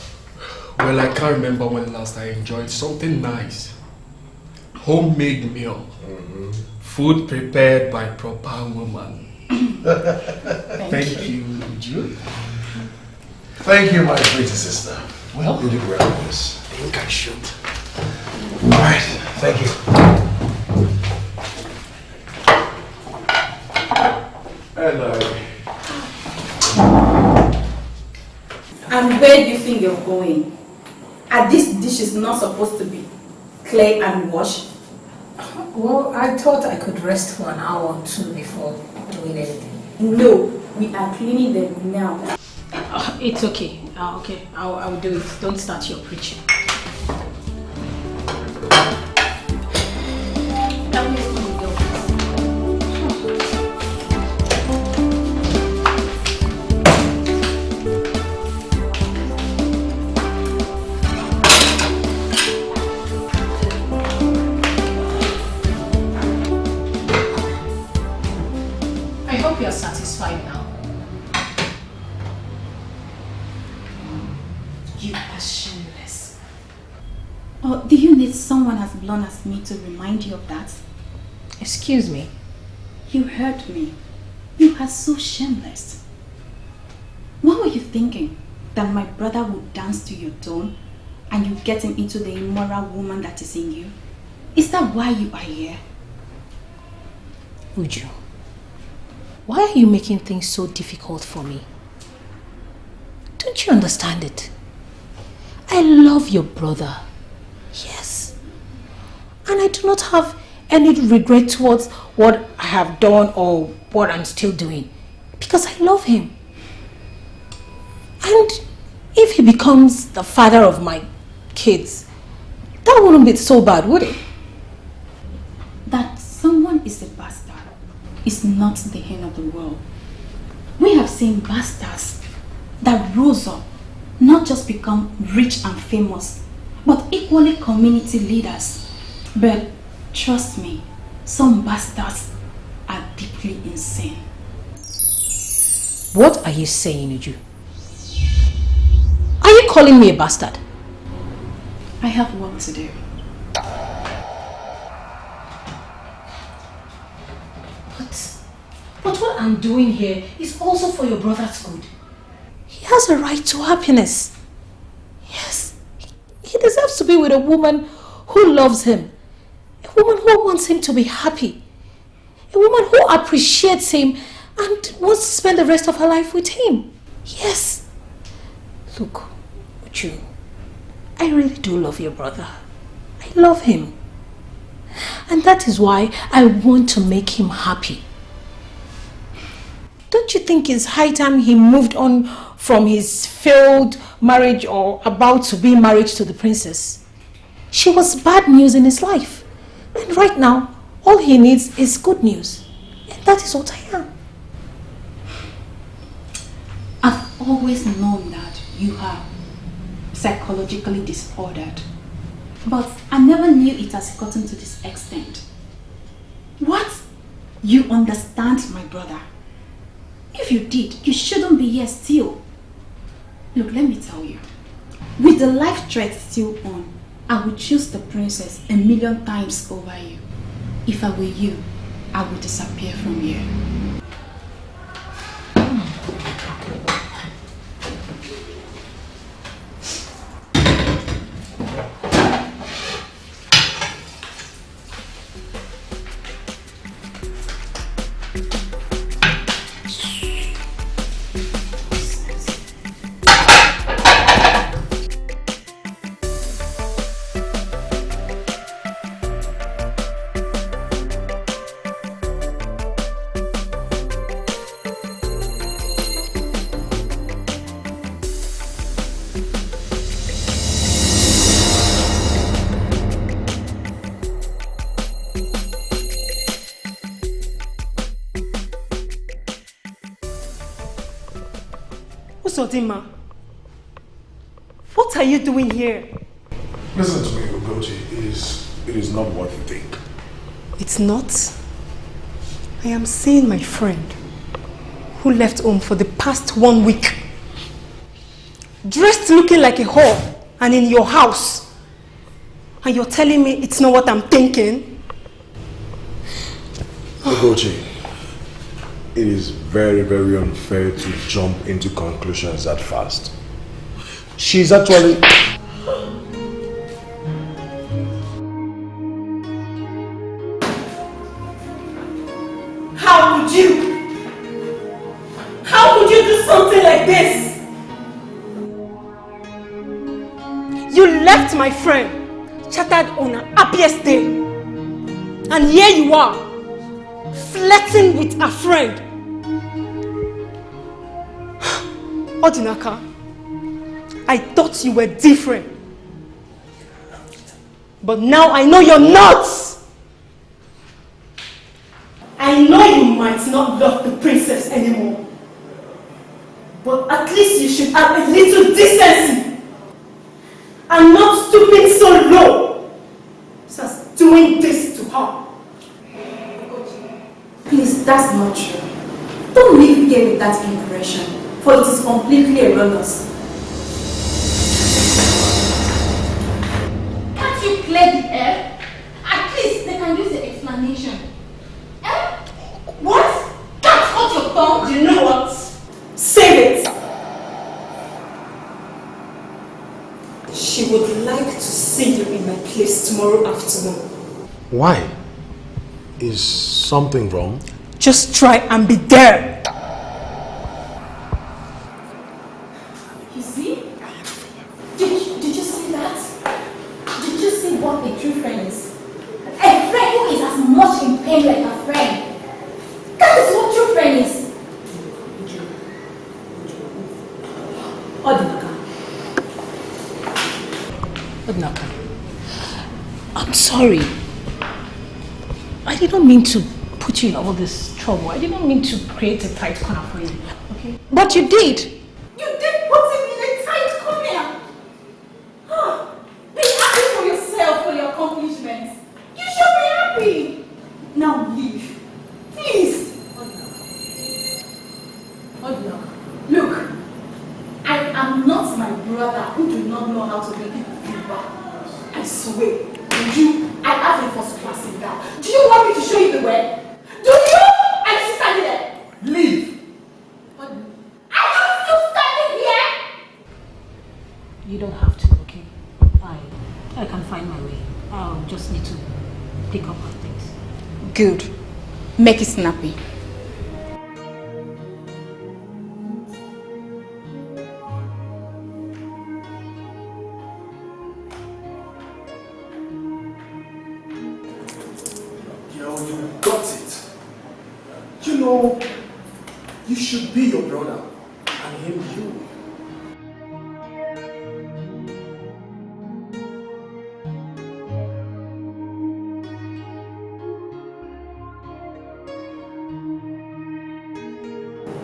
Well, I can't remember when last I enjoyed something nice. Homemade meal. Food prepared by proper woman. Thank you, Uju. Thank you, my pretty sister. Well, you did well with this. I think I should. Alright, thank you. Hello. And where do you think you're going? Are these dishes not supposed to be clean and washed? Well, I thought I could rest for an hour or two before doing anything. No, we are cleaning them now. It's okay. Okay, I'll do it. Don't start your preaching. I hope you're satisfied now. You are shameless. Oh, do you need someone as blonde as me to remind you of that? Excuse me. You heard me. You are so shameless. What were you thinking? That my brother would dance to your tone and you get him into the immoral woman that is in you? Is that why you are here? Uju, why are you making things so difficult for me? Don't you understand it? I love your brother. Yes. And I do not have any regret towards what I have done or what I'm still doing. Because I love him. And if he becomes the father of my kids, that wouldn't be so bad, would it? That someone is a bastard is not the end of the world. We have seen bastards that rose up, not just become rich and famous, but equally community leaders. But trust me, some bastards are deeply insane. What are you saying, Uju? Are you calling me a bastard? I have work to do. But what I'm doing here is also for your brother's good. He has a right to happiness. Yes, he deserves to be with a woman who loves him. A woman who wants him to be happy. A woman who appreciates him and wants to spend the rest of her life with him. Yes. Look, Uju, I really do love your brother. I love him. And that is why I want to make him happy. Don't you think it's high time he moved on from his failed marriage or about to be married to the princess? She was bad news in his life. And right now, all he needs is good news. And that is what I am. I've always known that you are psychologically disordered. But I never knew it has gotten to this extent. What? You understand my brother? If you did, you shouldn't be here still. Look, let me tell you. With the life threat still on, I would choose the princess 1,000,000 times over you. If I were you, I would disappear from here. Usodima, what are you doing here? Listen to me, Ugochi. It is not what you think. It's not. I am seeing my friend who left home for the past 1 week. dressed looking like a whore, and in your house. And you're telling me it's not what I'm thinking? Ogochi, it is very, very unfair to jump into conclusions that fast. She's actually... How could you? How could you do something like this? You left my friend chattered on her happiest day. And here you are, flirting with a friend. Odinaka, I thought you were different. But now I know you're not. I know you might not love the princess anymore. But at least you should have a little decency. And not stooping so low as doing this to her. Please, that's not true. Don't leave here with that impression, for it is completely erroneous. Can't you clear the air? At least they can use the explanation. Eh? What? Can't hold your tongue? You know what? Save it! She would like to see you in my place tomorrow afternoon. Why? Is something wrong? Just try and be there. You see? Did you see that? Did you see what a true friend is? A friend who is as much in pain like a friend. That is what true friend is. Odinaka, I'm sorry. I didn't mean to put you in all this trouble. I didn't mean to create a tight corner for you. Okay? But you did. You did put him in a tight corner. Be happy for yourself for your accomplishments. You should be happy. Now leave. Please. Odinaka, look. I am not my brother who do not know how to make people feel bad. I swear. I have a first class in that. Do you want me to show you the way? Do you? I'm still standing there. Leave. I am still standing here. You don't have to, okay? I can find my way. I'll just need to pick up my things. Good. Make it snappy. You got it. You know, you should be your brother and him you.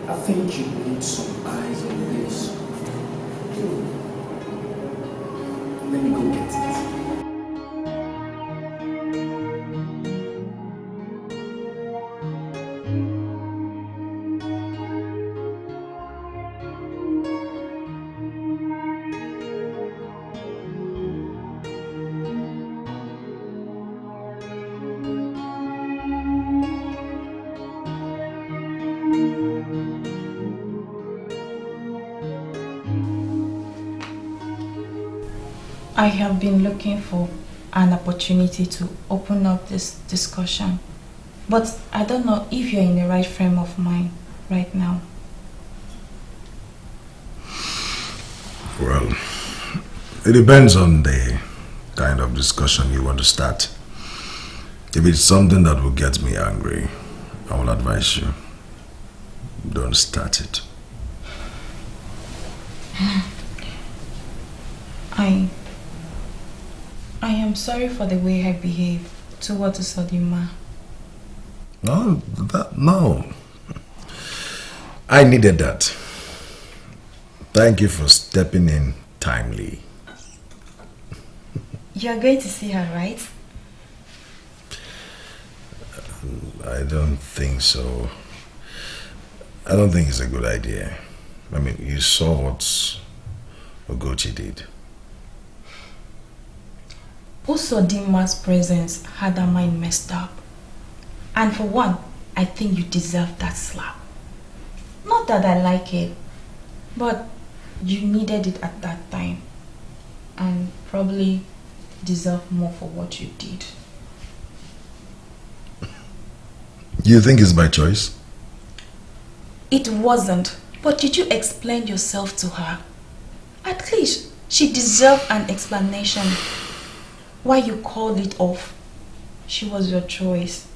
I think you need some eyes on this. Let me go get it. I have been looking for an opportunity to open up this discussion, but I don't know if you're in the right frame of mind right now. Well, it depends on the kind of discussion you want to start. If it's something that will get me angry, I will advise you, don't start it. I am sorry for the way I behaved towards Sodima. No. I needed that. Thank you for stepping in timely. You're going to see her, right? I don't think so. I don't think it's a good idea. I mean, you saw Ugochi did. Usodima's presence had her mind messed up. And for one, I think you deserve that slap. Not that I like it, but you needed it at that time. And probably deserve more for what you did. You think it's by choice? It wasn't. But did you explain yourself to her? At least she deserved an explanation. Why you called it off? She was your choice.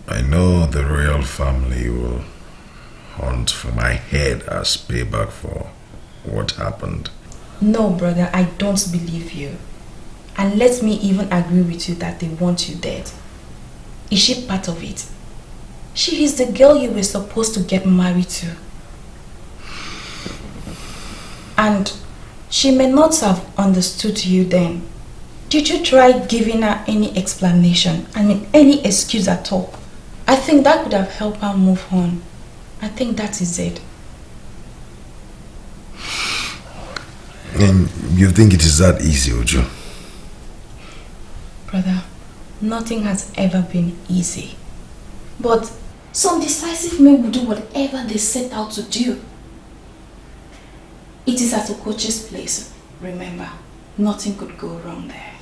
I know the royal family will hunt for my head as payback for what happened. No, brother, I don't believe you. And let me even agree with you that they want you dead. Is she part of it? She is the girl you were supposed to get married to. And she may not have understood you then. Did you try giving her any explanation? I mean, any excuse at all? I think that could have helped her move on. I think that is it. And you think it is that easy, Uju? Brother, nothing has ever been easy. But some decisive men will do whatever they set out to do. It is at a coach's place. Remember, nothing could go wrong there.